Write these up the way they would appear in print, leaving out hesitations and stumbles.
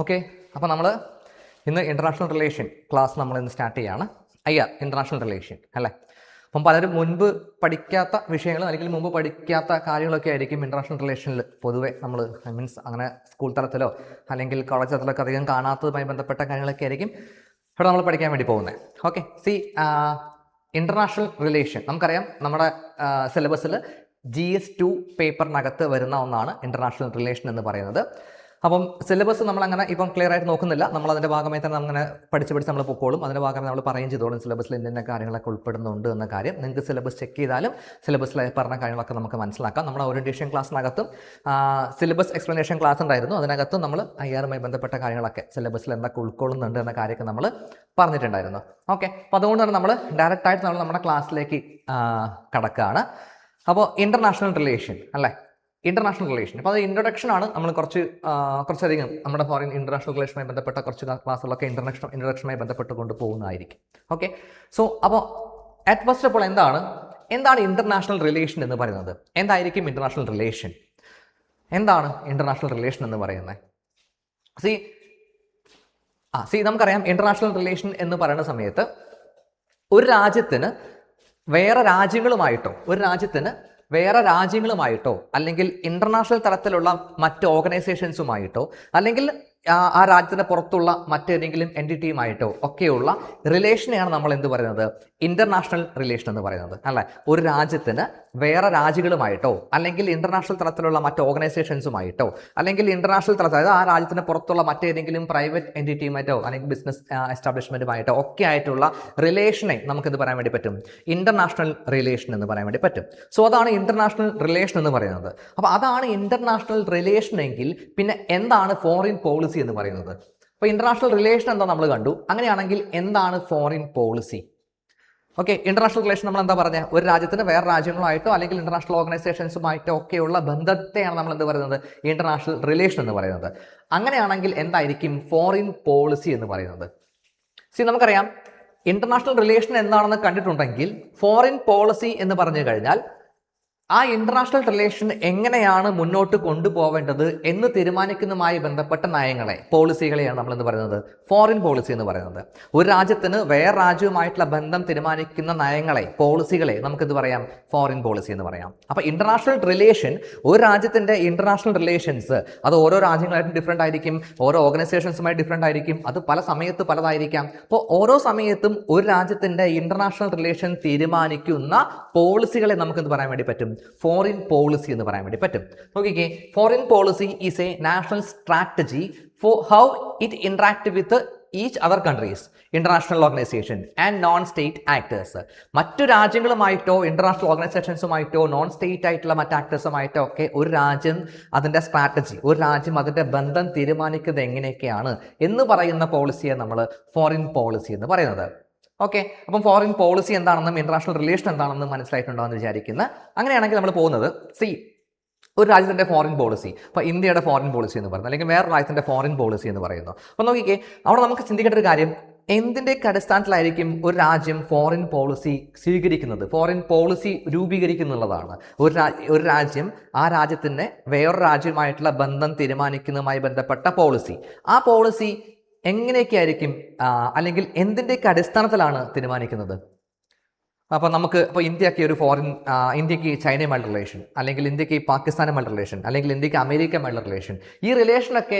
Okay, അപ്പോൾ നമ്മൾ ഇന്ന് ഇൻ്റർനാഷണൽ റിലേഷൻ ക്ലാസ് നമ്മൾ ഇന്ന് സ്റ്റാർട്ട് ചെയ്യുകയാണ്. ഇൻ്റർനാഷണൽ റിലേഷൻ അല്ലേ. അപ്പം പലരും മുൻപ് പഠിക്കാത്ത വിഷയങ്ങൾ അല്ലെങ്കിൽ മുമ്പ് പഠിക്കാത്ത കാര്യങ്ങളൊക്കെ ആയിരിക്കും ഇൻ്റർനാഷണൽ റിലേഷനിൽ പൊതുവെ നമ്മൾ മീൻസ് അങ്ങനെ സ്കൂൾ തലത്തിലോ അല്ലെങ്കിൽ കോളേജ് തലത്തിലൊക്കെ അധികം കാണാത്തതുമായി ബന്ധപ്പെട്ട കാര്യങ്ങളൊക്കെ ആയിരിക്കും ഇവിടെ നമ്മൾ പഠിക്കാൻ വേണ്ടി പോകുന്നത്. ഓക്കെ, ഇൻ്റർനാഷണൽ റിലേഷൻ നമുക്കറിയാം, നമ്മുടെ സിലബസിൽ GS2 പേപ്പറിനകത്ത് വരുന്ന ഒന്നാണ് ഇൻ്റർനാഷണൽ റിലേഷൻ എന്ന് പറയുന്നത്. അപ്പം സിലബസ് നമ്മൾ അങ്ങനെ ഇപ്പം ക്ലിയർ ആയിട്ട് നോക്കുന്നില്ല, നമ്മൾ അതിൻ്റെ ഭാഗമായി തന്നെ അങ്ങനെ പഠിച്ച് നമ്മൾ പൊക്കോളും. അതിൻ്റെ ഭാഗമായി നമ്മൾ പറയുകയും ചെയ്തോളും സിലബസിൽ ഇന്ന കാര്യങ്ങളൊക്കെ ഉൾപ്പെടുന്നുണ്ട് എന്ന കാര്യം. നിങ്ങൾക്ക് സിലബസ് ചെക്ക് ചെയ്താലും സിലബസിൽ പറഞ്ഞ കാര്യങ്ങളൊക്കെ നമുക്ക് മനസ്സിലാക്കാം. നമ്മുടെ ഓറിയൻറ്റേഷൻ ക്ലാസ്സിനകത്തും സിലബസ് എക്സ്പ്ലനേഷൻ ക്ലാസ് ഉണ്ടായിരുന്നു. അതിനകത്തും നമ്മൾ IR-മായി ബന്ധപ്പെട്ട കാര്യങ്ങളൊക്കെ സിലബസിൽ എന്തൊക്കെ ഉൾക്കൊള്ളുന്നുണ്ട് എന്ന കാര്യമൊക്കെ നമ്മൾ പറഞ്ഞിട്ടുണ്ടായിരുന്നു. ഓക്കെ, അപ്പോൾ അതുകൊണ്ട് തന്നെ നമ്മൾ ഡയറക്റ്റായിട്ട് നമ്മൾ നമ്മുടെ ക്ലാസ്സിലേക്ക് കടക്കുകയാണ്. അപ്പോൾ ഇൻ്റർനാഷണൽ റിലേഷൻ അല്ലേ, ഇൻ്റർനാഷണൽ റിലേഷൻ. അപ്പോൾ അത് ഇൻട്രൊഡക്ഷൻ ആണ്. നമ്മൾ കുറച്ചധികം നമ്മുടെ ഫോറിൻ ഇൻ്റർനാഷണൽ റിലേഷനുമായി ബന്ധപ്പെട്ട കുറച്ച് ക്ലാസ്സുകളൊക്കെ ഇൻട്രൊഡക്ഷനുമായി ബന്ധപ്പെട്ട് കൊണ്ടുപോകുന്നതായിരിക്കും. ഓക്കെ, സോ അപ്പോൾ അറ്റ് ഫസ്റ്റ് ഓഫ് ഓൾ എന്താണ് ഇൻ്റർനാഷണൽ റിലേഷൻ എന്ന് പറയുന്നത്? എന്തായിരിക്കും ഇൻ്റർനാഷണൽ റിലേഷൻ? എന്താണ് ഇൻ്റർനാഷണൽ റിലേഷൻ എന്ന് പറയുന്നത്? നമുക്കറിയാം, ഇൻ്റർനാഷണൽ റിലേഷൻ എന്ന് പറയുന്ന സമയത്ത് ഒരു രാജ്യത്തിന് വേറെ രാജ്യങ്ങളുമായിട്ടോ അല്ലെങ്കിൽ ഇന്റർനാഷണൽ തലത്തിലുള്ള മറ്റ് ഓർഗനൈസേഷൻസുമായിട്ടോ അല്ലെങ്കിൽ ആ രാജ്യത്തിന് പുറത്തുള്ള മറ്റേതെങ്കിലും എൻറ്റിറ്റിയുമായിട്ടോ ഒക്കെയുള്ള റിലേഷനെയാണ് നമ്മൾ എന്ത് പറയുന്നത്? ഇന്റർനാഷണൽ റിലേഷൻ എന്ന് പറയുന്നത് അല്ലേ. ഒരു രാജ്യത്തിന് വേറെ രാജ്യങ്ങളുമായിട്ടോ അല്ലെങ്കിൽ ഇന്റർനാഷണൽ തലത്തിലുള്ള മറ്റ് ഓർഗനൈസേഷൻസുമായിട്ടോ അല്ലെങ്കിൽ ഇന്റർനാഷണൽ തലത്തിൽ, അതായത് ആ രാജ്യത്തിന് പുറത്തുള്ള മറ്റേതെങ്കിലും പ്രൈവറ്റ് എൻറ്റിറ്റിയുമായിട്ടോ അല്ലെങ്കിൽ ബിസിനസ് എസ്റ്റാബ്ലിഷ്മെന്റുമായിട്ടോ ഒക്കെ ആയിട്ടുള്ള റിലേഷനെ നമുക്കെന്ത് പറയാൻ വേണ്ടി പറ്റും? ഇന്റർനാഷണൽ റിലേഷൻ എന്ന് പറയാൻ വേണ്ടി പറ്റും. സോ അതാണ് ഇന്റർനാഷണൽ റിലേഷൻ എന്ന് പറയുന്നത്. അപ്പോൾ അതാണ് ഇന്റർനാഷണൽ റിലേഷൻ എങ്കിൽ പിന്നെ എന്താണ് ഫോറിൻ പോളിസി എന്ന് പറയുന്നത്? അപ്പോൾ ഇന്റർനാഷണൽ റിലേഷൻ എന്താ നമ്മൾ കണ്ടു. അങ്ങനെയാണെങ്കിൽ എന്താണ് foreign policy? Okay, international relation നമ്മൾ എന്താ പറഞ്ഞത്? ഒരു രാജ്യത്തിന് വേറെ രാജ്യങ്ങളുമായിട്ടോ അല്ലെങ്കിൽ ഇന്റർനാഷണൽ ഓർഗനൈസേഷൻസുമായിട്ടോ ഒക്കെയുള്ള ബന്ധത്തെയാണ് നമ്മൾ എന്ത് പറയുന്നത്? ഇന്റർനാഷണൽ റിലേഷൻ എന്ന് പറയുന്നത്. അങ്ങനെയാണെങ്കിൽ എന്തായിരിക്കും ഫോറിൻ പോളിസി എന്ന് പറയുന്നത്? നമുക്കറിയാം, ഇന്റർനാഷണൽ റിലേഷൻ എന്താണെന്ന് കണ്ടിട്ടുണ്ടെങ്കിൽ ഫോറിൻ പോളിസി എന്ന് പറഞ്ഞു കഴിഞ്ഞാൽ ആ ഇന്റർനാഷണൽ റിലേഷൻ എങ്ങനെയാണ് മുന്നോട്ട് കൊണ്ടുപോവേണ്ടത് എന്ന് തീരുമാനിക്കുന്നതുമായി ബന്ധപ്പെട്ട നയങ്ങളെ, പോളിസികളെയാണ് നമ്മൾ എന്ത് പറയുന്നത്? ഫോറിൻ പോളിസി എന്ന് പറയുന്നത്. ഒരു രാജ്യത്തിന് വേറെ രാജ്യവുമായിട്ടുള്ള ബന്ധം തീരുമാനിക്കുന്ന നയങ്ങളെ, പോളിസികളെ നമുക്ക് എന്ത് പറയാം? ഫോറിൻ പോളിസി എന്ന് പറയാം. അപ്പോൾ ഇന്റർനാഷണൽ റിലേഷൻ, ഒരു രാജ്യത്തിന്റെ ഇന്റർനാഷണൽ റിലേഷൻസ് അത് ഓരോ രാജ്യങ്ങളായിട്ടും ഡിഫറെൻ്റ് ആയിരിക്കും, ഓരോ ഓർഗനൈസേഷൻസുമായി ഡിഫറെൻ്റ് ആയിരിക്കും, അത് പല സമയത്ത് പലതായിരിക്കാം. അപ്പോൾ ഓരോ സമയത്തും ഒരു രാജ്യത്തിന്റെ ഇന്റർനാഷണൽ റിലേഷൻ തീരുമാനിക്കുന്ന പോളിസികളെ നമുക്ക് എന്ത് പറയാൻ വേണ്ടി പറ്റും? ഫോറിൻ പോളിസി എന്ന് പറയാൻ വേണ്ടി പറ്റും. നോക്കിക്കേ, foreign policy is A national strategy for how it interact with each other countries, international organisation and non state actors. മറ്റു രാജ്യങ്ങളുമായിട്ടോ ഇന്റർനാഷണൽ ഓർഗനൈസേഷൻസുമായിട്ടോ നോൺ സ്റ്റേറ്റ് ആയിട്ടുള്ള മറ്റ് ആക്ടേഴ്സുമായിട്ടോ ഒക്കെ ഒരു രാജ്യം അതിൻ്റെ സ്ട്രാറ്റജി, ഒരു രാജ്യം അതിൻ്റെ ബന്ധം തീരുമാനിക്കുന്നത് എങ്ങനെയൊക്കെയാണ് എന്ന് പറയുന്ന പോളിസിയെ നമ്മൾ ഫോറിൻ പോളിസി എന്ന് പറയുന്നത്. ഓക്കെ, അപ്പം ഫോറിൻ പോളിസി എന്താണെന്നും ഇന്റർനാഷണൽ റിലേഷൻ എന്താണെന്നും മനസ്സിലായിട്ടുണ്ടോ എന്ന് വിചാരിക്കുന്നത്. അങ്ങനെയാണെങ്കിൽ നമ്മൾ പോകുന്നത് ഒരു രാജ്യത്തിൻ്റെ ഫോറിൻ പോളിസി, ഇപ്പോൾ ഇന്ത്യയുടെ ഫോറിൻ പോളിസി എന്ന് പറയുന്നത് അല്ലെങ്കിൽ വേറെ രാജ്യത്തിൻ്റെ ഫോറിൻ പോളിസി എന്ന് പറയുന്നു. അപ്പോൾ നോക്കിക്കേ, അവിടെ നമുക്ക് ചിന്തിക്കേണ്ട ഒരു കാര്യം, എന്തിൻ്റെയൊക്കെ അടിസ്ഥാനത്തിലായിരിക്കും ഒരു രാജ്യം ഫോറിൻ പോളിസി സ്വീകരിക്കുന്നത്, ഫോറിൻ പോളിസി രൂപീകരിക്കുന്നുള്ളതാണ്. ഒരു രാജ്യം ആ രാജ്യത്തിൻ്റെ വേറൊരു രാജ്യവുമായിട്ടുള്ള ബന്ധം തീരുമാനിക്കുന്നതുമായി ബന്ധപ്പെട്ട പോളിസി, ആ പോളിസി എങ്ങനെയൊക്കെ ആയിരിക്കും അല്ലെങ്കിൽ എന്തിൻ്റെയൊക്കെ അടിസ്ഥാനത്തിലാണ് തീരുമാനിക്കുന്നത്? അപ്പോൾ ഇന്ത്യക്ക് ഒരു ഇന്ത്യക്ക് ചൈനയുമായുള്ള റിലേഷൻ, അല്ലെങ്കിൽ ഇന്ത്യക്ക് പാകിസ്ഥാനുമായുള്ള റിലേഷൻ, അല്ലെങ്കിൽ ഇന്ത്യക്ക് അമേരിക്കയുമായുള്ള റിലേഷൻ, ഈ റിലേഷനൊക്കെ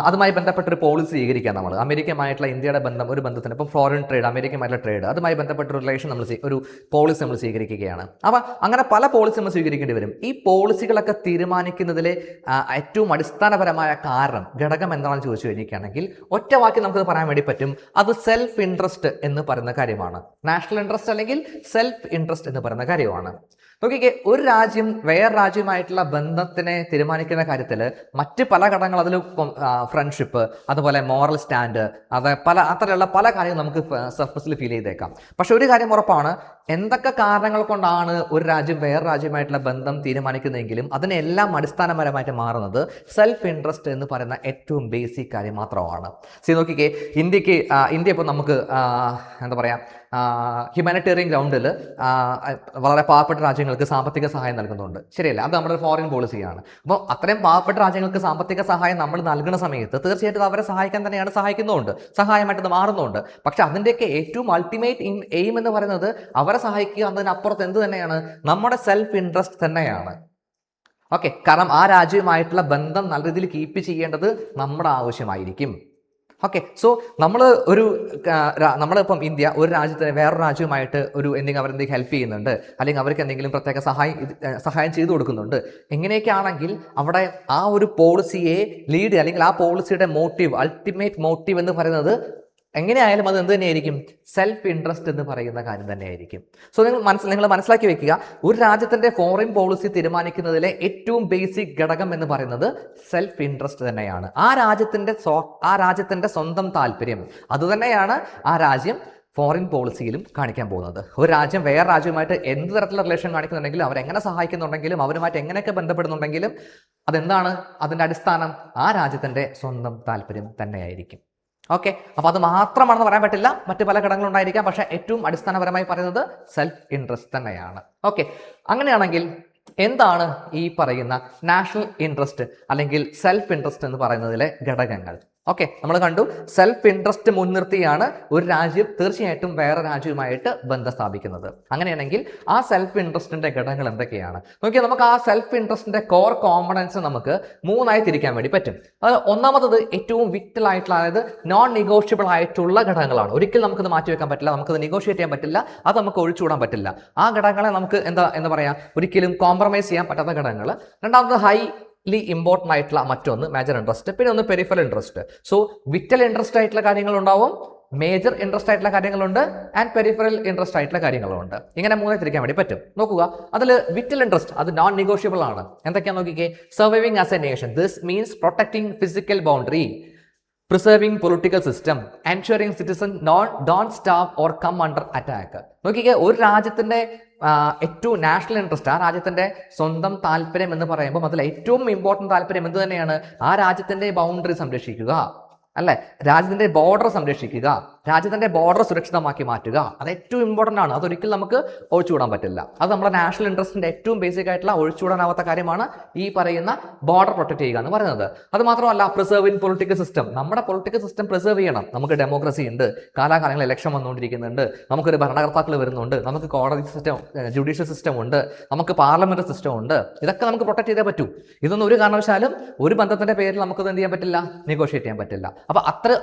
അതുമായി ബന്ധപ്പെട്ടൊരു പോളിസി സ്വീകരിക്കുക നമ്മൾ. അമേരിക്കയുമായിട്ടുള്ള ഇന്ത്യയുടെ ബന്ധം, ഒരു ബന്ധത്തിന് ഇപ്പോൾ ഫോറിൻ ട്രേഡ്, അമേരിക്കയുമായിട്ടുള്ള ട്രേഡ്, അതുമായി ബന്ധപ്പെട്ട ഒരു റിലേഷൻ ഒരു പോളിസി നമ്മൾ സ്വീകരിക്കുകയാണ്. അപ്പോൾ അങ്ങനെ പല പോളിസി നമ്മൾ സ്വീകരിക്കേണ്ടി വരും. ഈ പോളിസികളൊക്കെ തീരുമാനിക്കുന്നതിലെ ഏറ്റവും അടിസ്ഥാനപരമായ ഘടകം എന്താണെന്ന് ചോദിച്ചു കഴിഞ്ഞിരിക്കുകയാണെങ്കിൽ ഒറ്റ വാക്കിൽ നമുക്കത് പറയാൻ വേണ്ടി പറ്റും, അത് സെൽഫ് ഇൻട്രസ്റ്റ് എന്ന് പറയുന്ന കാര്യമാണ്. നാഷണൽ ഇൻട്രസ്റ്റ് അല്ലെങ്കിൽ സെൽഫ് ഇൻട്രസ്റ്റ് എന്ന് പറയുന്ന കാര്യമാണ്. നോക്കിക്കേ, ഒരു രാജ്യം വേറെ രാജ്യവുമായിട്ടുള്ള ബന്ധത്തിനെ തീരുമാനിക്കുന്ന കാര്യത്തിൽ മറ്റ് പല ഘടകങ്ങൾ, അതിൽ ഫ്രണ്ട്ഷിപ്പ്, അതുപോലെ മോറൽ സ്റ്റാൻഡ്, അത്തരമുള്ള പല കാര്യങ്ങളും നമുക്ക് സർഫസിൽ ഫീൽ ചെയ്തേക്കാം. പക്ഷെ ഒരു കാര്യം ഉറപ്പാണ്, എന്തൊക്കെ കാരണങ്ങൾ കൊണ്ടാണ് ഒരു രാജ്യം വേറെ രാജ്യമായിട്ടുള്ള ബന്ധം തീരുമാനിക്കുന്നതെങ്കിലും അതിനെല്ലാം അടിസ്ഥാനപരമായിട്ട് മാറുന്നത് സെൽഫ് ഇൻട്രസ്റ്റ് എന്ന് പറയുന്ന ഏറ്റവും ബേസിക് കാര്യം മാത്രമാണ്. നോക്കിക്കേ, ഇന്ത്യ ഇപ്പോൾ നമുക്ക് എന്താ പറയുക, ഹ്യൂമാനിറ്റേറിയൻ ഗ്രൗണ്ടിൽ വളരെ പാവപ്പെട്ട രാജ്യങ്ങൾ രാജ്യങ്ങൾക്ക് സാമ്പത്തിക സഹായം നൽകുന്നുണ്ട്, ശരിയല്ല? അത് നമ്മുടെ ഫോറിൻ പോളിസിയാണ്. അപ്പോൾ അത്രയും പാവപ്പെട്ട രാജ്യങ്ങൾക്ക് സാമ്പത്തിക സഹായം നമ്മൾ നൽകുന്ന സമയത്ത് തീർച്ചയായിട്ടും അവരെ സഹായിക്കാൻ തന്നെയാണ് സഹായിക്കുന്നുണ്ട്, സഹായമായിട്ട് മാറുന്നുണ്ട്. പക്ഷെ അതിൻ്റെയൊക്കെ ഏറ്റവും അൾട്ടിമേറ്റ് എയിം എന്ന് പറയുന്നത് അവരെ സഹായിക്കുക എന്നതിനപ്പുറത്ത് എന്ത് തന്നെയാണ്? നമ്മുടെ സെൽഫ് ഇൻട്രസ്റ്റ് തന്നെയാണ്. ഓക്കെ, കാരണം ആ രാജ്യവുമായിട്ടുള്ള ബന്ധം നല്ല രീതിയിൽ കീപ്പ് ചെയ്യേണ്ടത് നമ്മുടെ ആവശ്യമായിരിക്കും. ഓക്കെ, സോ നമ്മളിപ്പം ഇന്ത്യ ഒരു രാജ്യത്തിന് വേറൊരു രാജ്യവുമായിട്ട് എന്തെങ്കിലും അവരെന്തെങ്കിലും ഹെൽപ്പ് ചെയ്യുന്നുണ്ട്, അല്ലെങ്കിൽ അവർക്ക് എന്തെങ്കിലും പ്രത്യേക സഹായം ചെയ്തു കൊടുക്കുന്നുണ്ട്. എങ്ങനെയൊക്കെ ആണെങ്കിൽ അവിടെ ആ ഒരു പോളിസിയെ ലീഡ്, അല്ലെങ്കിൽ ആ പോളിസിയുടെ മോട്ടീവ്, അൾട്ടിമേറ്റ് മോട്ടീവ് എന്ന് പറയുന്നത് എങ്ങനെയായാലും അത് എന്ത് തന്നെയായിരിക്കും? സെൽഫ് ഇൻട്രസ്റ്റ് എന്ന് പറയുന്ന കാര്യം തന്നെയായിരിക്കും. സോ നിങ്ങൾ മനസ്സിലാക്കി വെക്കുക, ഒരു രാജ്യത്തിന്റെ ഫോറിൻ പോളിസി തീരുമാനിക്കുന്നതിലെ ഏറ്റവും ബേസിക് ഘടകം എന്ന് പറയുന്നത് സെൽഫ് ഇൻട്രസ്റ്റ് തന്നെയാണ്. ആ രാജ്യത്തിന്റെ സ്വന്തം താല്പര്യം അതുതന്നെയാണ് ആ രാജ്യം ഫോറിൻ പോളിസിയിലും കാണിക്കാൻ പോകുന്നത്. ഒരു രാജ്യം വേറെ രാജ്യവുമായിട്ട് എന്ത് തരത്തിലുള്ള റിലേഷൻ കാണിക്കുന്നുണ്ടെങ്കിലും, അവരെങ്ങനെ സഹായിക്കുന്നുണ്ടെങ്കിലും, അവരുമായിട്ട് എങ്ങനെയൊക്കെ ബന്ധപ്പെടുന്നുണ്ടെങ്കിലും അതെന്താണ് അതിൻ്റെ അടിസ്ഥാനം? ആ രാജ്യത്തിന്റെ സ്വന്തം താല്പര്യം തന്നെയായിരിക്കും. ഓക്കെ, അപ്പോൾ അത് മാത്രമാണെന്ന് പറയാൻ പറ്റില്ല, മറ്റു പല ഘടകങ്ങളും ഉണ്ടായിരിക്കാം. പക്ഷേ ഏറ്റവും അടിസ്ഥാനപരമായി പറയുന്നത് സെൽഫ് ഇൻട്രസ്റ്റ് തന്നെയാണ്. ഓക്കെ, അങ്ങനെയാണെങ്കിൽ എന്താണ് ഈ പറയുന്ന നാഷണൽ ഇൻട്രസ്റ്റ് അല്ലെങ്കിൽ സെൽഫ് ഇൻട്രസ്റ്റ് എന്ന് പറയുന്നതിലെ ഘടകങ്ങൾ? ഓക്കെ, നമ്മൾ കണ്ടു സെൽഫ് ഇൻട്രസ്റ്റ് മുൻനിർത്തിയാണ് ഒരു രാജ്യം തീർച്ചയായിട്ടും വേറെ രാജ്യവുമായിട്ട് ബന്ധം സ്ഥാപിക്കുന്നത്. അങ്ങനെയാണെങ്കിൽ ആ സെൽഫ് ഇൻട്രസ്റ്റിന്റെ ഘടകങ്ങൾ എന്തൊക്കെയാണ് നോക്കിയാൽ നമുക്ക് ആ സെൽഫ് ഇൻട്രസ്റ്റിന്റെ കോർ കോമ്പണൻസ് നമുക്ക് മൂന്നായി തിരിക്കാൻ വേണ്ടി പറ്റും. അത് ഒന്നാമത്തത് ഏറ്റവും വിറ്റൽ ആയിട്ടുള്ള, അതായത് നോൺ നെഗോഷ്യബിൾ ആയിട്ടുള്ള ഘടകങ്ങളാണ്. ഒരിക്കലും നമുക്കത് മാറ്റിവെക്കാൻ പറ്റില്ല, നമുക്കത് നെഗോഷിയേറ്റ് ചെയ്യാൻ പറ്റില്ല, അത് നമുക്ക് ഒഴിച്ചുകൂടാൻ പറ്റില്ല. ആ ഘടകങ്ങളെ നമുക്ക് എന്താ പറയാ, ഒരിക്കലും കോംപ്രമൈസ് ചെയ്യാൻ പറ്റാത്ത ഘടകങ്ങൾ. രണ്ടാമത് ഹൈലി ഇമ്പോർട്ടൻ്റ് ആയിട്ടുള്ള മറ്റൊന്ന് മേജർ ഇൻട്രസ്റ്റ്, പിന്നെ ഒന്ന് peripheral interest. So vital interest ആയിട്ടുള്ള കാര്യങ്ങൾ ഉണ്ടാവും, മേജർ ഇൻട്രസ്റ്റ് ആയിട്ടുള്ള കാര്യങ്ങളുണ്ട്, ആൻഡ് പെരിഫറൽ ഇൻട്രസ്റ്റ് ആയിട്ടുള്ള കാര്യങ്ങളുണ്ട്. ഇങ്ങനെ മൂന്നേ തിരിക്കാൻ വേണ്ടി പറ്റും. നോക്കുക, അതിൽ വിറ്റൽ ഇൻട്രസ്റ്റ് അത് നോൺ നെഗോഷ്യബിൾ ആണ്. എന്തൊക്കെയാ നോക്കിക്കേ? Surviving as a nation, this means protecting physical boundary, preserving political system, ensuring citizen don't starve or come under attack. നോക്കിക്കേ, ഒരു രാജ്യത്തിന്റെ ഏറ്റവും നാഷണൽ ഇൻട്രസ്റ്റ്, ആ രാജ്യത്തിന്റെ സ്വന്തം താല്പര്യം എന്ന് പറയുമ്പോൾ അതിൽ ഏറ്റവും ഇമ്പോർട്ടൻ്റ് താല്പര്യം എന്ത് തന്നെയാണ്? ആ രാജ്യത്തിന്റെ ബൗണ്ടറി സംരക്ഷിക്കുക, അല്ലെ? രാജ്യത്തിന്റെ ബോർഡർ സംരക്ഷിക്കുക, രാജ്യത്തിന്റെ ബോർഡർ സുരക്ഷിതമാക്കി മാറ്റുക. അത് ഏറ്റവും ഇമ്പോർട്ടൻ്റ് ആണ്. അതൊരിക്കലും നമുക്ക് ഒഴിച്ചുകൂടാൻ പറ്റില്ല. അത് നമ്മുടെ നാഷണൽ ഇൻട്രസ്റ്റിന്റെ ഏറ്റവും ബേസിക് ആയിട്ടുള്ള ഒഴിച്ചുകൂടാനാവാത്ത കാര്യമാണ് ഈ പറയുന്ന ബോർഡർ പ്രൊട്ടക്ട് ചെയ്യുക എന്ന് പറയുന്നത്. അത് മാത്രമല്ല, പ്രിസർവ് ഇൻ പൊളിറ്റിക്കൽ സിസ്റ്റം, നമ്മുടെ പൊളിറ്റിക്കൽ സിസ്റ്റം പ്രിസർവ് ചെയ്യണം. നമുക്ക് ഡെമോക്രസി ഉണ്ട്, കാലാകാലങ്ങളിൽ ഇലക്ഷൻ വന്നുകൊണ്ടിരിക്കുന്നുണ്ട്, നമുക്കൊരു ഭരണകർത്താക്കൾ വരുന്നുണ്ട്, നമുക്ക് കോടതി സിസ്റ്റം, ജുഡീഷ്യൽ സിസ്റ്റം ഉണ്ട്, നമുക്ക് പാർലമെന്റ് സിസ്റ്റം ഉണ്ട്. ഇതൊക്കെ നമുക്ക് പ്രൊട്ടക്ട് ചെയ്തേ പറ്റൂ. ഇതൊന്നും ഒരു കാരണവശാലും ഒരു ബന്ധത്തിന്റെ പേരിൽ നമുക്കത് എന്ത് ചെയ്യാൻ പറ്റില്ല? നെഗോഷിയേറ്റ് ചെയ്യാൻ പറ്റില്ല. അപ്പൊ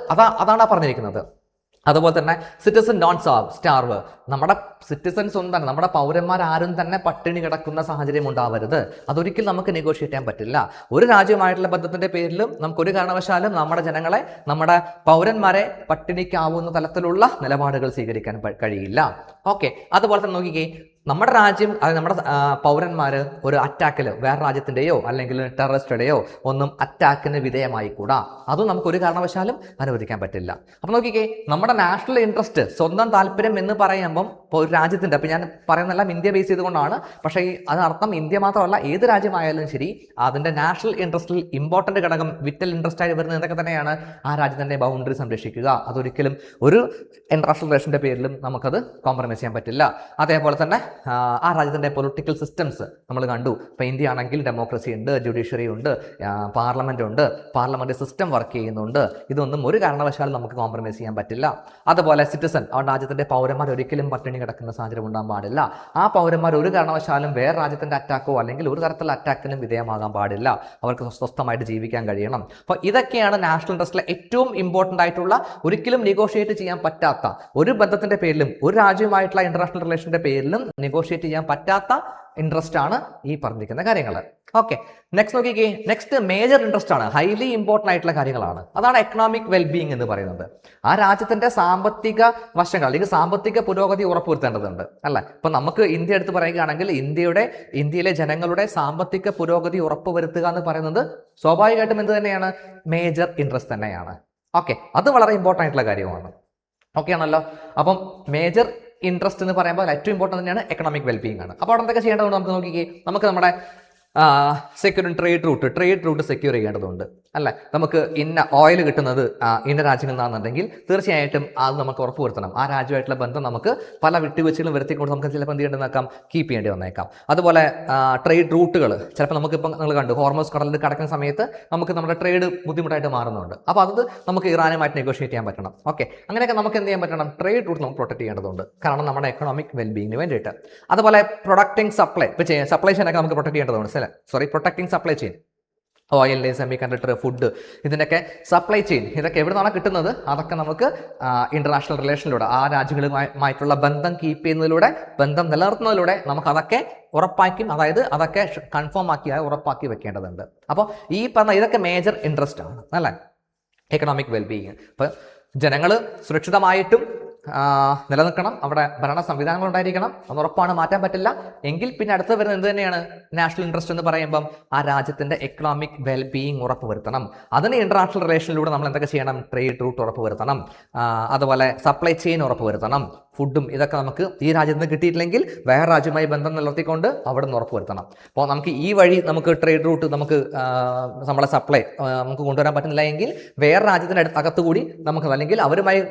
അതാണ് പറഞ്ഞിരിക്കുന്നത്. അതുപോലെ തന്നെ സിറ്റിസൺ നോൺ സ്റ്റാർവ്, നമ്മുടെ സിറ്റിസൺസ് ഒന്നും തന്നെ, നമ്മുടെ പൗരന്മാരാരും തന്നെ പട്ടിണി കിടക്കുന്ന സാഹചര്യം ഉണ്ടാവരുത്. അതൊരിക്കലും നമുക്ക് നെഗോഷിയേറ്റ് ചെയ്യാൻ പറ്റില്ല. ഒരു രാജ്യമായിട്ടുള്ള ബന്ധത്തിന്റെ പേരിലും നമുക്കൊരു കാരണവശാലും നമ്മുടെ ജനങ്ങളെ, നമ്മുടെ പൗരന്മാരെ പട്ടിണിക്കാവുന്ന തലത്തിലുള്ള നിലപാടുകൾ സ്വീകരിക്കാൻ കഴിയില്ല. ഓക്കെ, അതുപോലെ തന്നെ നോക്കിക്കേ, നമ്മുടെ രാജ്യം, അതായത് നമ്മുടെ പൗരന്മാർ ഒരു അറ്റാക്കിൽ, വേറെ രാജ്യത്തിൻ്റെയോ അല്ലെങ്കിൽ ടെററിസ്റ്റുടെയോ ഒന്നും അറ്റാക്കിന് വിധേയമായിക്കൂടാ. അതും നമുക്ക് ഒരു കാരണവശാലും അനുവദിക്കാൻ പറ്റില്ല. അപ്പം നോക്കിക്കേ, നമ്മുടെ നാഷണൽ ഇൻട്രസ്റ്റ്, സ്വന്തം താല്പര്യം എന്ന് പറയുമ്പം ഒരു രാജ്യത്തിൻ്റെ, അപ്പം ഞാൻ പറയുന്നതെല്ലാം ഇന്ത്യ ബേസ് ചെയ്തുകൊണ്ടാണ്. പക്ഷേ അതിനർത്ഥം ഇന്ത്യ മാത്രമല്ല, ഏത് രാജ്യമായാലും ശരി, അതിൻ്റെ നാഷണൽ ഇൻട്രസ്റ്റിൽ ഇമ്പോർട്ടൻ്റ് ഘടകം, വിറ്റൽ ഇൻട്രസ്റ്റ് ആയി വരുന്നത് എന്തൊക്കെ തന്നെയാണ്? ആ രാജ്യത്തിൻ്റെ ബൗണ്ടറി സംരക്ഷിക്കുക. അതൊരിക്കലും ഒരു ഇന്റർനാഷണൽ റിലേഷൻ്റെ പേരിലും നമുക്കത് കോംപ്രമൈസ് ചെയ്യാൻ പറ്റില്ല. അതേപോലെ തന്നെ ആ രാജ്യത്തിൻ്റെ പൊളിറ്റിക്കൽ സിസ്റ്റംസ് നമ്മൾ കണ്ടു. ഇപ്പോൾ ഇന്ത്യ ആണെങ്കിൽ ഡെമോക്രസി ഉണ്ട്, ജുഡീഷ്യറി ഉണ്ട്, പാർലമെന്റ് ഉണ്ട്, പാർലമെന്റ് സിസ്റ്റം വർക്ക് ചെയ്യുന്നുണ്ട്. ഇതൊന്നും ഒരു കാരണവശാലും നമുക്ക് കോംപ്രമൈസ് ചെയ്യാൻ പറ്റില്ല. അതുപോലെ സിറ്റിസൺ, ആ രാജ്യത്തിൻ്റെ പൗരന്മാർ ഒരിക്കലും പട്ടിണി കിടക്കുന്ന സാഹചര്യം ഉണ്ടാകാൻ പാടില്ല. ആ പൗരന്മാർ ഒരു കാരണവശാലും വേറെ രാജ്യത്തിൻ്റെ അറ്റാക്കോ അല്ലെങ്കിൽ ഒരു തരത്തിലുള്ള അറ്റാക്കിനും വിധേയമാകാൻ പാടില്ല. അവർക്ക് സ്വസ്ഥമായിട്ട് ജീവിക്കാൻ കഴിയണം. അപ്പോൾ ഇതൊക്കെയാണ് നാഷണൽ ഇൻട്രസ്റ്റിലെ ഏറ്റവും ഇമ്പോർട്ടൻ്റ് ആയിട്ടുള്ള, ഒരിക്കലും നെഗോഷിയേറ്റ് ചെയ്യാൻ പറ്റാത്ത, ഒരു ബന്ധത്തിന്റെ പേരിലും ഒരു രാജ്യവുമായിട്ടുള്ള ഇന്റർനാഷണൽ റിലേഷന്റെ പേരിലും നെഗോഷിയേറ്റ് ചെയ്യാൻ പറ്റാത്ത ഇൻട്രസ്റ്റ് ആണ് ഈ പറഞ്ഞിരിക്കുന്ന കാര്യങ്ങൾ. ഓക്കെ, നെക്സ്റ്റ് നോക്കിക്കേ, നെക്സ്റ്റ് മേജർ ഇൻട്രസ്റ്റ് ആണ്, ഹൈലി ഇമ്പോർട്ടൻ്റ് ആയിട്ടുള്ള കാര്യങ്ങളാണ്. അതാണ് എക്കണോമിക് വെൽബീയിങ് എന്ന് പറയുന്നത്. ആ രാജ്യത്തിന്റെ സാമ്പത്തിക വശങ്ങൾ അല്ലെങ്കിൽ സാമ്പത്തിക പുരോഗതി ഉറപ്പുവരുത്തേണ്ടതുണ്ട്, അല്ലെ? ഇപ്പൊ നമുക്ക് ഇന്ത്യ എടുത്ത് പറയുകയാണെങ്കിൽ ഇന്ത്യയിലെ ജനങ്ങളുടെ സാമ്പത്തിക പുരോഗതി ഉറപ്പുവരുത്തുക എന്ന് പറയുന്നത് സ്വാഭാവികമായിട്ടും എന്ത് തന്നെയാണ്? മേജർ ഇൻട്രസ്റ്റ് തന്നെയാണ്. ഓക്കെ, അത് വളരെ ഇമ്പോർട്ടൻ്റ് ആയിട്ടുള്ള കാര്യമാണ്. ഓക്കെ ആണല്ലോ? അപ്പം മേജർ ഇൻട്രസ്റ്റ് എന്ന് പറയുമ്പോൾ ഏറ്റവും ഇമ്പോർട്ടൻ്റ് തന്നെയാണ് എക്കണോമിക് വെൽബീയിങ് ആണ്. അപ്പോൾ അവിടെ എന്തൊക്കെ ചെയ്യേണ്ടതുണ്ട് നമുക്ക് നോക്കിക്കേ. നമുക്ക് നമ്മുടെ സെക്യൂർ ട്രേഡ് റൂട്ട് സെക്യൂർ ചെയ്യേണ്ടതുണ്ട് അല്ലേ. നമുക്ക് ഇന്ന ഓയിൽ കിട്ടുന്നത് ഇന്ന രാജ്യങ്ങളിൽ നിന്നാണെന്നുണ്ടെങ്കിൽ തീർച്ചയായിട്ടും അത് നമുക്ക് ഉറപ്പുവരുത്തണം. ആ രാജ്യമായിട്ടുള്ള ബന്ധം നമുക്ക് പല വിട്ടുവീഴ്ചകളും വരുത്തിക്കൊണ്ട് നമുക്ക് ചിലപ്പോൾ എന്ത് ചെയ്യേണ്ടതാക്കാം, കീപ്പ് ചെയ്യേണ്ടി വന്നേക്കാം. അതുപോലെ ട്രേഡ് റൂട്ടുകൾ ചിലപ്പോൾ നമുക്കിപ്പം നിങ്ങൾ കണ്ടു ഹോർമോസ് കടലിൽ കടക്കുന്ന സമയത്ത് നമുക്ക് നമ്മുടെ ട്രേഡ് ബുദ്ധിമുട്ടായിട്ട് മാറുന്നുണ്ട്. അപ്പോൾ അത് നമുക്ക് ഇറാനുമായിട്ട് നെഗോഷിയേറ്റ് ചെയ്യാൻ പറ്റണം. ഓക്കെ, അങ്ങനെയൊക്കെ നമുക്ക് എന്ത് ചെയ്യാൻ പറ്റണം, ട്രേഡ് റൂട്ട് നമുക്ക് പ്രൊട്ടക്ട് ചെയ്യേണ്ടതുണ്ട്, കാരണം നമ്മുടെ എക്കണോമിക് വെൽബീങ്ങിന് വേണ്ടിയിട്ട്. അതുപോലെ പ്രൊഡക്റ്റിംഗ് സപ്ലൈ സപ്ലൈ ചെയിനൊക്കെ നമുക്ക് പ്രൊട്ടക്ട് ചെയ്യേണ്ടതുണ്ട്. Protecting supply chain, oil, semi conductor, food, ഇതിൻ്റെയൊക്കെ സപ്ലൈ ചെയിൻ ഇതൊക്കെ എവിടെ നിന്നാണ് കിട്ടുന്നത്, അതൊക്കെ നമുക്ക് ഇന്റർനാഷണൽ റിലേഷനിലൂടെ ആ രാജ്യങ്ങളുമായിട്ടുള്ള ബന്ധം കീപ്പ് ചെയ്യുന്നതിലൂടെ, ബന്ധം നിലനിർത്തുന്നതിലൂടെ നമുക്ക് അതൊക്കെ ഉറപ്പാക്കും, അതായത് അതൊക്കെ കൺഫേം ആക്കി ഉറപ്പാക്കി വെക്കേണ്ടതുണ്ട്. അപ്പോൾ ഈ പറഞ്ഞ ഇതൊക്കെ മേജർ ഇൻട്രസ്റ്റ് ആണ് അല്ലേ, എക്കണോമിക് വെൽബീയിങ്. അപ്പോൾ ജനങ്ങൾ സുരക്ഷിതമായിട്ടും നിലനിൽക്കണം, അവിടെ ഭരണ സംവിധാനങ്ങൾ ഉണ്ടായിരിക്കണം, അത് ഉറപ്പാണ്, മാറ്റാൻ പറ്റില്ല. എങ്കിൽ പിന്നെ അടുത്ത് വരുന്നത് എന്ത് തന്നെയാണ്, നാഷണൽ ഇൻട്രസ്റ്റ് എന്ന് പറയുമ്പം ആ രാജ്യത്തിന്റെ എക്കണോമിക് വെൽബീയിങ് ഉറപ്പുവരുത്തണം. അതിന് ഇന്റർനാഷണൽ റിലേഷനിലൂടെ നമ്മൾ എന്തൊക്കെ ചെയ്യണം, ട്രേഡ് റൂട്ട് ഉറപ്പുവരുത്തണം, അതുപോലെ സപ്ലൈ ചെയിൻ ഉറപ്പുവരുത്തണം, ഫുഡും ഇതൊക്കെ നമുക്ക് ഈ രാജ്യത്ത് നിന്ന് കിട്ടിയിട്ടില്ലെങ്കിൽ വേറെ രാജ്യവുമായി ബന്ധം നിലനിർത്തിക്കൊണ്ട് അവിടെ നിന്ന് ഉറപ്പുവരുത്തണം. അപ്പോൾ നമുക്ക് ഈ വഴി നമുക്ക് ട്രേഡ് റൂട്ട് നമുക്ക് നമ്മളെ സപ്ലൈ നമുക്ക് കൊണ്ടുവരാൻ പറ്റുന്നില്ല എങ്കിൽ വേറെ രാജ്യത്തിൻ്റെ അകത്തുകൂടി നമുക്ക്, അല്ലെങ്കിൽ അവരുമായി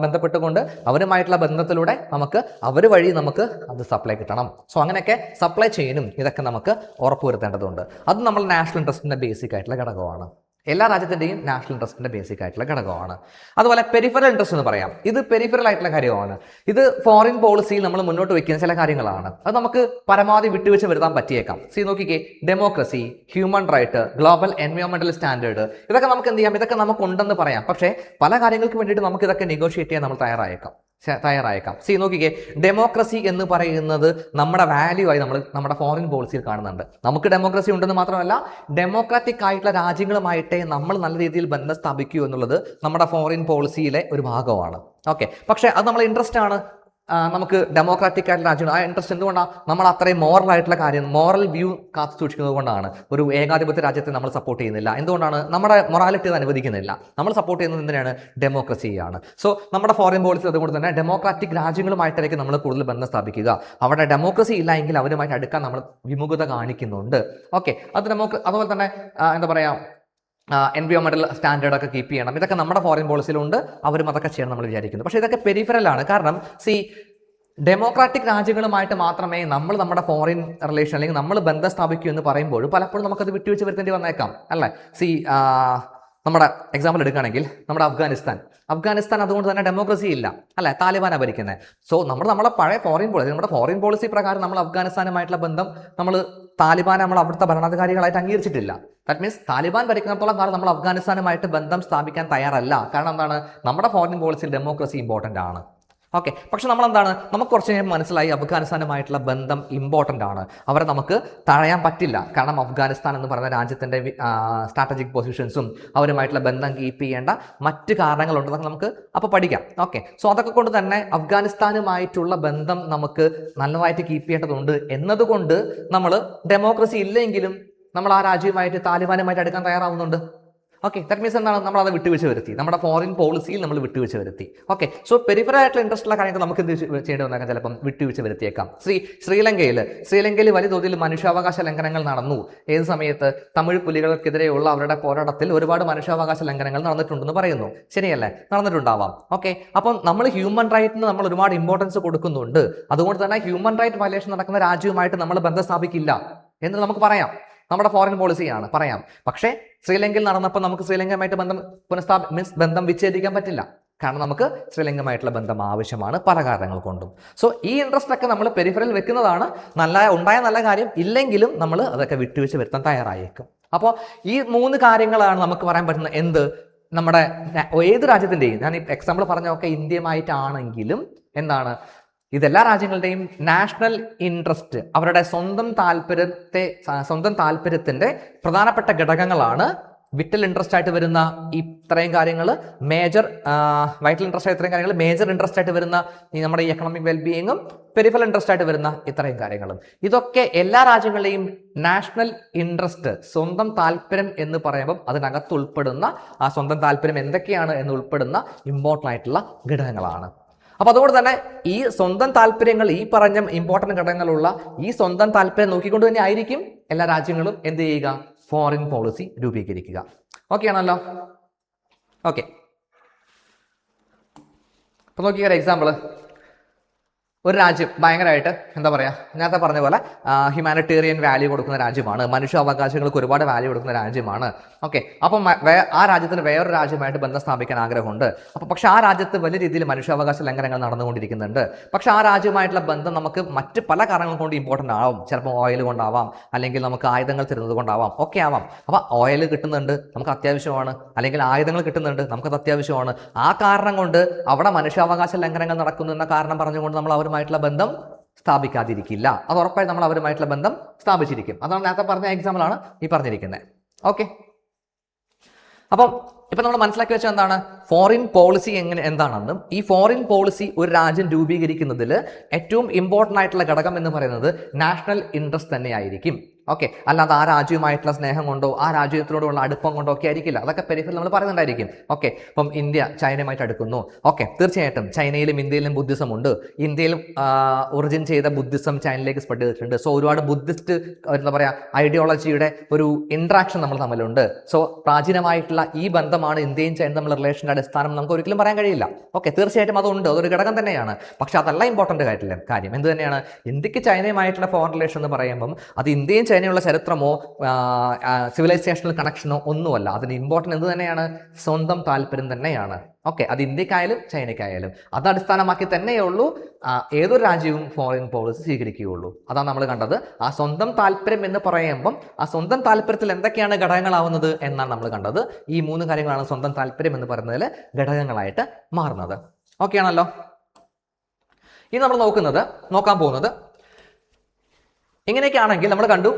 ബന്ധപ്പെട്ടുകൊണ്ട് അവരുമായിട്ടുള്ള ബന്ധത്തിലൂടെ നമുക്ക് അവർ വഴി നമുക്ക് അത് സപ്ലൈ കിട്ടണം. സോ അങ്ങനെയൊക്കെ സപ്ലൈ ചെയിനും ഇതൊക്കെ നമുക്ക് ഉറപ്പുവരുത്തേണ്ടതുണ്ട്. അത് നമ്മൾ നാഷണൽ ഇൻട്രസ്റ്റിൻ്റെ ബേസിക് ആയിട്ടുള്ള ഘടകമാണ്. എല്ലാ രാജ്യത്തിൻ്റെയും നാഷണൽ ഇൻട്രസ്റ്റിൻ്റെ ബേസിക് ആയിട്ടുള്ള ഘടകമാണ്. അതുപോലെ പെരിഫറൽ ഇൻട്രസ്റ്റ് എന്ന് പറയാം. ഇത് പെരിഫറൽ ആയിട്ടുള്ള കാര്യമാണ്. ഇത് ഫോറിൻ പോളിസിയിൽ നമ്മൾ മുന്നോട്ട് വയ്ക്കുന്ന ചില കാര്യങ്ങളാണ്. അത് നമുക്ക് പരമാവധി വിട്ടുവീഴ്ച വരുത്താൻ പറ്റിയേക്കാം. നോക്കിക്കേ, ഡെമോക്രസി, ഹ്യൂമൻ റൈറ്റ്, ഗ്ലോബൽ എൻവയോൺമെന്റൽ സ്റ്റാൻഡേർഡ്, ഇതൊക്കെ നമുക്ക് എന്ത് ചെയ്യാം, ഇതൊക്കെ നമുക്ക് ഉണ്ടെന്ന് പറയാം. പക്ഷേ പല കാര്യങ്ങൾക്ക് വേണ്ടിയിട്ട് നമുക്ക് ഇതൊക്കെ നെഗോഷിയേറ്റ് ചെയ്യാൻ നമ്മൾ തയ്യാറായേക്കാം. നോക്കിക്കേ, ഡെമോക്രസി എന്ന് പറയുന്നത് നമ്മുടെ വാല്യൂ ആയി നമ്മൾ നമ്മുടെ ഫോറിൻ പോളിസിയിൽ കാണുന്നുണ്ട്. നമുക്ക് ഡെമോക്രസി ഉണ്ടെന്ന് മാത്രമല്ല, ഡെമോക്രാറ്റിക് ആയിട്ടുള്ള രാജ്യങ്ങളുമായിട്ടേ നമ്മൾ നല്ല രീതിയിൽ ബന്ധം സ്ഥാപിക്കൂ എന്നുള്ളത് നമ്മുടെ ഫോറിൻ പോളിസിയിലെ ഒരു ഭാഗമാണ്. ഓക്കെ, പക്ഷേ അത് നമ്മളെ ഇൻട്രസ്റ്റ് ആണ്. നമുക്ക് ഡെമോക്രാറ്റിക് ആയിട്ടുള്ള രാജ്യങ്ങൾ, ആ ഇൻട്രസ്റ്റ് എന്തുകൊണ്ടാണ്, നമ്മൾ അത്രയും മോറൽ ആയിട്ടുള്ള കാര്യം, മോറൽ വ്യൂ കാത്തു സൂക്ഷിക്കുന്നത് കൊണ്ടാണ്. ഒരു ഏകാധിപത്യ രാജ്യത്തെ നമ്മൾ സപ്പോർട്ട് ചെയ്യുന്നില്ല. എന്തുകൊണ്ടാണ്, നമ്മുടെ മൊറാലിറ്റി അത് അനുവദിക്കുന്നില്ല. നമ്മൾ സപ്പോർട്ട് ചെയ്യുന്നത് എന്തിനാണ്, ഡെമോക്രസിയാണ്. സോ നമ്മുടെ ഫോറിൻ പോളിസി അതുകൊണ്ട് തന്നെ ഡെമോക്രാറ്റിക് രാജ്യങ്ങളുമായിട്ടായിരിക്കും നമ്മൾ കൂടുതൽ ബന്ധം സ്ഥാപിക്കുക. അവിടെ ഡെമോക്രസി ഇല്ല എങ്കിൽ അവരുമായിട്ട് അടുക്കാൻ നമ്മൾ വിമുഖത കാണിക്കുന്നുണ്ട്. ഓക്കെ, അത് അതുപോലെ തന്നെ എന്താ പറയുക, എൻവയോൺമെന്റൽ സ്റ്റാൻഡേർഡൊക്കെ കീപ്പ് ചെയ്യണം. ഇതൊക്കെ നമ്മുടെ ഫോറിൻ പോളിസിയിലുണ്ട്, അവരും അതൊക്കെ ചെയ്യണം നമ്മൾ വിചാരിക്കുന്നു. പക്ഷേ ഇതൊക്കെ പെരിഫറലാണ്. കാരണം ഡെമോക്രാറ്റിക് രാജ്യങ്ങളുമായിട്ട് മാത്രമേ നമ്മൾ നമ്മുടെ ഫോറിൻ റിലേഷൻ അല്ലെങ്കിൽ നമ്മൾ ബന്ധം സ്ഥാപിക്കൂ എന്ന് പറയുമ്പോൾ പലപ്പോഴും നമുക്കത് വിട്ടുവീഴ്ച വരുത്തേണ്ടി വന്നേക്കാം അല്ലേ. നമ്മുടെ എക്സാമ്പിൾ എടുക്കുകയാണെങ്കിൽ നമ്മുടെ അഫ്ഗാനിസ്ഥാൻ അതുകൊണ്ട് തന്നെ ഡെമോക്രസി ഇല്ല അല്ലെ, താലിബാനാണ് ഭരിക്കുന്നത്. സോ നമ്മുടെ പഴയ ഫോറിൻ പോളിസി പ്രകാരം നമ്മൾ അഫ്ഗാനിസ്ഥാനുമായിട്ടുള്ള ബന്ധം നമ്മൾ താലിബാൻ നമ്മൾ അവിടുത്തെ ഭരണാധികാരികളായിട്ട് അംഗീകരിച്ചിട്ടില്ല. ദാറ്റ് മീൻസ് താലിബാൻ ഭരിക്കുന്നിടത്തോളം കാലം നമ്മൾ അഫ്ഗാനിസ്ഥാനുമായിട്ട് ബന്ധം സ്ഥാപിക്കാൻ തയ്യാറല്ല. കാരണം എന്താണ്, നമ്മുടെ ഫോറിൻ പോളിസിയിൽ ഡെമോക്രസി ഇമ്പോർട്ടൻ്റ് ആണ്. ഓക്കെ, പക്ഷെ നമുക്ക് കുറച്ച് കഴിയുമ്പോൾ മനസ്സിലായി അഫ്ഗാനിസ്ഥാനുമായിട്ടുള്ള ബന്ധം ഇമ്പോർട്ടൻ്റ് ആണ്, അവരെ നമുക്ക് തഴയാൻ പറ്റില്ല. കാരണം അഫ്ഗാനിസ്ഥാൻ എന്ന് പറയുന്ന രാജ്യത്തിൻ്റെ സ്ട്രാറ്റജിക് പൊസിഷൻസും അവരുമായിട്ടുള്ള ബന്ധം കീപ്പ് ചെയ്യേണ്ട മറ്റ് കാരണങ്ങളുണ്ടെന്നൊക്കെ നമുക്ക് അപ്പോൾ പഠിക്കാം. ഓക്കെ, സോ അതൊക്കെ കൊണ്ട് തന്നെ അഫ്ഗാനിസ്ഥാനുമായിട്ടുള്ള ബന്ധം നമുക്ക് നല്ലതായിട്ട് കീപ്പ് ചെയ്യേണ്ടതുണ്ട് എന്നതുകൊണ്ട് നമ്മൾ ഡെമോക്രസി ഇല്ലെങ്കിലും നമ്മൾ ആ രാജ്യവുമായിട്ട് താലിബാനുമായിട്ട് അടുക്കാൻ തയ്യാറാവുന്നുണ്ട്. ഓക്കെ, ദാറ്റ് മീൻസ് എന്താണ്, നമ്മൾ അത് വിട്ടുവീഴ്ച വരുത്തി, നമ്മുടെ ഫോറിൻ പോളിസിയിൽ നമ്മൾ വിട്ടുവീഴ്ച വരുത്തി. ഓക്കെ, സോ പെരിഫറൽ ആയിട്ടുള്ള ഇൻട്രസ്റ്റ് ഉള്ള കാര്യങ്ങൾ നമുക്ക് എന്ത് ചെയ്യേണ്ടി വന്നേക്കാം, ചിലപ്പം വിട്ടുവീഴ്ച വരുത്തിയേക്കാം. ശ്രീലങ്കയിൽ വലിയ തോതിൽ മനുഷ്യാവകാശ ലംഘനങ്ങൾ നടന്നു. ഏത് സമയത്ത്, തമിഴ് പുലികൾക്കെതിരെയുള്ള അവരുടെ പോരാട്ടത്തിൽ ഒരുപാട് മനുഷ്യാവകാശ ലംഘനങ്ങൾ നടന്നിട്ടുണ്ടെന്ന് പറയുന്നു. ശരിയല്ലേ, നടന്നിട്ടുണ്ടാവാം. ഓക്കെ, അപ്പം നമ്മൾ ഹ്യൂമൻ റൈറ്റിന് നമ്മൾ ഒരുപാട് ഇമ്പോർട്ടൻസ് കൊടുക്കുന്നുണ്ട്. അതുകൊണ്ട് തന്നെ ഹ്യൂമൻ റൈറ്റ് വയലേഷൻ നടക്കുന്ന രാജ്യവുമായിട്ട് നമ്മൾ ബന്ധം സ്ഥാപിക്കില്ല എന്ന് നമുക്ക് പറയാം. നമ്മുടെ ഫോറിൻ പോളിസിയാണ് പറയാം. പക്ഷേ ശ്രീലങ്കയിൽ നടന്നപ്പോൾ നമുക്ക് ശ്രീലങ്കയുമായിട്ട് ബന്ധം വിച്ഛേദിക്കാൻ പറ്റില്ല. കാരണം നമുക്ക് ശ്രീലങ്കയുമായിട്ടുള്ള ബന്ധം ആവശ്യമാണ് പല കാരണങ്ങൾ കൊണ്ടും. സോ ഈ ഇൻട്രസ്റ്റ് ഒക്കെ നമ്മൾ പെരിഫറൽ വെക്കുന്നതാണ് ഉണ്ടായ നല്ല കാര്യം. ഇല്ലെങ്കിലും നമ്മൾ അതൊക്കെ വിട്ടുവീഴ്ച വരുത്താൻ തയ്യാറായേക്കും. അപ്പോൾ ഈ 3 കാര്യങ്ങളാണ് നമുക്ക് പറയാൻ പറ്റുന്ന നമ്മുടെ ഏത് രാജ്യത്തിൻ്റെയും, ഞാൻ ഈ എക്സാമ്പിൾ പറഞ്ഞൊക്കെ ഇന്ത്യയുമായിട്ടാണെങ്കിലും എന്താണ്, ഇതെല്ലാ രാജ്യങ്ങളുടെയും നാഷണൽ ഇൻട്രസ്റ്റ്, അവരുടെ സ്വന്തം താല്പര്യത്തിന്റെ പ്രധാനപ്പെട്ട ഘടകങ്ങളാണ്. വിറ്റൽ ഇൻട്രസ്റ്റ് ആയിട്ട് വരുന്ന ഇത്രയും കാര്യങ്ങൾ, വൈറ്റൽ ഇൻട്രസ്റ്റ് ആയിട്ട് ഇത്രയും കാര്യങ്ങൾ, മേജർ ഇൻട്രസ്റ്റ് ആയിട്ട് വരുന്ന നമ്മുടെ ഈ എക്കണോമിക് വെൽബീയിങ്ങും, പെരിഫറൽ ഇൻട്രസ്റ്റ് ആയിട്ട് വരുന്ന ഇത്രയും കാര്യങ്ങളും, ഇതൊക്കെ എല്ലാ രാജ്യങ്ങളുടെയും നാഷണൽ ഇൻട്രസ്റ്റ്, സ്വന്തം താല്പര്യം എന്ന് പറയുമ്പോൾ അതിനകത്ത് ഉൾപ്പെടുന്ന ആ സ്വന്തം താല്പര്യം എന്തൊക്കെയാണ് എന്ന് ഉൾപ്പെടുന്ന ഇമ്പോർട്ടൻ്റ് ആയിട്ടുള്ള ഘടകങ്ങളാണ്. അപ്പോൾ അതുകൊണ്ട് തന്നെ ഈ സ്വന്തം താല്പര്യങ്ങൾ, ഈ പറഞ്ഞ ഇമ്പോർട്ടൻ്റ് ഘടകങ്ങളുള്ള ഈ സ്വന്തം താല്പര്യം നോക്കിക്കൊണ്ട് തന്നെ ആയിരിക്കും എല്ലാ രാജ്യങ്ങളും എന്ത് ചെയ്യുക, ഫോറിൻ പോളിസി രൂപീകരിക്കുക. ഓക്കെ ആണല്ലോ? ഓക്കെ, അപ്പോൾ നോക്കിയ ഒരു എക്സാമ്പിൾ, ഒരു രാജ്യം ഭയങ്കരമായിട്ട് എന്താ പറയുക, നേരത്തെ പറഞ്ഞ പോലെ ഹ്യൂമാനിറ്റേറിയൻ വാല്യൂ കൊടുക്കുന്ന രാജ്യമാണ്, മനുഷ്യാവകാശങ്ങൾക്ക് ഒരുപാട് വാല്യൂ കൊടുക്കുന്ന രാജ്യമാണ്. ഓക്കെ, അപ്പം ആ രാജ്യത്തിന് വേറൊരു രാജ്യമായിട്ട് ബന്ധം സ്ഥാപിക്കാൻ ആഗ്രഹമുണ്ട്. അപ്പോൾ പക്ഷേ ആ രാജ്യത്ത് വലിയ രീതിയിൽ മനുഷ്യാവകാശ ലംഘനങ്ങൾ നടന്നുകൊണ്ടിരിക്കുന്നുണ്ട്. പക്ഷേ ആ രാജ്യമായിട്ടുള്ള ബന്ധം നമുക്ക് മറ്റ് പല കാരണങ്ങൾ കൊണ്ട് ഇമ്പോർട്ടൻ്റ് ആവും. ചിലപ്പോൾ ഓയിൽ കൊണ്ടാവാം, അല്ലെങ്കിൽ നമുക്ക് ആയുധങ്ങൾ തരുന്നത് കൊണ്ടാവാം, ഒക്കെ ആവാം. അപ്പോൾ ഓയിൽ കിട്ടുന്നുണ്ട്, നമുക്ക് അത്യാവശ്യമാണ്, അല്ലെങ്കിൽ ആയുധങ്ങൾ കിട്ടുന്നുണ്ട്, നമുക്കത് അത്യാവശ്യമാണ്. ആ കാരണം കൊണ്ട് അവിടെ മനുഷ്യാവകാശ ലംഘനങ്ങൾ നടക്കുന്നു എന്ന കാരണം പറഞ്ഞുകൊണ്ട് നമ്മൾ അവരുമായിട്ടുള്ള ബന്ധം സ്ഥാപിക്കാതിരിക്കില്ല. അത് ഉറപ്പായിട്ട് നമ്മൾ അവരുമായിട്ടുള്ള ബന്ധം സ്ഥാപിച്ചിരിക്കും. അതാണ് നേരത്തെ പറഞ്ഞ എക്സാമ്പിളാണ് ഈ പറഞ്ഞിരിക്കുന്നത്. ഓക്കെ, അപ്പം ഇപ്പം നമ്മൾ മനസ്സിലാക്കി വെച്ചാൽ എന്താണ് ഫോറിൻ പോളിസി എന്താണെന്നും ഈ ഫോറിൻ പോളിസി ഒരു രാജ്യം രൂപീകരിക്കുന്നതിൽ ഏറ്റവും ഇമ്പോർട്ടൻ്റ് ആയിട്ടുള്ള ഘടകം എന്ന് പറയുന്നത് നാഷണൽ ഇൻട്രസ്റ്റ് തന്നെയായിരിക്കും. ഓക്കെ, അല്ലാതെ ആ രാജ്യവുമായിട്ടുള്ള സ്നേഹം കൊണ്ടോ ആ രാജ്യത്തിനോടുള്ള അടുപ്പം കൊണ്ടോ ഒക്കെ ആയിരിക്കില്ല. അതൊക്കെ പെരിഫറൽ നമ്മൾ പറയുന്നുണ്ടായിരിക്കും. ഓക്കെ, ഇപ്പം ഇന്ത്യ ചൈനയുമായിട്ട് അടുക്കുന്നു. ഓക്കെ, തീർച്ചയായിട്ടും ചൈനയിലും ഇന്ത്യയിലും ബുദ്ധിസം ഉണ്ട്. ഇന്ത്യയിലും ഒറിജിൻ ചെയ്ത ബുദ്ധിസം ചൈനയിലേക്ക് സ്പ്രെഡ് ചെയ്തിട്ടുണ്ട്. സോ ഒരുപാട് ബുദ്ധിസ്റ്റ് എന്താ പറയുക ഐഡിയോളജിയുടെ ഒരു ഇൻട്രാക്ഷൻ നമ്മൾ തമ്മിലുണ്ട്. സോ പ്രാചീനമായിട്ടുള്ള ഈ ബന്ധമാണ് ഇന്ത്യയും ചൈനയും തമ്മിലുള്ള റിലേഷൻ്റെ അടിസ്ഥാനം നമുക്ക് ഒരിക്കലും പറയാൻ കഴിയില്ല. ഓക്കെ, തീർച്ചയായിട്ടും അതുണ്ട്, അതൊരു ഘടകം തന്നെയാണ്. പക്ഷെ അതല്ല ഇമ്പോർട്ടൻ്റ് കാര്യം. എന്ത് തന്നെയാണ് ഇന്ത്യക്ക് ചൈനയുമായിട്ടുള്ള ഫോറിൻ റിലേഷൻ എന്ന് പറയുമ്പം അത് ഇന്ത്യയും ചൈനയുള്ള ചരിത്രമോ സിവിലൈസേഷണൽ കണക്ഷനോ ഒന്നുമല്ല. അതിന് ഇമ്പോർട്ടൻ്റ് എന്ത് തന്നെയാണ്, സ്വന്തം താല്പര്യം തന്നെയാണ്. ഓക്കെ, അത് ഇന്ത്യക്കായാലും ചൈനയ്ക്കായാലും അത് അടിസ്ഥാനമാക്കി തന്നെയുള്ളൂ ഏതൊരു രാജ്യവും ഫോറിൻ പോളിസി സ്വീകരിക്കുകയുള്ളൂ. അതാണ് നമ്മൾ കണ്ടത്. ആ സ്വന്തം താല്പര്യം എന്ന് പറയുമ്പം ആ സ്വന്തം താല്പര്യത്തിൽ എന്തൊക്കെയാണ് ഘടകങ്ങളാവുന്നത് എന്നാണ് നമ്മൾ കണ്ടത്. ഈ 3 കാര്യങ്ങളാണ് സ്വന്തം താല്പര്യം എന്ന് പറയുന്നതിൽ ഘടകങ്ങളായിട്ട് മാറുന്നത്. ഓക്കെ ആണല്ലോ? ഇനി നമ്മൾ നോക്കാൻ പോകുന്നത് ഇങ്ങനെയൊക്കെ ആണെങ്കിൽ നമ്മൾ കണ്ടു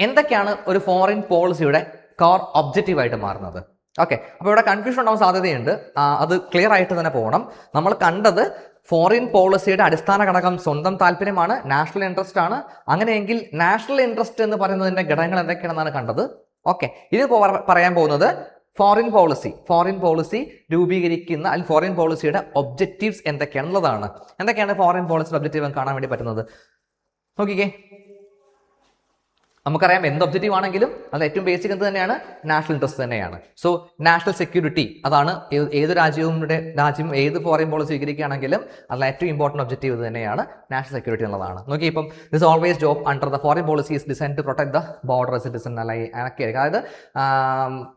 എന്തൊക്കെയാണ് ഒരു ഫോറിൻ പോളിസിയുടെ കോർ ഒബ്ജക്റ്റീവായിട്ട് മാറുന്നത്. ഓക്കെ, അപ്പോൾ ഇവിടെ കൺഫ്യൂഷൻ ഉണ്ടാവാൻ സാധ്യതയുണ്ട്. അത് ക്ലിയർ ആയിട്ട് തന്നെ പോകണം. നമ്മൾ കണ്ടത് ഫോറിൻ പോളിസിയുടെ അടിസ്ഥാന ഘടകം സ്വന്തം താല്പര്യമാണ്, നാഷണൽ ഇൻട്രസ്റ്റ് ആണ്. അങ്ങനെയെങ്കിൽ നാഷണൽ ഇൻട്രസ്റ്റ് എന്ന് പറയുന്നതിൻ്റെ ഘടകങ്ങൾ എന്തൊക്കെയാണെന്നാണ് കണ്ടത്. ഓക്കെ, ഇത് പറയാൻ പോകുന്നത് ഫോറിൻ പോളിസി രൂപീകരിക്കുന്ന അല്ലെങ്കിൽ ഫോറിൻ പോളിസിയുടെ ഒബ്ജക്റ്റീവ്സ് എന്തൊക്കെയാണുള്ളതാണ്. എന്തൊക്കെയാണ് ഫോറിൻ പോളിസിയുടെ ഒബ്ജക്റ്റീവ് കാണാൻ വേണ്ടി പറ്റുന്നത് നോക്കിക്കേ. നമുക്കറിയാം എന്ത് ഒബ്ജക്റ്റീവ് ആണെങ്കിലും അത് ഏറ്റവും ബേസിക് എന്ത് തന്നെയാണ്, നാഷണൽ ഇൻട്രസ്റ്റ് തന്നെയാണ്. സോ നാഷണൽ സെക്യൂരിറ്റി അതാണ് ഏത് രാജ്യം ഏത് ഫോറിൻ പോളിസി സ്വീകരിക്കുകയാണെങ്കിലും അതിൽ ഏറ്റവും ഇമ്പോർട്ടൻറ്റ് ഒബ്ജക്റ്റീവ് ഇത് തന്നെയാണ്, നാഷണൽ സെക്യൂരിറ്റി എന്നുള്ളതാണ്. നോക്കി ഇപ്പം this always job under the foreign policy is design to protect the border citizen അല്ലെങ്കിൽ അതൊക്കെ. അതായത്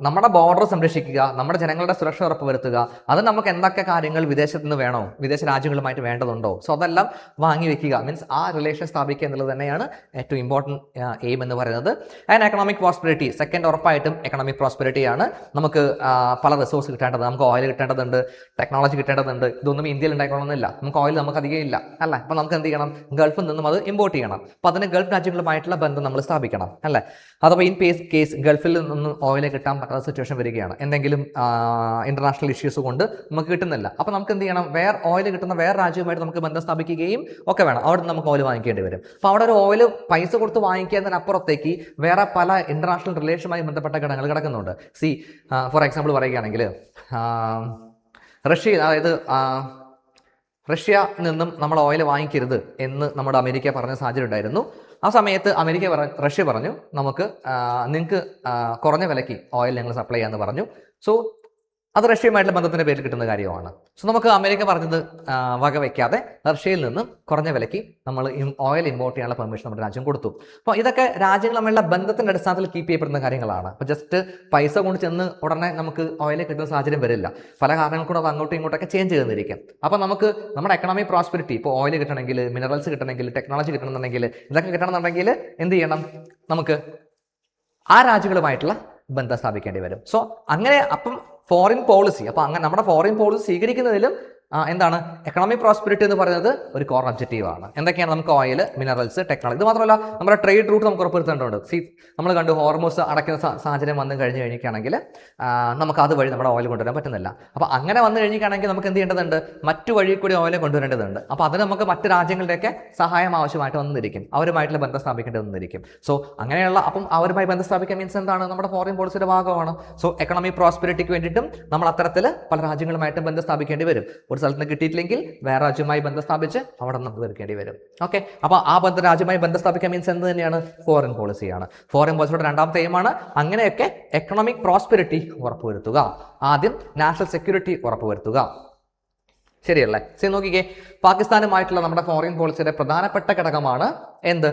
നമ്മുടെ ബോർഡർ സംരക്ഷിക്കുക, നമ്മുടെ ജനങ്ങളുടെ സുരക്ഷ ഉറപ്പുവരുത്തുക. അത് നമുക്ക് എന്തൊക്കെ കാര്യങ്ങൾ വിദേശത്ത് നിന്ന് വേണോ, വിദേശ രാജ്യങ്ങളുമായിട്ട് വേണ്ടതുണ്ടോ, സോ അതെല്ലാം വാങ്ങി വെക്കുക. മീൻസ് ആ റിലേഷൻ സ്ഥാപിക്കുക എന്നുള്ളത് തന്നെയാണ് ഏറ്റവും ഇമ്പോർട്ടൻറ്റ് എയിം എന്ന് പറയുന്നത്. ആൻഡ് എക്കണോമിക് പ്രോസ്പെരിറ്റി സെക്കൻഡ് ഉറപ്പായിട്ടും എക്കണോമിക് പ്രോസ്പെരിറ്റി ആണ്. നമുക്ക് പല റിസോഴ്സ് കിട്ടേണ്ടത്, നമുക്ക് ഓയിൽ കിട്ടേണ്ടതുണ്ട്, ടെക്നോളജി കിട്ടേണ്ടതുണ്ട്. ഇതൊന്നും ഇന്ത്യയിൽ ഉണ്ടായിക്കൊള്ളണമെന്നില്ല. നമുക്ക് ഓയിൽ നമുക്ക് അധികം ഇല്ല അല്ലേ. അപ്പോൾ നമുക്ക് എന്ത് ചെയ്യണം, ഗൾഫിൽ നിന്നും അത് ഇമ്പോർട്ട് ചെയ്യണം. അപ്പോൾ അതിന് ഗൾഫ് രാജ്യങ്ങളുമായിട്ടുള്ള ബന്ധം നമ്മൾ സ്ഥാപിക്കണം അല്ലേ. അഥവാ ഇൻ കേസ് ഗൾഫിൽ നിന്നും ഓയിൽ കിട്ടാൻ പറ്റാത്ത സിറ്റുവേഷൻ വരികയാണ്, എന്തെങ്കിലും ഇന്റർനാഷണൽ ഇഷ്യൂസ് കൊണ്ട് നമുക്ക് കിട്ടുന്നില്ല. അപ്പോൾ നമുക്ക് എന്ത് ചെയ്യണം, ഓയിൽ കിട്ടുന്ന വേറെ രാജ്യവുമായിട്ട് നമുക്ക് ബന്ധം സ്ഥാപിക്കുകയും ഒക്കെ വേണം. അവിടെ നിന്ന് നമുക്ക് ഓയിൽ വാങ്ങിക്കേണ്ടി വരും. അപ്പോൾ അവിടെ ഒരു ഓയിൽ പൈസ കൊടുത്ത് വാങ്ങിക്കുന്നതിനപ്പുറത്തേക്ക് വേറെ പല ഇന്റർനാഷണൽ റിലേഷനുമായി ബന്ധപ്പെട്ട ഘടകങ്ങൾ കിടക്കുന്നുണ്ട്. ഫോർ എക്സാമ്പിൾ പറയുകയാണെങ്കിൽ റഷ്യ നിന്നും നമ്മൾ ഓയിൽ വാങ്ങിക്കരുത് എന്ന് നമ്മുടെ അമേരിക്ക പറഞ്ഞ സാഹചര്യം ഉണ്ടായിരുന്നു. ആ സമയത്ത് റഷ്യ പറഞ്ഞു നിങ്ങൾക്ക് കുറഞ്ഞ വിലയ്ക്ക് ഓയിൽ ഞങ്ങൾ സപ്ലൈ ചെയ്യാമെന്ന് പറഞ്ഞു. സോ അത് റഷ്യയുമായിട്ടുള്ള ബന്ധത്തിൻ്റെ പേരിൽ കിട്ടുന്ന കാര്യമാണ്. സോ നമുക്ക് അമേരിക്ക പറഞ്ഞത് വകവയ്ക്കാതെ റഷ്യയിൽ നിന്നും കുറഞ്ഞ വിലയ്ക്ക് നമ്മൾ ഓയിൽ ഇമ്പോർട്ട് ചെയ്യാനുള്ള പെർമിഷൻ നമ്മുടെ രാജ്യം കൊടുത്തു. അപ്പോൾ ഇതൊക്കെ രാജ്യങ്ങൾ തമ്മിലുള്ള ബന്ധത്തിൻ്റെ അടിസ്ഥാനത്തിൽ കീപ്പ് ചെയ്യപ്പെടുന്ന കാര്യങ്ങളാണ്. അപ്പോൾ ജസ്റ്റ് പൈസ കൊണ്ട് ചെന്ന് ഉടനെ നമുക്ക് ഓയിൽ കിട്ടുന്ന സാഹചര്യം വരില്ല. പല കാരണങ്ങൾ കൂടെ അത് അങ്ങോട്ടും ഇങ്ങോട്ടൊക്കെ ചേഞ്ച് ചെയ്യുന്നിരിക്കും. അപ്പോൾ നമുക്ക് നമ്മുടെ എക്കണോമിക് പ്രോസ്പെരിറ്റി, ഇപ്പോൾ ഓയിൽ കിട്ടണമെങ്കിൽ, മിനറൽസ് കിട്ടണമെങ്കിൽ, ടെക്നോളജി കിട്ടണമെന്നുണ്ടെങ്കിൽ, ഇതൊക്കെ കിട്ടണമെന്നുണ്ടെങ്കിൽ എന്ത് ചെയ്യണം, നമുക്ക് ആ രാജ്യങ്ങളുമായിട്ടുള്ള ബന്ധം സ്ഥാപിക്കേണ്ടി വരും. സോ അങ്ങനെ അപ്പം ഫോറിൻ പോളിസി, അപ്പോൾ അങ്ങനെ നമ്മുടെ ഫോറിൻ പോളിസി സ്വീകരിക്കുന്നതിലും എന്താണ് എക്കണോമിക് പ്രോസ്പെരിറ്റി എന്ന് പറയുന്നത് ഒരു കോർ ഒബ്ജക്റ്റീവാണ്. എന്തൊക്കെയാണ്, നമുക്ക് ഓയിൽ, മിനറൽസ്, ടെക്നോളജി. ഇത് മാത്രമല്ല നമ്മുടെ ട്രേഡ് റൂട്ട് നമുക്ക് ഉറപ്പുവരുത്തേണ്ടതുണ്ട്. നമ്മൾ കണ്ടു ഹോർമോസ് അടയ്ക്കുന്ന സാഹചര്യം വന്നു കഴിഞ്ഞിരിക്കുകയാണെങ്കിൽ നമുക്ക് അതുവഴി നമ്മുടെ ഓയിൽ കൊണ്ടുവരാൻ പറ്റുന്നില്ല. അപ്പോൾ അങ്ങനെ വന്നു കഴിഞ്ഞിരിക്കുകയാണെങ്കിൽ നമുക്ക് എന്ത് ചെയ്യേണ്ടതുണ്ട്, മറ്റു വഴി കൂടി ഓയിൽ കൊണ്ടുവരേണ്ടതുണ്ട്. അപ്പോൾ അതിന് നമുക്ക് മറ്റ് രാജ്യങ്ങളുടെയൊക്കെ സഹായം ആവശ്യമായിട്ട് വന്നിരിക്കും, അവരുമായിട്ടുള്ള ബന്ധം സ്ഥാപിക്കേണ്ടി വന്നിരിക്കും. സോ അങ്ങനെയുള്ള അപ്പം അവരുമായി ബന്ധം സ്ഥാപിക്കാൻ മീൻസ് എന്താണ്, നമ്മുടെ ഫോറിൻ പോളിസിയുടെ ഭാഗമാണ്. സോ എക്കണോമിക് പ്രോസ്പെരിറ്റിക്ക് വേണ്ടിയിട്ടും നമ്മൾ അത്തരത്തിൽ പല രാജ്യങ്ങളുമായിട്ട് ബന്ധം സ്ഥാപിക്കേണ്ടി വരും. ഒരു സ്ഥലത്ത് നിന്ന് കിട്ടിയിട്ടില്ലെങ്കിൽ വേറെ രാജ്യവുമായി ബന്ധം സ്ഥാപിച്ച് അവിടെ നമുക്ക് തീർക്കേണ്ടി വരും. ഓക്കെ, അപ്പോൾ ആ രാജ്യവുമായി ബന്ധം സ്ഥാപിക്കാൻ മീൻസ് എന്ത് തന്നെയാണ്? ഫോറിൻ പോളിസിയാണ്. ഫോറിൻ പോളിസിയുടെ രണ്ടാമത്തെ എയിമാണ് അങ്ങനെയൊക്കെ എക്കണോമിക് പ്രോസ്പെരിറ്റി ഉറപ്പുവരുത്തുക. ആദ്യം നാഷണൽ സെക്യൂരിറ്റി ഉറപ്പുവരുത്തുക. ശരിയല്ലേ? ശരി, നോക്കിക്കേ, പാകിസ്ഥാനുമായിട്ടുള്ള നമ്മുടെ ഫോറിൻ പോളിസിയുടെ പ്രധാനപ്പെട്ട ഘടകമാണ് എന്ത്?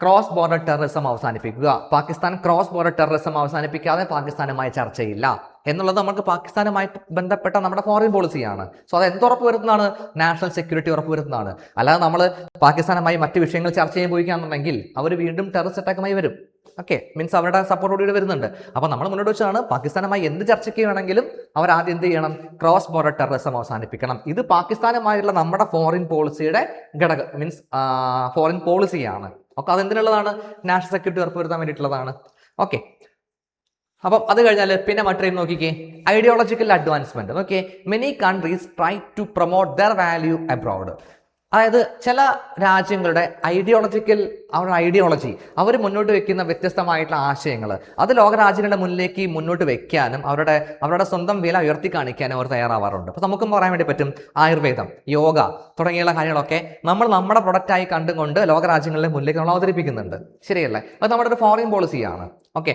ക്രോസ് ബോർഡർ ടെററിസം അവസാനിപ്പിക്കുക. പാകിസ്ഥാൻ ക്രോസ് ബോർഡർ ടെററിസം അവസാനിപ്പിക്കാതെ പാകിസ്ഥാനുമായി ചർച്ചയില്ല എന്നുള്ളത് നമുക്ക് പാകിസ്ഥാനുമായിട്ട് ബന്ധപ്പെട്ട നമ്മുടെ ഫോറിൻ പോളിസിയാണ്. സോ അത് എന്തുറപ്പ് വരുത്തുന്നതാണ്? നാഷണൽ സെക്യൂരിറ്റി ഉറപ്പ് വരുത്തുന്നതാണ്. അല്ലാതെ നമ്മൾ പാകിസ്ഥാനുമായി മറ്റു വിഷയങ്ങൾ ചർച്ച ചെയ്യാൻ പോയിക്കാന്നുണ്ടെങ്കിൽ അവർ വീണ്ടും ടെററിസ്റ്റ് അറ്റാക്കുമായി വരും. ഓക്കെ, മീൻസ് അവരുടെ സപ്പോർട്ടോടുകൂടി വരുന്നുണ്ട്. അപ്പോൾ നമ്മൾ മുന്നോട്ട് വെച്ചാണ് പാകിസ്ഥാനുമായി എന്ത് ചർച്ചയ്ക്ക് വേണമെങ്കിലും അവർ ആദ്യം എന്ത് ചെയ്യണം? ക്രോസ് ബോർഡർ ടെററിസം അവസാനിപ്പിക്കണം. ഇത് പാകിസ്ഥാനുമായിട്ടുള്ള നമ്മുടെ ഫോറിൻ പോളിസിയുടെ ഘടകം, മീൻസ് ഫോറിൻ പോളിസിയാണ്. ഓക്കെ, അതെന്തിനുള്ളതാണ്? നാഷണൽ സെക്യൂരിറ്റി ഉറപ്പുവരുത്താൻ വേണ്ടിയിട്ടുള്ളതാണ്. ഓക്കെ, അപ്പം അത് കഴിഞ്ഞാൽ പിന്നെ മറ്റൊരു നോക്കിക്കേ, ideological advancement. Okay, many countries try to promote their value abroad. അതായത് ചില രാജ്യങ്ങളുടെ അവരുടെ ഐഡിയോളജി അവർ മുന്നോട്ട് വെക്കുന്ന വ്യത്യസ്തമായിട്ടുള്ള ആശയങ്ങൾ അത് ലോകരാജ്യങ്ങളുടെ മുന്നിലേക്ക് മുന്നോട്ട് വെക്കാനും അവരുടെ സ്വന്തം വില ഉയർത്തി കാണിക്കാനും അവർ തയ്യാറാവാറുണ്ട്. അപ്പോൾ നമുക്കും പറയാൻ വേണ്ടി പറ്റും, ആയുർവേദം, യോഗ തുടങ്ങിയുള്ള കാര്യങ്ങളൊക്കെ നമ്മുടെ പ്രൊഡക്റ്റായി കണ്ടുകൊണ്ട് ലോകരാജ്യങ്ങളുടെ മുന്നിലേക്ക് നമ്മൾ അവതരിപ്പിക്കുന്നുണ്ട്. ശരിയല്ലേ? അത് നമ്മുടെ ഒരു ഫോറിൻ പോളിസിയാണ്. ഓക്കെ,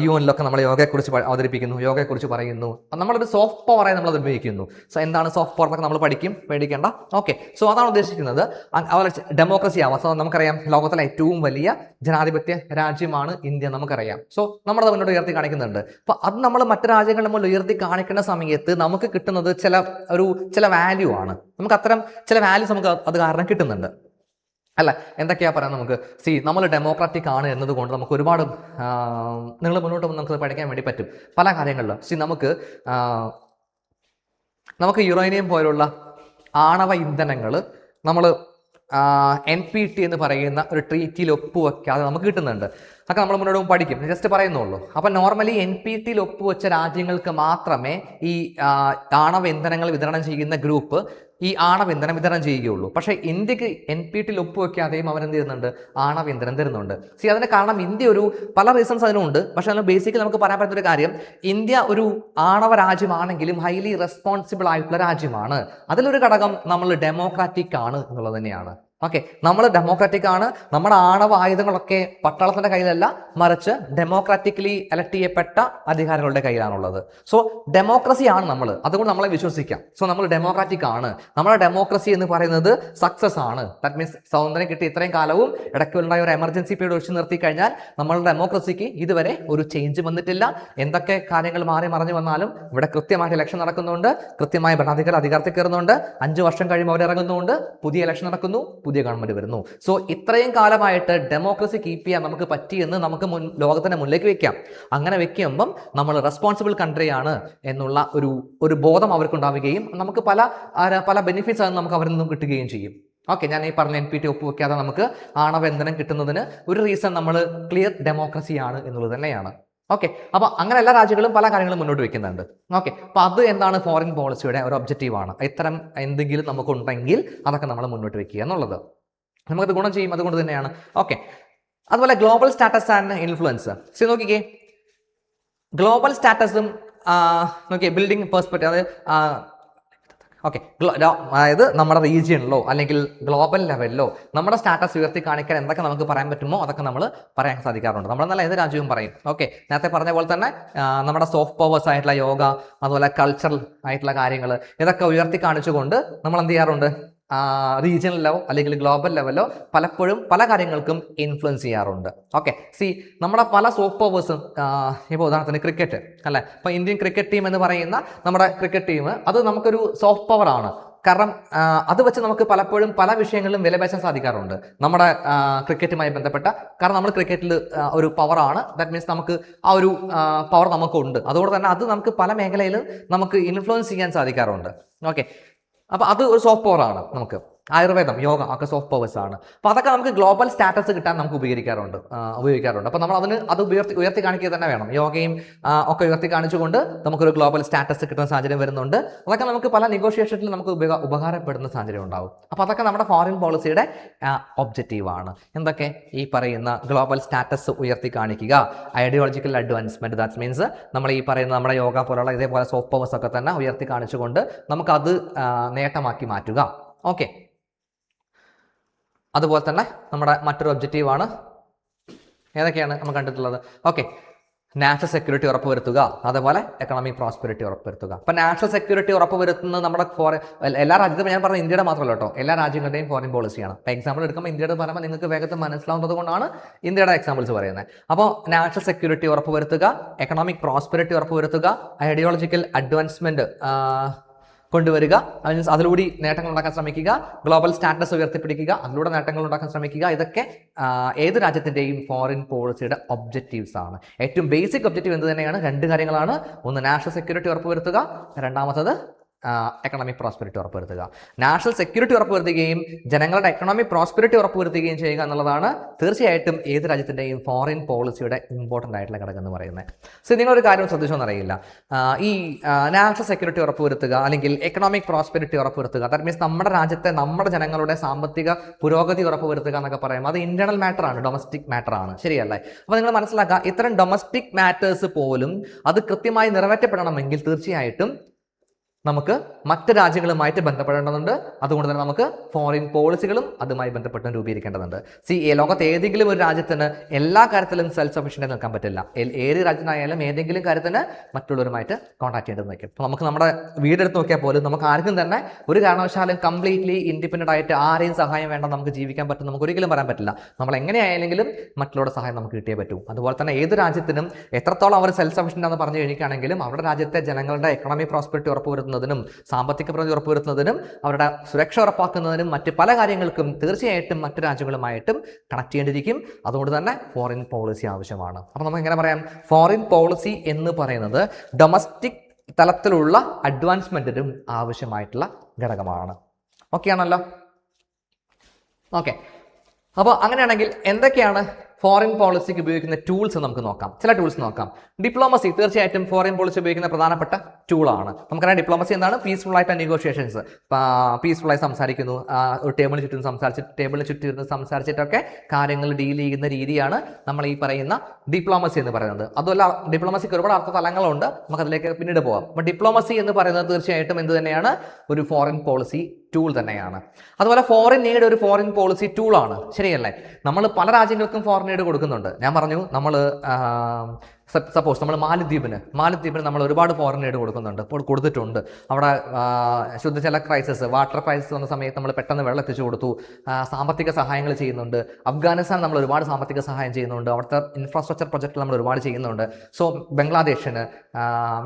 UN-ലൊക്കെ നമ്മൾ യോഗയെക്കുറിച്ച് അവതരിപ്പിക്കുന്നു, യോഗയെക്കുറിച്ച് പറയുന്നു. നമ്മളൊരു സോഫ്റ്റ് പവറായി നമ്മൾ അത് ഉപയോഗിക്കുന്നു. സോ എന്താണ് സോഫ്റ്റ് പവർ എന്നൊക്കെ നമ്മൾ പഠിക്കും, പേടിക്കേണ്ട. ഓക്കെ, സോ അതാണ് ഉദ്ദേശിക്കുന്നത്. അതുപോലെ ഡെമോക്രസി ആവാം. സോ നമുക്കറിയാം ലോകത്തിലെ ഏറ്റവും വലിയ ജനാധിപത്യ രാജ്യമാണ് ഇന്ത്യ, നമുക്കറിയാം. സോ നമ്മളത് മുന്നോട്ട് ഉയർത്തി കാണിക്കുന്നുണ്ട്. അപ്പോൾ അത് നമ്മൾ മറ്റു രാജ്യങ്ങളുടെ മുന്നിൽ ഉയർത്തി കാണിക്കുന്ന സമയത്ത് നമുക്ക് കിട്ടുന്നത് ചില വാല്യൂ ആണ്. നമുക്ക് അത്തരം ചില വാല്യൂസ് നമുക്ക് അത് കാരണം കിട്ടുന്നുണ്ട്. അല്ല, എന്തൊക്കെയാ പറയാം നമുക്ക്? നമ്മൾ ഡെമോക്രാറ്റിക് ആണ് എന്നതുകൊണ്ട് നമുക്ക് ഒരുപാട് നിങ്ങൾ മുന്നോട്ട് നമുക്ക് പഠിക്കാൻ വേണ്ടി പറ്റും പല കാര്യങ്ങളിലും. നമുക്ക് യുറേനിയം പോലുള്ള ആണവ ഇന്ധനങ്ങൾ നമ്മൾ NPT എന്ന് പറയുന്ന ഒരു ട്രീറ്റിയിൽ ഒപ്പുവെക്കാതെ നമുക്ക് കിട്ടുന്നുണ്ട്. അതൊക്കെ നമ്മൾ മുന്നോട്ട് പഠിക്കും, ജസ്റ്റ് പറയുന്നുള്ളൂ. അപ്പം നോർമലി NPTയിൽ ഒപ്പുവെച്ച രാജ്യങ്ങൾക്ക് മാത്രമേ ഈ ആണവ ഇന്ധനങ്ങൾ വിതരണം ചെയ്യുന്ന ഗ്രൂപ്പ് ഈ ആണവ ഇന്ധനം വിതരണം ചെയ്യുകയുള്ളൂ. പക്ഷേ ഇന്ത്യക്ക് NPTയിൽ ഒപ്പുവെക്കാതെയും അവരെന്ത് ചെയ്യുന്നുണ്ട്? ആണവ ഇന്ധനം തരുന്നുണ്ട്. അതിന് കാരണം ഇന്ത്യ പല റീസൺസ് അതിനുണ്ട്. പക്ഷേ അതിന് ബേസിക്കലി നമുക്ക് പറയാൻ പറ്റുന്ന ഒരു കാര്യം, ഇന്ത്യ ഒരു ആണവ രാജ്യമാണെങ്കിലും ഹൈലി റെസ്പോൺസിബിൾ ആയിട്ടുള്ള രാജ്യമാണ്. അതിലൊരു ഘടകം നമ്മൾ ഡെമോക്രാറ്റിക് ആണ് എന്നുള്ളത് തന്നെയാണ്. ഓക്കെ, നമ്മൾ ഡെമോക്രാറ്റിക് ആണ്. നമ്മുടെ ആണവ ആയുധങ്ങളൊക്കെ പട്ടാളത്തിന്റെ കയ്യിലല്ല, മറിച്ച് ഡെമോക്രാറ്റിക്കലി എലക്ട് ചെയ്യപ്പെട്ട അധികാരികളുടെ കയ്യിലാണുള്ളത്. സോ ഡെമോക്രസി ആണ് നമ്മൾ, അതുകൊണ്ട് നമ്മളെ വിശ്വസിക്കാം. സോ നമ്മൾ ഡെമോക്രാറ്റിക് ആണ്. നമ്മുടെ ഡെമോക്രസി എന്ന് പറയുന്നത് സക്സസ് ആണ്. ദാറ്റ് മീൻസ് സ്വാതന്ത്ര്യം കിട്ടി ഇത്രയും കാലവും ഇടയ്ക്കുണ്ടായ ഒരു എമർജൻസി പീരീഡ് ഒഴിച്ചു നിർത്തി കഴിഞ്ഞാൽ നമ്മളുടെ ഡെമോക്രസിക്ക് ഇതുവരെ ഒരു ചേഞ്ച് വന്നിട്ടില്ല. എന്തൊക്കെ കാര്യങ്ങൾ മാറി മറിഞ്ഞു വന്നാലും ഇവിടെ കൃത്യമായിട്ട് ഇലക്ഷൻ നടക്കുന്നുണ്ട്, കൃത്യമായ ഭരണാധികാരി അധികാരത്തിൽ കയറുന്നുണ്ട്. 5 വർഷം കഴിയുമ്പോൾ അവർ ഇറങ്ങുന്നുണ്ട്, പുതിയ ഇലക്ഷൻ നടക്കുന്നു, പുതിയ ഗവൺമെന്റ് വരുന്നു. സോ ഇത്രയും കാലമായിട്ട് ഡെമോക്രസി കീപ്പ് ചെയ്യാൻ നമുക്ക് പറ്റിയെന്ന് നമുക്ക് ലോകത്തിന്റെ മുന്നിലേക്ക് വെക്കാം. അങ്ങനെ വെക്കുമ്പം നമ്മൾ റെസ്പോൺസിബിൾ കൺട്രിയാണ് എന്നുള്ള ഒരു ബോധം അവർക്കുണ്ടാവുകയും നമുക്ക് പല ബെനിഫിറ്റ്സ് ആണ് നമുക്ക് അവരിൽ നിന്നും കിട്ടുകയും ചെയ്യും. ഓക്കെ, ഞാൻ ഈ പറഞ്ഞ NPT ഒപ്പുവെക്കാതെ നമുക്ക് ആണവ ഇന്ധനം കിട്ടുന്നതിന് ഒരു റീസൺ നമ്മൾ ക്ലിയർ ഡെമോക്രസിയാണ് എന്നുള്ളത് തന്നെയാണ്. ഓക്കെ, അപ്പോൾ അങ്ങനെ എല്ലാ രാജ്യങ്ങളും പല കാര്യങ്ങളും മുന്നോട്ട് വെക്കുന്നുണ്ട്. ഓക്കെ, അപ്പോൾ അത് എന്താണ്? ഫോറിൻ പോളിസിയുടെ ഒരു ഒബ്ജക്റ്റീവാണ്. ഇത്തരം എന്തെങ്കിലും നമുക്കുണ്ടെങ്കിൽ അതൊക്കെ നമ്മൾ മുന്നോട്ട് വെക്കുക എന്നുള്ളത് നമുക്കത് ഗുണം ചെയ്യും. അതുകൊണ്ട് തന്നെയാണ്. ഓക്കെ, അതുപോലെ ഗ്ലോബൽ സ്റ്റാറ്റസ് ആൻഡ് ഇൻഫ്ലുവൻസ്. നോക്കിക്കേ, ഗ്ലോബൽ സ്റ്റാറ്റസും നോക്കിയേ ബിൽഡിംഗ് പെർസ്പെക്റ്റീവ്, അതായത് നമ്മുടെ റീജിയനിലോ അല്ലെങ്കിൽ ഗ്ലോബൽ ലെവലിലോ നമ്മുടെ സ്റ്റാറ്റസ് ഉയർത്തി കാണിക്കാൻ എന്തൊക്കെ നമുക്ക് പറയാൻ പറ്റുമോ അതൊക്കെ നമ്മൾ പറയാൻ സാധിക്കാറുണ്ട്. നമ്മളെന്നല്ല ഏത് രാജ്യവും പറയും. ഓക്കെ, നേരത്തെ പറഞ്ഞ പോലെ തന്നെ നമ്മുടെ സോഫ്റ്റ് പവേഴ്സ് ആയിട്ടുള്ള യോഗ, അതുപോലെ കൾച്ചറൽ ആയിട്ടുള്ള കാര്യങ്ങൾ, ഇതൊക്കെ ഉയർത്തി കാണിച്ചുകൊണ്ട് നമ്മൾ എന്ത് ചെയ്യാറുണ്ട്? റീജിയണലോ അല്ലെങ്കിൽ ഗ്ലോബൽ ലെവലോ പലപ്പോഴും പല കാര്യങ്ങൾക്കും ഇൻഫ്ലുവൻസ് ചെയ്യാറുണ്ട്. ഓക്കെ, നമ്മുടെ പല സോഫ്റ്റ് പവേഴ്സും, ഇപ്പോൾ ഉദാഹരണത്തിന് ക്രിക്കറ്റ് അല്ലേ, ഇപ്പോൾ ഇന്ത്യൻ ക്രിക്കറ്റ് ടീം എന്ന് പറയുന്ന നമ്മുടെ ക്രിക്കറ്റ് ടീം അത് നമുക്കൊരു സോഫ്റ്റ് പവർ ആണ്. കാരണം അത് വെച്ച് നമുക്ക് പലപ്പോഴും പല വിഷയങ്ങളിലും വിലപേശാൻ സാധിക്കാറുണ്ട് നമ്മുടെ ക്രിക്കറ്റുമായി ബന്ധപ്പെട്ട. കാരണം നമ്മൾ ക്രിക്കറ്റിൽ ഒരു പവറാണ്. ദാറ്റ് മീൻസ് നമുക്ക് ആ ഒരു പവർ നമുക്കുണ്ട്. അതുകൊണ്ട് തന്നെ അത് നമുക്ക് പല മേഖലയിലും നമുക്ക് ഇൻഫ്ലുവൻസ് ചെയ്യാൻ സാധിക്കാറുണ്ട്. ഓക്കെ, അപ്പോൾ അത് ഒരു സോഫ്റ്റ് പവർ ആണ് നമുക്ക്. ആയുർവേദം, യോഗ ഒക്കെ സോഫ്റ്റ് പവേഴ്സ് ആണ്. അപ്പോൾ അതൊക്കെ നമുക്ക് ഗ്ലോബൽ സ്റ്റാറ്റസ് കിട്ടാൻ നമുക്ക് ഉപയോഗിക്കാറുണ്ട്. അപ്പോൾ നമ്മൾ അത് ഉയർത്തി കാണിക്കുക തന്നെ വേണം. യോഗയും ഒക്കെ ഉയർത്തി കാണിച്ചുകൊണ്ട് നമുക്കൊരു ഗ്ലോബൽ സ്റ്റാറ്റസ് കിട്ടുന്ന സാഹചര്യം വരുന്നുണ്ട്. അതൊക്കെ നമുക്ക് പല നെഗോഷിയേഷനിൽ നമുക്ക് ഉപകാരപ്പെടുന്ന സാഹചര്യം ഉണ്ടാവും. അപ്പോൾ അതൊക്കെ നമ്മുടെ ഫോറിൻ പോളിസിയുടെ ഒബ്ജക്റ്റീവാണ്. എന്തൊക്കെ? ഈ പറയുന്ന ഗ്ലോബൽ സ്റ്റാറ്റസ് ഉയർത്തി കാണിക്കുക, ഐഡിയോളജിക്കൽ അഡ്വാൻസ്മെന്റ്, ദാറ്റ് മീൻസ് നമ്മൾ ഈ പറയുന്ന നമ്മുടെ യോഗ പോലുള്ള ഇതേപോലെ സോഫ്റ്റ് പവേഴ്സ് ഒക്കെ തന്നെ ഉയർത്തി കാണിച്ചുകൊണ്ട് നമുക്കത് നേട്ടമാക്കി മാറ്റുക. ഓക്കെ, അതുപോലെ തന്നെ നമ്മുടെ മറ്റൊരു ഒബ്ജക്റ്റീവാണ് ഏതൊക്കെയാണ് നമ്മൾ കണ്ടിട്ടുള്ളത്? ഓക്കെ, നാഷണൽ സെക്യൂരിറ്റി ഉറപ്പുവരുത്തുക, അതുപോലെ എക്കണോമിക് പ്രോസ്പെരിറ്റി ഉറപ്പുവരുത്തുക. അപ്പം നാഷണൽ സെക്യൂരിറ്റി ഉറപ്പുവരുത്തുന്നത് നമ്മുടെ എല്ലാ രാജ്യത്തും, ഞാൻ പറഞ്ഞ ഇന്ത്യയുടെ മാത്രമല്ല കേട്ടോ, എല്ലാ രാജ്യങ്ങളുടെയും ഫോറിൻ പോളിസിയാണ്. ഇപ്പോൾ എക്സാമ്പിൾ എടുക്കുമ്പോൾ ഇന്ത്യയുടെ പറയുമ്പോൾ നിങ്ങൾക്ക് വേഗത്തിൽ മനസ്സിലാവുന്നത് കൊണ്ടാണ് ഇന്ത്യയുടെ എക്സാമ്പിൾസ് പറയുന്നത്. അപ്പോൾ നാഷണൽ സെക്യൂരിറ്റി ഉറപ്പുവരുത്തുക, എക്കണോമിക് പ്രോസ്പെരിറ്റി ഉറപ്പുവരുത്തുക, ഐഡിയോളജിക്കൽ അഡ്വാൻസ്മെന്റ് കൊണ്ടുവരിക, മീൻസ് അതിലൂടെ നേട്ടങ്ങൾ ഉണ്ടാക്കാൻ ശ്രമിക്കുക, ഗ്ലോബൽ സ്റ്റാറ്റസ് ഉയർത്തിപ്പിടിക്കുക, അതിലൂടെ നേട്ടങ്ങൾ ഉണ്ടാക്കാൻ ശ്രമിക്കുക. ഇതൊക്കെ ഏത് രാജ്യത്തിൻ്റെയും ഫോറിൻ പോളിസിയുടെ ഒബ്ജക്റ്റീവ്സ് ആണ്. ഏറ്റവും ബേസിക് ഒബ്ജക്റ്റീവ് എന്ത് തന്നെയാണ്? രണ്ട് കാര്യങ്ങളാണ്. ഒന്ന് നാഷണൽ സെക്യൂരിറ്റി ഉറപ്പുവരുത്തുക, രണ്ടാമത്തത് എക്കണോമിക് പ്രോസ്പെരിറ്റി ഉറപ്പുവരുത്തുക. നാഷണൽ സെക്യൂരിറ്റി ഉറപ്പുവരുത്തുകയും ജനങ്ങളുടെ എക്കണോമിക് പ്രോസ്പെരിറ്റി ഉറപ്പുവരുത്തുകയും ചെയ്യുക എന്നുള്ളതാണ് തീർച്ചയായിട്ടും ഏത് രാജ്യത്തിൻ്റെയും ഫോറിൻ പോളിസിയുടെ ഇമ്പോർട്ടൻ്റ് ആയിട്ടുള്ള ഘടകം എന്ന് പറയുന്നത്. സോ നിങ്ങളൊരു കാര്യം ശ്രദ്ധിച്ചോന്നറിയില്ല, ഈ നാഷണൽ സെക്യൂരിറ്റി ഉറപ്പുവരുത്തുക അല്ലെങ്കിൽ എക്കണോമിക് പ്രോസ്പെരിറ്റി ഉറപ്പുവരുത്തുക, ദാറ്റ് മീൻസ് നമ്മുടെ രാജ്യത്തെ നമ്മുടെ ജനങ്ങളുടെ സാമ്പത്തിക പുരോഗതി ഉറപ്പുവരുത്തുക എന്നൊക്കെ പറയുമ്പോൾ അത് ഇന്റേണൽ മാറ്റർ ആണ്, ഡൊമസ്റ്റിക് മാറ്റർ ആണ്, ശരിയല്ലേ? അപ്പോൾ നിങ്ങൾ മനസ്സിലാക്കുക, ഇത്തരം ഡൊമസ്റ്റിക് മാറ്റേഴ്സ് പോലും അത് കൃത്യമായി നിറവേറ്റപ്പെടണമെങ്കിൽ തീർച്ചയായിട്ടും നമുക്ക് മറ്റ് രാജ്യങ്ങളുമായിട്ട് ബന്ധപ്പെടേണ്ടതുണ്ട്. അതുകൊണ്ട് തന്നെ നമുക്ക് ഫോറിൻ പോളിസികളും അതുമായി ബന്ധപ്പെട്ട് രൂപീകരിക്കേണ്ടതുണ്ട്. ലോകത്ത് ഏതെങ്കിലും ഒരു രാജ്യത്തിന് എല്ലാ കാര്യത്തിലും സെൽഫ് സഫിഷ്യൻ്റ് നിൽക്കാൻ പറ്റില്ല. ഏത് രാജ്യത്തിനായാലും ഏതെങ്കിലും കാര്യത്തിന് മറ്റുള്ളവരുമായിട്ട് കോൺടാക്ട് ചെയ്യേണ്ടത് നിൽക്കും. അപ്പോൾ നമുക്ക് നമ്മുടെ വീടെടുത്ത് നോക്കിയാൽ പോലും നമുക്ക് ആർക്കും തന്നെ ഒരു കാരണവശാലും കംപ്ലീറ്റ്ലി ഇൻഡിപെൻഡൻ്റ് ആയിട്ട് ആരെയും സഹായം വേണ്ട നമുക്ക് ജീവിക്കാൻ പറ്റും നമുക്ക് ഒരിക്കലും പറയാൻ പറ്റില്ല. നമ്മൾ എങ്ങനെയായാലെങ്കിലും മറ്റുള്ളവരുടെ സഹായം നമുക്ക് കിട്ടിയേ പറ്റൂ. അതുപോലെ തന്നെ ഏത് രാജ്യത്തിനും എത്രത്തോളം അവർ സെൽഫ് സഫിഷ്യൻ്റ് എന്ന് പറഞ്ഞു കഴിഞ്ഞിട്ടാണെങ്കിലും അവരുടെ രാജ്യത്തെ ജനങ്ങളുടെ എക്കണോമിക് പ്രോസ്പെരിറ്റി ഉറപ്പുവരുത്തുന്നതിനും സാമ്പത്തിക പ്രഗതി ഉറപ്പുവരുത്തുന്നതിനും അവരുടെ സുരക്ഷ ഉറപ്പാക്കുന്നതിനും മറ്റ് പല കാര്യങ്ങൾക്കും തീർച്ചയായിട്ടും മറ്റു രാജ്യങ്ങളുമായിട്ടും കണക്ട് ചെയ്യേണ്ടിയിരിക്കും. അതുകൊണ്ട് തന്നെ ഫോറിൻ പോളിസി ആവശ്യമാണ്. അപ്പോൾ നമുക്ക് എങ്ങനെ പറയാം? ഫോറിൻ പോളിസി എന്ന് പറയുന്നത് ഡൊമസ്റ്റിക് തലത്തിലുള്ള അഡ്വാൻസ്മെന്റിനും ആവശ്യമായിട്ടുള്ള ഘടകമാണ്. ഓക്കെ ആണല്ലോ? ഓക്കെ, അപ്പോൾ അങ്ങനെയാണെങ്കിൽ എന്തൊക്കെയാണ് ഫോറിൻ പോളിസിക്ക് ഉപയോഗിക്കുന്ന ടൂൾസ് നമുക്ക് നോക്കാം. ചില ടൂൾസ് നോക്കാം. ഡിപ്ലോമസി തീർച്ചയായിട്ടും ഫോറിൻ പോളിസി ഉപയോഗിക്കുന്ന പ്രധാനപ്പെട്ട ടൂളാണ്. നമുക്കറിയാം ഡിപ്ലോമസി എന്താണ്? പീസ്ഫുൾ ആയിട്ട് നെഗോഷിയേഷൻസ്, പീസ്ഫുള്ളായി സംസാരിക്കുന്നു, ഒരു ടേബിളിന് ചുറ്റും ടേബിളിന് ചുറ്റും ഇരുന്ന് സംസാരിച്ചിട്ടൊക്കെ കാര്യങ്ങൾ ഡീൽ ചെയ്യുന്ന രീതിയാണ് നമ്മൾ ഈ പറയുന്ന ഡിപ്ലോമസി എന്ന് പറയുന്നത്. അതുമല്ല, ഡിപ്ലോമസിക്ക് ഒരുപാട് അർത്ഥ തലങ്ങളുണ്ട്, നമുക്കതിലേക്ക് പിന്നീട് പോകാം. അപ്പോൾ ഡിപ്ലോമസി എന്ന് പറയുന്നത് തീർച്ചയായിട്ടും എന്ത് തന്നെയാണ്? ഒരു ഫോറിൻ പോളിസി ടൂൾ തന്നെയാണ്. അതുപോലെ ഫോറിൻ എയ്ഡ് ഒരു ഫോറിൻ പോളിസി ടൂളാണ്, ശരിയല്ലേ? നമ്മൾ പല രാജ്യങ്ങൾക്കും ഫോറിൻ എയ്ഡ് കൊടുക്കുന്നുണ്ട്. ഞാൻ പറഞ്ഞു, നമ്മൾ സപ്പോസ് നമ്മൾ മാലദ്വീപിന് നമ്മൾ ഒരുപാട് ഫോറിൻ എയ്ഡ് കൊടുക്കുന്നുണ്ട്, ഇപ്പോൾ കൊടുത്തിട്ടുണ്ട്. അവിടെ ശുദ്ധജല ക്രൈസിസ്, വാട്ടർ ക്രൈസിസ് വന്ന സമയത്ത് നമ്മൾ പെട്ടെന്ന് വെള്ളം എത്തിച്ചു കൊടുത്തു, സാമ്പത്തിക സഹായങ്ങൾ ചെയ്യുന്നുണ്ട്. അഫ്ഗാനിസ്ഥാൻ നമ്മൾ ഒരുപാട് സാമ്പത്തിക സഹായം ചെയ്യുന്നുണ്ട്, അവിടുത്തെ ഇൻഫ്രാസ്ട്രക്ചർ പ്രൊജക്റ്റ് നമ്മൾ ഒരുപാട് ചെയ്യുന്നുണ്ട്. സോ ബംഗ്ലാദേശിന്,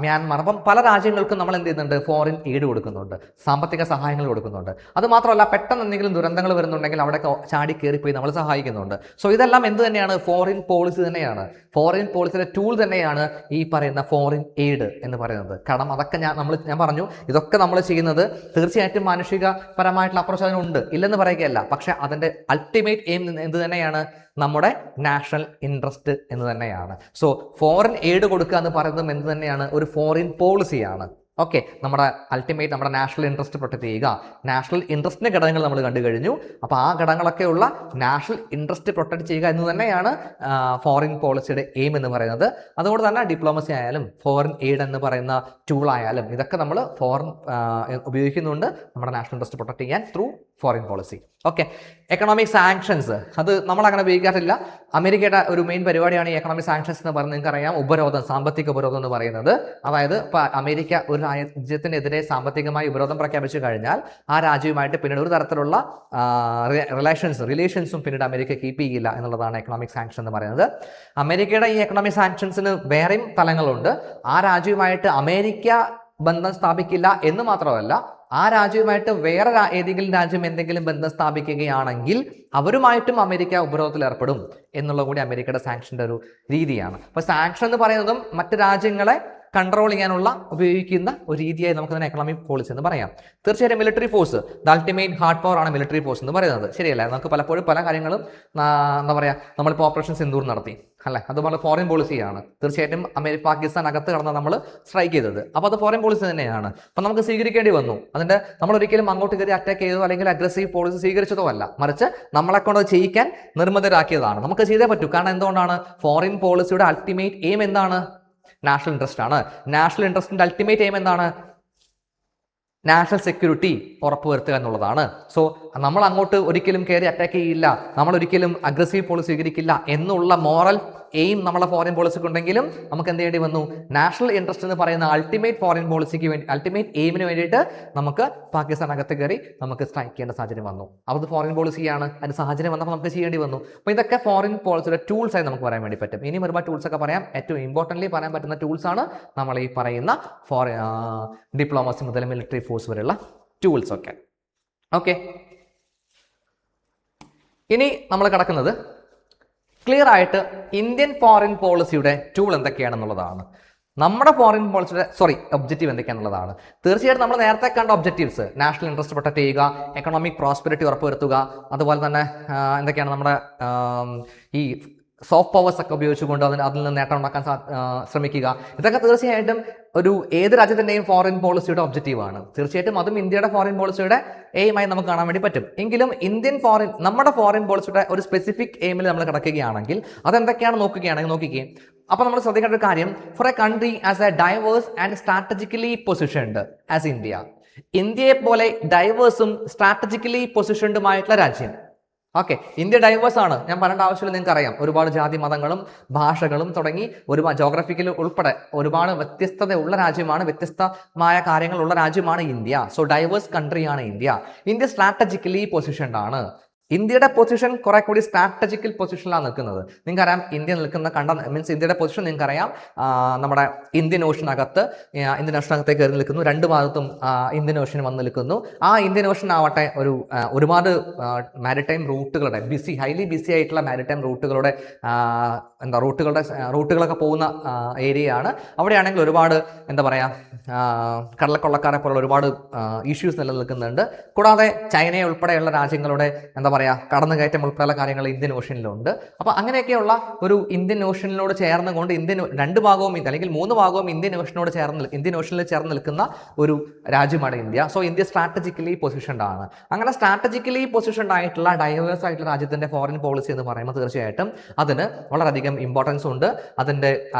മ്യാൻമാർ, അപ്പം പല രാജ്യങ്ങൾക്കും നമ്മൾ എന്ത് ചെയ്യുന്നുണ്ട്? ഫോറിൻ എയ്ഡ് കൊടുക്കുന്നുണ്ട്, സാമ്പത്തിക സഹായങ്ങൾ കൊടുക്കുന്നുണ്ട്. അത് മാത്രമല്ല, പെട്ടെന്ന് എന്തെങ്കിലും ദുരന്തങ്ങൾ വരുന്നുണ്ടെങ്കിൽ അവിടെ ചാടി കയറിപ്പോയി നമ്മൾ സഹായിക്കുന്നുണ്ട്. സോ ഇതെല്ലാം എന്ത് തന്നെയാണ്? ഫോറിൻ പോളിസി തന്നെയാണ്. ഫോറിൻ പോളിസിയുടെ ടൂൾ തന്നെയാണ് ഈ പറയുന്ന ഫോറിൻ എയ്ഡ് എന്ന് പറയുന്നത്. കാരണം അതൊക്കെ ഞാൻ പറഞ്ഞു, ഇതൊക്കെ നമ്മൾ ചെയ്യുന്നത് തീർച്ചയായിട്ടും മാനുഷികപരമായിട്ടുള്ള അപ്രോച്ച് അതിനുണ്ട്, ഇല്ലെന്ന് പറയുകയല്ല. പക്ഷെ അതിൻ്റെ അൾട്ടിമേറ്റ് എയിം എന്ത് തന്നെയാണ്? നമ്മുടെ നാഷണൽ ഇൻട്രസ്റ്റ് എന്ന് തന്നെയാണ്. സോ ഫോറിൻ എയ്ഡ് കൊടുക്കുക എന്ന് പറയുന്നത് എന്ത് തന്നെയാണ്? ഒരു ഫോറിൻ പോളിസിയാണ്. ഓക്കെ, നമ്മുടെ അൾട്ടിമേറ്റ് നമ്മുടെ നാഷണൽ ഇൻട്രസ്റ്റ് പ്രൊട്ടക്ട് ചെയ്യുക. നാഷണൽ ഇൻട്രസ്റ്റിൻ്റെ ഘടകങ്ങൾ നമ്മൾ കണ്ടു കഴിഞ്ഞു. അപ്പോൾ ആ ഘടകങ്ങളൊക്കെയുള്ള നാഷണൽ ഇൻട്രസ്റ്റ് പ്രൊട്ടക്ട് ചെയ്യുക എന്ന് തന്നെയാണ് ഫോറിൻ പോളിസിയുടെ എയിം എന്ന് പറയുന്നത്. അതുകൊണ്ട് തന്നെ ഡിപ്ലോമസി ആയാലും ഫോറിൻ എയ്ഡ് എന്ന് പറയുന്ന ടൂൾ ആയാലും ഇതൊക്കെ നമ്മൾ ഉപയോഗിക്കുന്നുണ്ട് നമ്മുടെ നാഷണൽ ഇൻട്രസ്റ്റ് പ്രൊട്ടക്ട് ചെയ്യാൻ through foreign policy. Okay, economic sanctions അത് നമ്മൾ അങ്ങനെ ഉപയോഗിക്കാറില്ല. അമേരിക്കയുടെ ഒരു മെയിൻ പരിപാടിയാണ് ഈ എക്കണോമിക് സാങ്ഷൻസ് എന്ന് പറയുന്നത്. നിങ്ങൾക്കറിയാം, ഉപരോധം, സാമ്പത്തിക ഉപരോധം എന്ന് പറയുന്നത്. അതായത് ഇപ്പോൾ അമേരിക്ക ഒരു രാജ്യത്തിനെതിരെ സാമ്പത്തികമായി ഉപരോധം പ്രഖ്യാപിച്ചു കഴിഞ്ഞാൽ ആ രാജ്യവുമായിട്ട് പിന്നീട് ഒരു തരത്തിലുള്ള റിലേഷൻസും പിന്നീട് അമേരിക്ക കീപ്പ് ചെയ്യില്ല എന്നുള്ളതാണ് എക്കണോമിക് സാങ്ഷൻ എന്ന് പറയുന്നത്. അമേരിക്കയുടെ ഈ എക്കണോമിക് സാങ്ഷൻസിന് വേറെയും തലങ്ങളുണ്ട്. ആ രാജ്യവുമായിട്ട് അമേരിക്ക ബന്ധം സ്ഥാപിക്കില്ല എന്ന് മാത്രമല്ല, ആ രാജ്യവുമായിട്ട് വേറെ ഏതെങ്കിലും രാജ്യം എന്തെങ്കിലും ബന്ധം സ്ഥാപിക്കുകയാണെങ്കിൽ അവരുമായിട്ടും അമേരിക്ക ഉപരോധത്തിൽ ഏർപ്പെടും എന്നുള്ള കൂടി അമേരിക്കയുടെ സാങ്ഷൻ്റെ ഒരു രീതിയാണ്. അപ്പോൾ സാങ്ഷൻ എന്ന് പറയുന്നതും മറ്റ് രാജ്യങ്ങളെ കൺട്രോൾ ചെയ്യാനുള്ള ഉപയോഗിക്കുന്ന ഒരു രീതിയായി നമുക്ക് തന്നെ എക്കണോമിക് പോളിസി എന്ന് പറയാം. തീർച്ചയായിട്ടും military force, the ultimate hard power ആണ് മിലിറ്ററി ഫോഴ്സ് എന്ന് പറയുന്നത്. ശരിയല്ല, നമുക്ക് പലപ്പോഴും പല കാര്യങ്ങളും എന്താ പറയുക, നമ്മളിപ്പോൾ ഓപ്പറേഷൻ സിന്ദൂർ നടത്തി അല്ലെ, അതുപോലെ ഫോറിൻ പോളിസിയാണ്. തീർച്ചയായിട്ടും പാകിസ്ഥാൻ അകത്ത് കടന്ന് നമ്മൾ സ്ട്രൈക്ക് ചെയ്തത്, അപ്പോൾ അത് ഫോറിൻ പോളിസി തന്നെയാണ്. അപ്പം നമുക്ക് സ്വീകരിക്കേണ്ടി വന്നു. അതിന്റെ നമ്മൾ ഒരിക്കലും അങ്ങോട്ട് കയറി അറ്റാക്ക് ചെയ്തോ അല്ലെങ്കിൽ അഗ്രസീവ് പോളിസി സ്വീകരിച്ചതോ അല്ല, മറിച്ച് നമ്മളെ കൊണ്ട് ചെയ്യിക്കാൻ നിർമ്മിതരാക്കിയതാണ്. നമുക്ക് ചെയ്തേ പറ്റൂ. കാരണം എന്തുകൊണ്ടാണ്? ഫോറിൻ പോളിസിയുടെ അൾട്ടിമേറ്റ് എയിം എന്താണ്? നാഷണൽ ഇൻട്രസ്റ്റ് ആണ്. നാഷണൽ ഇൻട്രസ്റ്റിന്റെ അൾട്ടിമേറ്റ് എയിം എന്താണ്? നാഷണൽ സെക്യൂരിറ്റി ഉറപ്പുവരുത്തുക എന്നുള്ളതാണ്. സോ നമ്മൾ അങ്ങോട്ട് ഒരിക്കലും കയറി അറ്റാക്ക് ചെയ്യില്ല, നമ്മൾ ഒരിക്കലും അഗ്രസീവ് പോളിസി സ്വീകരിക്കില്ല എന്നുള്ള മോറൽ എയിം നമ്മളെ ഫോറിൻ പോളിസിക്ക് ഉണ്ടെങ്കിലും നമുക്ക് എന്ത് ചെയ്യേണ്ടി വന്നു? നാഷണൽ ഇൻട്രസ്റ്റ് എന്ന് പറയുന്ന അൾട്ടിമേറ്റ് ഫോറിൻ പോളിസിക്ക് വേണ്ടി, അൾട്ടിമേറ്റ് എയിമിന് വേണ്ടിയിട്ട് നമുക്ക് പാകിസ്ഥാൻ അകത്ത് കയറി നമുക്ക് സ്ട്രൈക്ക് ചെയ്യേണ്ട സാഹചര്യം വന്നു. അപ്പോൾ അത് ഫോറിൻ പോളിസിയാണ്. അതിന് സാഹചര്യം വന്നപ്പോൾ നമുക്ക് ചെയ്യേണ്ടി വന്നു. അപ്പോൾ ഇതൊക്കെ ഫോറിൻ പോളിസിയുടെ ടൂൾസ് ആയി നമുക്ക് പറയാൻ വേണ്ടി പറ്റും. ഇനിയും ഒരുപാട് ടൂൾസ് ഒക്കെ പറയാം. ഏറ്റവും ഇമ്പോർട്ടൻ്റ്ലി പറയാൻ പറ്റുന്ന ടൂൾസ് ആണ് നമ്മൾ ഈ പറയുന്ന ഡിപ്ലോമസി മുതൽ മിലിറ്ററി ഫോഴ്സ് വരെയുള്ള ടൂൾസ് ഒക്കെ. ഓക്കെ, ഇനി നമ്മൾ കിടക്കുന്നത് ക്ലിയർ ആയിട്ട് ഇന്ത്യൻ ഫോറിൻ പോളിസിയുടെ ടൂൾ എന്തൊക്കെയാണെന്നുള്ളതാണ്. നമ്മുടെ ഫോറിൻ പോളിസിയുടെ ഒബ്ജക്റ്റീവ് എന്തൊക്കെയാണെന്നുള്ളതാണ്. തീർച്ചയായിട്ടും നമ്മൾ നേരത്തെ കണ്ട ഒബ്ജക്റ്റീവ്സ്, നാഷണൽ ഇൻട്രസ്റ്റ് പ്രൊട്ടക്ട് ചെയ്യുക, എക്കണോമിക് പ്രോസ്പെരിറ്റി ഉറപ്പുവരുത്തുക, അതുപോലെ തന്നെ എന്തൊക്കെയാണ് നമ്മുടെ ഈ സോഫ്റ്റ് പവേഴ്സ് ഒക്കെ ഉപയോഗിച്ചുകൊണ്ട് അതിൽ നിന്ന് നേട്ടം ഉണ്ടാക്കാൻ ശ്രമിക്കുക. ഇതൊക്കെ തീർച്ചയായിട്ടും ഏത് രാജ്യത്തിൻ്റെയും ഫോറിൻ പോളിസിയുടെ ഒബ്ജക്റ്റീവാണ്. തീർച്ചയായിട്ടും അതും ഇന്ത്യയുടെ ഫോറിൻ പോളിസിയുടെ എയിമായി നമുക്ക് കാണാൻ വേണ്ടി പറ്റും. എങ്കിലും നമ്മുടെ ഫോറിൻ പോളിസിയുടെ ഒരു സ്പെസിഫിക് എയിമിൽ നമ്മൾ കിടക്കുകയാണെങ്കിൽ അതെന്തൊക്കെയാണ് നോക്കിക്കേ. അപ്പോൾ നമ്മൾ ശ്രദ്ധിക്കേണ്ട ഒരു കാര്യം, for a country as a diverse and strategically positioned as ഇന്ത്യയെ പോലെ ഡൈവേഴ്സും സ്ട്രാറ്റജിക്കലി പൊസിഷൻഡുമായിട്ടുള്ള രാജ്യം. ഓക്കെ, ഇന്ത്യ ഡൈവേഴ്സ് ആണ്, ഞാൻ പറയേണ്ട ആവശ്യമില്ല, നിങ്ങൾക്ക് അറിയാം. ഒരുപാട് ജാതി മതങ്ങളും ഭാഷകളും തുടങ്ങി ഒരുപാട് ജോഗ്രഫിക്കൽ ഉൾപ്പെടെ ഒരുപാട് വ്യത്യസ്തതയുള്ള രാജ്യമാണ്, വ്യത്യസ്തമായ കാര്യങ്ങളുള്ള രാജ്യമാണ് ഇന്ത്യ. സോ ഡൈവേഴ്സ് കൺട്രിയാണ് ഇന്ത്യ. ഇന്ത്യ സ്ട്രാറ്റജിക്കലി പൊസിഷൻഡ് ആണ്. ഇന്ത്യയുടെ പൊസിഷൻ കുറെ കൂടി സ്ട്രാറ്റജിക്കൽ പൊസിഷനിലാണ് നിൽക്കുന്നത്. നിങ്ങൾക്കറിയാം ഇന്ത്യ നിൽക്കുന്ന ഇന്ത്യയുടെ പൊസിഷൻ നിങ്ങൾക്കറിയാം. നമ്മുടെ ഇന്ത്യൻ ഓഷനകത്ത് കയറി നിൽക്കുന്നു. രണ്ട് ഭാഗത്തും ഇന്ത്യൻ ഓഷൻ വന്ന് നിൽക്കുന്നു. ആ ഇന്ത്യൻ ഓഷൻ ആവട്ടെ ഒരുപാട് മാരിടൈം റൂട്ടുകളുടെ ഹൈലി ബിസി ആയിട്ടുള്ള മാരിടൈം റൂട്ടുകളൊക്കെ പോകുന്ന ഏരിയയാണ്. അവിടെയാണെങ്കിൽ ഒരുപാട് കടലക്കൊള്ളക്കാരെ പോലുള്ള ഒരുപാട് ഇഷ്യൂസ് നിലനിൽക്കുന്നുണ്ട്. കൂടാതെ ചൈനയെ ഉൾപ്പെടെയുള്ള രാജ്യങ്ങളുടെ കടന്നുകയറ്റം ഉൾപ്പെടെയുള്ള കാര്യങ്ങൾ ഇന്ത്യൻ ഓഷനിലുണ്ട്. അപ്പോൾ അങ്ങനെയൊക്കെയുള്ള ഒരു ഇന്ത്യൻ ഓഷനിനോട് ചേർന്നുകൊണ്ട് രണ്ട് ഭാഗവും അല്ലെങ്കിൽ മൂന്ന് ഭാഗവും ഇന്ത്യൻ ഓഷനിൽ ചേർന്ന് നിൽക്കുന്ന ഒരു രാജ്യമാണ് India. So India strategically positioned ആണ്. അങ്ങനെ സ്ട്രാറ്റജിക്കലി പൊസിഷൻഡ് ആയിട്ടുള്ള ഡൈവേഴ്സ് ആയിട്ടുള്ള രാജ്യത്തിന്റെ ഫോറിൻ പോളിസി എന്ന് പറയുമ്പോൾ തീർച്ചയായിട്ടും അതിന് വളരെയധികം ഇമ്പോർട്ടൻസ് ഉണ്ട്. അതിന്റെ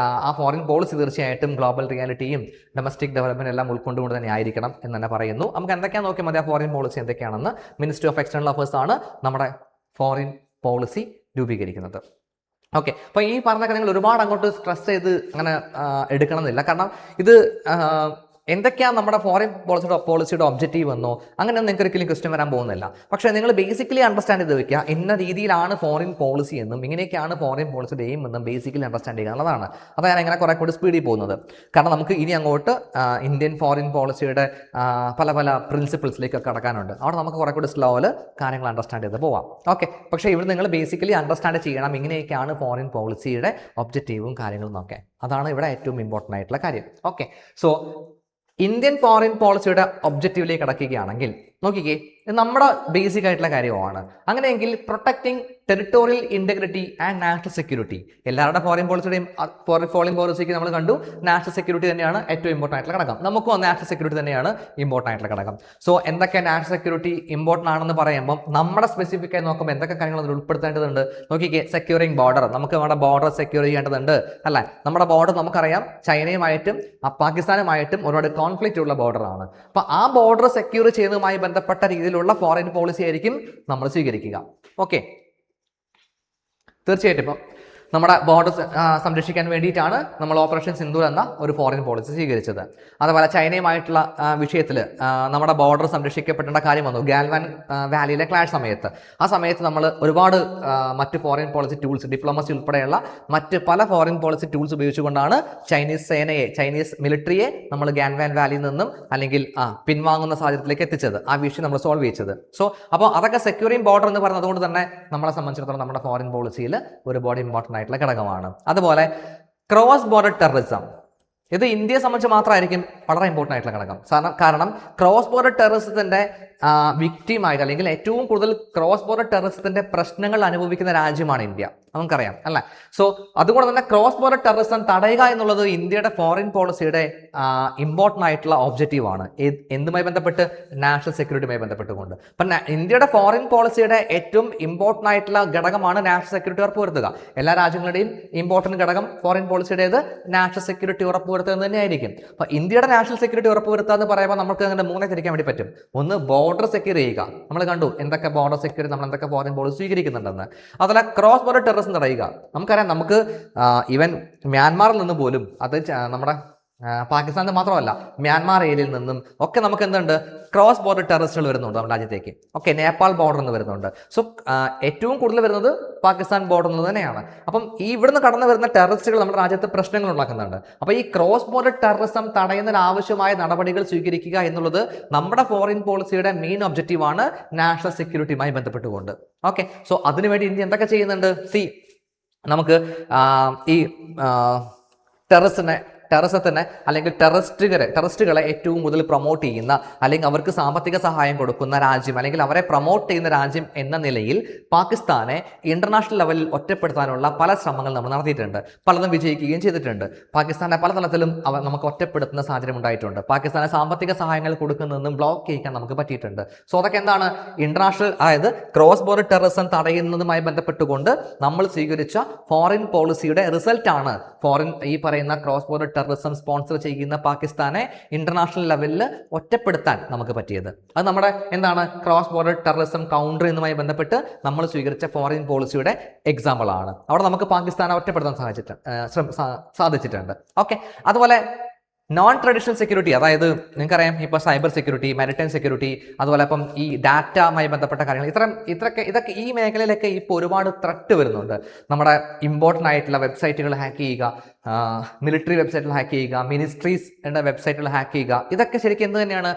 ആ ഫോറിൻ പോളിസി തീർച്ചയായിട്ടും ഗ്ലോബൽ റിയാലിറ്റിയും ഡൊമസ്റ്റിക് ഡെവലപ്മെന്റ് എല്ലാം ഉൾക്കൊണ്ടുകൊണ്ട് തന്നെ ആയിരിക്കണം എന്ന് തന്നെ പറയുന്നു. നമുക്ക് എന്തൊക്കെയാണ് നോക്കിയാൽ മതി ആ ഫോറിൻ പോളിസി എന്തൊക്കെയാണെന്ന്. മിനിസ്ട്രി ഓഫ് എക്സ്റ്റേണൽ അഫയേഴ്സ് ആണ് നമ്മുടെ ഫോറിൻ പോളിസി രൂപീകരിക്കുന്നത്. ഓക്കെ, അപ്പോൾ ഈ പറഞ്ഞൊക്കെ നിങ്ങൾ ഒരുപാട് അങ്ങോട്ട് സ്ട്രെസ് ചെയ്ത് അങ്ങനെ എടുക്കണമെന്നില്ല. കാരണം ഇത് എന്തൊക്കെയാണ് നമ്മുടെ ഫോറിൻ പോളിസിയുടെ ഒബ്ജക്റ്റീവ് എന്നോ അങ്ങനെ നിങ്ങൾക്ക് ഒരിക്കലും ക്വസ്റ്റ്യൻ വരാൻ പോകുന്നില്ല. പക്ഷേ നിങ്ങൾ ബേസിക്കലി അണ്ടർസ്റ്റാൻഡ് ചെയ്ത് വെക്കുക, ഇന്ന രീതിയിലാണ് ഫോറിൻ പോളിസി എന്നും ഇങ്ങനെയൊക്കെയാണ് ഫോറിൻ പോളിസിയുടെ എയിം എന്നും ബേസിക്കലി അണ്ടർസ്റ്റാൻഡ് ചെയ്യുക എന്നുള്ളതാണ്. അതാണ് ഇങ്ങനെ കുറെ കൂടി സ്പീഡിൽ പോകുന്നത്. കാരണം നമുക്ക് ഇനി അങ്ങോട്ട് ഇന്ത്യൻ ഫോറിൻ പോളിസിയുടെ പല പ്രിൻസിപ്പിൾസിലേക്കൊക്കെ കടക്കാനുണ്ട്. അവിടെ നമുക്ക് കുറെ കൂടി സ്ലോയിൽ കാര്യങ്ങൾ അണ്ടർസ്റ്റാൻഡ് ചെയ്ത് പോവാം. ഓക്കെ, പക്ഷേ ഇവിടെ നിങ്ങൾ ബേസിക്കലി അണ്ടർസ്റ്റാൻഡ് ചെയ്യണം ഇങ്ങനെയൊക്കെയാണ് ഫോറിൻ പോളിസിയുടെ ഒബ്ജക്റ്റീവും കാര്യങ്ങളും ഒക്കെ. അതാണ് ഇവിടെ ഏറ്റവും ഇമ്പോർട്ടൻ്റ് ആയിട്ടുള്ള കാര്യം. ഓക്കെ, സോ ഇന്ത്യൻ ഫോറിൻ പോളിസിയുടെ ഒബ്ജക്റ്റീവിലേക്ക് കടക്കുകയാണെങ്കിൽ നോക്കിക്കേ, ഇത് നമ്മുടെ ബേസിക് ആയിട്ടുള്ള കാര്യമാണ്. അങ്ങനെയെങ്കിൽ protecting territorial integrity and national security. എല്ലാവരുടെ ഫോറിൻ പോളിസിക്ക് നമ്മൾ കണ്ടു നാഷണൽ സെക്യൂരിറ്റി തന്നെയാണ് ഏറ്റവും ഇമ്പോർട്ടൻ്റ് ആയിട്ടുള്ള ഘടകം. നമുക്കും നാഷണൽ സെക്യൂരിറ്റി തന്നെയാണ് ഇമ്പോർട്ടൻ്റ് ആയിട്ടുള്ള ഘടകം. സോ എന്തൊക്കെ നാഷണൽ സെക്യൂരിറ്റി ഇമ്പോർട്ടൻ്റ് ആണെന്ന് പറയുമ്പോൾ നമ്മുടെ സ്പെസിഫിക് ആയി നോക്കുമ്പോൾ എന്തൊക്കെ കാര്യങ്ങൾ അതിൽ ഉൾപ്പെടുത്തേണ്ടതുണ്ട് നോക്കിക്കേ. സെക്യൂറിങ് ബോർഡർ, നമുക്ക് നമ്മുടെ ബോർഡർ സെക്യൂർ ചെയ്യേണ്ടതുണ്ട് അല്ലേ. നമ്മുടെ ബോർഡർ നമുക്കറിയാം ചൈനയുമായിട്ടും പാകിസ്ഥാനുമായിട്ടും ഒരുപാട് കോൺഫ്ലിക്റ്റ് ഉള്ള ബോർഡറാണ്. അപ്പോൾ ആ ബോർഡർ സെക്യൂർ ചെയ്യുന്നതുമായി ബന്ധപ്പെട്ട രീതിയിലുള്ള ഫോറിൻ പോളിസി ആയിരിക്കും നമ്മൾ സ്വീകരിക്കുക. ഓക്കെ, തീർച്ചയായിട്ടും ഇപ്പം നമ്മുടെ ബോർഡർ സംരക്ഷിക്കാൻ വേണ്ടിയിട്ടാണ് നമ്മൾ ഓപ്പറേഷൻ സിന്ദൂർ എന്ന ഒരു ഫോറിൻ പോളിസി സ്വീകരിച്ചത്. അതുപോലെ ചൈനയുമായിട്ടുള്ള വിഷയത്തിൽ നമ്മുടെ ബോർഡർ സംരക്ഷിക്കപ്പെടേണ്ട കാര്യം വന്നു ഗാൽവാൻ വാലിയിലെ ക്ലാഷ് സമയത്ത്. ആ സമയത്ത് നമ്മൾ ഒരുപാട് മറ്റ് ഫോറിൻ പോളിസി ടൂൾസ്, ഡിപ്ലോമസി ഉൾപ്പെടെയുള്ള മറ്റ് പല ഫോറിൻ പോളിസി ടൂൾസ് ഉപയോഗിച്ചുകൊണ്ടാണ് ചൈനീസ് മിലിറ്ററിയെ നമ്മൾ ഗാൽവാൻ വാലിയിൽ നിന്നും അല്ലെങ്കിൽ പിൻവാങ്ങുന്ന സാഹചര്യത്തിലേക്ക് എത്തിച്ചത്. ആ വിഷയം നമ്മൾ സോൾവ് ചെയ്തത്. സോ അപ്പോൾ അതൊക്കെ സെക്യൂറിംഗ് ബോർഡർ എന്ന് പറയുന്നത് കൊണ്ട് തന്നെ നമ്മളെ സംബന്ധിച്ചിടത്തോളം നമ്മുടെ ഫോറിൻ പോളിസിയിൽ ഒരുപാട് ഇമ്പോർട്ടൻ്റ് ആയിട്ടുള്ള ഘടകമാണ്. അതുപോലെ ക്രോസ് ബോർഡർ ടെററിസം, ഇത് ഇന്ത്യയെ സംബന്ധിച്ച് മാത്രമായിരിക്കും വളരെ ഇമ്പോർട്ടൻ്റ് ആയിട്ടുള്ള ഘടകം. കാരണം ക്രോസ് ബോർഡർ ടെററിസത്തിന്റെ വിക്ടിമായിട്ട് അല്ലെങ്കിൽ ഏറ്റവും കൂടുതൽ ക്രോസ് ബോർഡർ ടെററിസത്തിന്റെ പ്രശ്നങ്ങൾ അനുഭവിക്കുന്ന രാജ്യമാണ് ഇന്ത്യ, നമുക്കറിയാം അല്ലെ. സോ അതുകൊണ്ട് തന്നെ ക്രോസ് ബോർഡർ ടെററിസം തടയുക എന്നുള്ളത് ഇന്ത്യയുടെ ഫോറിൻ പോളിസിയുടെ ഇമ്പോർട്ടൻ്റ് ആയിട്ടുള്ള ഒബ്ജക്റ്റീവ് ആണ്. എന്തുമായി ബന്ധപ്പെട്ട്? നാഷണൽ സെക്യൂരിറ്റിയുമായി ബന്ധപ്പെട്ടുകൊണ്ട്. അപ്പം ഇന്ത്യയുടെ ഫോറിൻ പോളിസിയുടെ ഏറ്റവും ഇമ്പോർട്ടൻ്റ് ആയിട്ടുള്ള ഘടകമാണ് നാഷണൽ സെക്യൂരിറ്റി ഉറപ്പുവരുത്തുക. എല്ലാ രാജ്യങ്ങളുടെയും ഇമ്പോർട്ടൻ്റ് ഘടകം ഫോറിൻ പോളിസിയുടേത് നാഷണൽ സെക്യൂരിറ്റി ഉറപ്പുവരുത്തുക എന്ന് തന്നെയായിരിക്കും. അപ്പൊ ഇന്ത്യയുടെ നാഷണൽ സെക്യൂരിറ്റി ഉറപ്പുവരുത്തുക എന്ന് പറയുമ്പോൾ നമുക്ക് അങ്ങനെ മൂന്നേ തിരിക്കാൻ വേണ്ടി പറ്റും. ഒന്ന്, ബോർഡർ സെക്യൂർ ചെയ്യുക. നമ്മൾ കണ്ടു എന്തൊക്കെ ബോർഡർ സെക്യൂരിറ്റി നമ്മൾ എന്തൊക്കെ ഫോറിൻ പോളിസി സ്വീകരിക്കുന്നുണ്ടെന്ന്. അതുപോലെ ക്രോസ് ബോർഡർ ടെററിസം തടയുക. നമുക്കറിയാം, നമുക്ക് ഈവൻ മ്യാൻമാറിൽ നിന്ന് പോലും, അത് നമ്മുടെ പാകിസ്ഥാനിൽ മാത്രമല്ല മ്യാൻമാർ ഏരിയയിൽ നിന്നും ഒക്കെ നമുക്ക് എന്തുണ്ട്, ക്രോസ് ബോർഡർ ടെററിസ്റ്റുകൾ വരുന്നുണ്ട് നമ്മുടെ രാജ്യത്തേക്ക്. ഓക്കെ, നേപ്പാൾ ബോർഡറിൽ നിന്ന് വരുന്നുണ്ട്. സോ ഏറ്റവും കൂടുതൽ വരുന്നത് പാകിസ്ഥാൻ ബോർഡറിൽ നിന്ന് തന്നെയാണ്. അപ്പം ഈ ഇവിടുന്ന് കടന്നു വരുന്ന ടെററിസ്റ്റുകൾ നമ്മുടെ രാജ്യത്ത് പ്രശ്നങ്ങൾ ഉണ്ടാക്കുന്നുണ്ട്. അപ്പോൾ ഈ ക്രോസ് ബോർഡർ ടെററിസം തടയുന്നതിന് ആവശ്യമായ നടപടികൾ സ്വീകരിക്കുക എന്നുള്ളത് നമ്മുടെ ഫോറിൻ പോളിസിയുടെ മെയിൻ ഒബ്ജക്റ്റീവാണ്, നാഷണൽ സെക്യൂരിറ്റിയുമായി ബന്ധപ്പെട്ടുകൊണ്ട്. ഓക്കെ, സോ അതിനുവേണ്ടി ഇന്ത്യ എന്തൊക്കെ ചെയ്യുന്നുണ്ട്? നമുക്ക് ഈ ടെററിസത്തിനെ അല്ലെങ്കിൽ ടെററിസ്റ്റുകളെ ഏറ്റവും കൂടുതൽ പ്രൊമോട്ട് ചെയ്യുന്ന അല്ലെങ്കിൽ അവർക്ക് സാമ്പത്തിക സഹായം കൊടുക്കുന്ന രാജ്യം അല്ലെങ്കിൽ അവരെ പ്രൊമോട്ട് ചെയ്യുന്ന രാജ്യം എന്ന നിലയിൽ പാകിസ്ഥാനെ ഇന്റർനാഷണൽ ലെവലിൽ ഒറ്റപ്പെടുത്താനുള്ള പല ശ്രമങ്ങൾ നമ്മൾ നടത്തിയിട്ടുണ്ട്. പലതും വിജയിക്കുകയും ചെയ്തിട്ടുണ്ട്. പാകിസ്ഥാനെ പല തലത്തിലും നമുക്ക് ഒറ്റപ്പെടുത്തുന്ന സാഹചര്യം ഉണ്ടായിട്ടുണ്ട്. പാകിസ്ഥാനെ സാമ്പത്തിക സഹായങ്ങൾ കൊടുക്കുന്നതെന്നും ബ്ലോക്ക് ചെയ്യിക്കാൻ നമുക്ക് പറ്റിയിട്ടുണ്ട്. സോ അതൊക്കെ എന്താണ്? ഇന്റർനാഷണൽ, അതായത് ക്രോസ് ബോർഡർ ടെററിസം തടയുന്നതുമായി ബന്ധപ്പെട്ടുകൊണ്ട് നമ്മൾ സ്വീകരിച്ച ഫോറിൻ പോളിസിയുടെ റിസൾട്ടാണ് ഈ പറയുന്ന ക്രോസ് ബോർഡർ ടെററിസം സ്പോൺസർ ചെയ്യുന്ന പാകിസ്ഥാനെ ഇന്റർനാഷണൽ ലെവലിൽ ഒറ്റപ്പെടുത്താൻ നമുക്ക് പറ്റിയത്. അത് നമ്മുടെ എന്താണ്, ക്രോസ് ബോർഡർ ടെററിസം കൗണ്ടർ എന്നുമായി ബന്ധപ്പെട്ട് നമ്മൾ സ്വീകരിച്ച ഫോറിൻ പോളിസിയുടെ എക്സാമ്പിൾ ആണ്. അവിടെ നമുക്ക് പാകിസ്ഥാനെ ഒറ്റപ്പെടുത്താൻ സാധിച്ചിട്ടുണ്ട്. ഓക്കെ, അതുപോലെ നോൺ ട്രഡീഷണൽ സെക്യൂരിറ്റി, അതായത് നിങ്ങൾക്കറിയാം ഇപ്പോൾ സൈബർ സെക്യൂരിറ്റി, മാരിടൈം സെക്യൂരിറ്റി, അതുപോലെ ഇപ്പം ഈ ഡാറ്റയുമായി ബന്ധപ്പെട്ട കാര്യങ്ങൾ, ഇതൊക്കെ ഈ മേഖലയിലൊക്കെ ഇപ്പോൾ ഒരുപാട് ത്രെറ്റ് വരുന്നുണ്ട്. നമ്മുടെ ഇമ്പോർട്ടൻ്റ് ആയിട്ടുള്ള വെബ്സൈറ്റുകൾ ഹാക്ക് ചെയ്യുക, മിലിറ്ററി വെബ്സൈറ്റുകൾ ഹാക്ക് ചെയ്യുക, മിനിസ്ട്രീസിൻ്റെ വെബ്സൈറ്റുകൾ ഹാക്ക് ചെയ്യുക, ഇതൊക്കെ ശരിക്കും എന്ത് തന്നെയാണ്?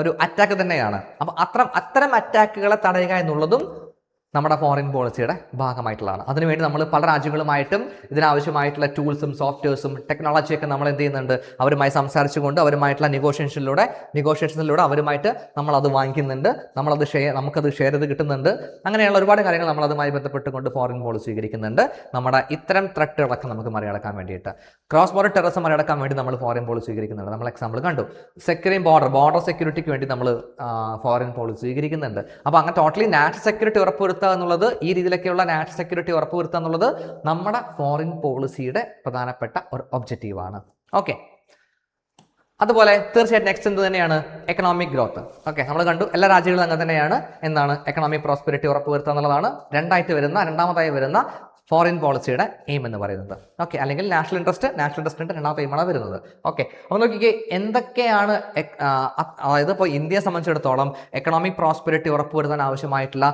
ഒരു അറ്റാക്ക് തന്നെയാണ്. അപ്പം അത്തരം അറ്റാക്കുകളെ തടയുക എന്നുള്ളതും നമ്മുടെ ഫോറിൻ പോളിസിയുടെ ഭാഗമായിട്ടുള്ളതാണ്. അതിനുവേണ്ടി നമ്മൾ പല രാജ്യങ്ങളുമായിട്ടും ഇതിനാവശ്യമായിട്ടുള്ള ടൂൾസും സോഫ്റ്റ്വെയർസും ടെക്നോളജിയൊക്കെ നമ്മൾ എന്ത് ചെയ്യുന്നുണ്ട്? അവരുമായി സംസാരിച്ചുകൊണ്ട് അവരുമായിട്ടുള്ള നെഗോഷിയേഷൻസിലൂടെ അവരുമായിട്ട് നമ്മളത് വാങ്ങിക്കുന്നുണ്ട്, നമുക്കത് ഷെയർ ചെയ്ത് കിട്ടുന്നുണ്ട്. അങ്ങനെയുള്ള ഒരുപാട് കാര്യങ്ങൾ നമ്മൾ അതുമായി ബന്ധപ്പെട്ടുകൊണ്ട് ഫോറിൻ പോളിസി സ്വീകരിക്കുന്നുണ്ട്. നമ്മുടെ ഇത്തരം ത്രെറ്റുകളൊക്കെ നമുക്ക് മറികടക്കാൻ വേണ്ടിയിട്ട്, ക്രോസ് ബോർഡർ ടെററിസം മറികടക്കാൻ വേണ്ടി നമ്മൾ ഫോറിൻ പോളിസി സ്വീകരിക്കുന്നുണ്ട്. നമ്മൾ എക്സാമ്പിൾ കണ്ടു, സെക്യൂറിംഗ് ബോർഡർ സെക്യൂരിറ്റിക്ക് വേണ്ടി നമ്മൾ ഫോറിൻ പോളിസി സ്വീകരിക്കുന്നുണ്ട്. അപ്പോൾ അങ്ങനെ ടോട്ടലി നാഷണൽ സെക്യൂരിറ്റി ഉറപ്പുവരുത്തുക എന്നുള്ളത്, ഈ രീതിയിലൊക്കെയുള്ള നാഷണൽ സെക്യൂരിറ്റി ഉറപ്പുവരുത്തുക എന്നുള്ളത് നമ്മുടെ ഫോറിൻ പോളിസിയുടെ പ്രധാനപ്പെട്ട ഒരു ഒബ്ജക്റ്റീവാണ്. ഓക്കെ, അതുപോലെ തീർച്ചയായിട്ടും നെക്സ്റ്റ് എന്ത് തന്നെയാണ്? Economic growth. ഓക്കെ, നമ്മൾ കണ്ടു എല്ലാ രാജ്യങ്ങളും അങ്ങനെ തന്നെയാണ്. എന്താണ്? എക്കണോമിക് പ്രോസ്പെരിറ്റി ഉറപ്പുവരുത്തുക എന്നുള്ളതാണ് രണ്ടാമതായി വരുന്ന ഫോറിൻ പോളിസിയുടെ എയിം എന്ന് പറയുന്നത്. ഓക്കെ, അല്ലെങ്കിൽ നാഷണൽ ഇൻട്രസ്റ്റിന്റെ രണ്ടാമത്തെ എയിമാണ് വരുന്നത്. ഓക്കെ, അപ്പോൾ നോക്കിക്കേ എന്തൊക്കെയാണ്, അതായത് ഇപ്പോൾ ഇന്ത്യയെ സംബന്ധിച്ചിടത്തോളം എക്കണോമിക് പ്രോസ്പെരിറ്റി ഉറപ്പുവരുത്താൻ ആവശ്യമായിട്ടുള്ള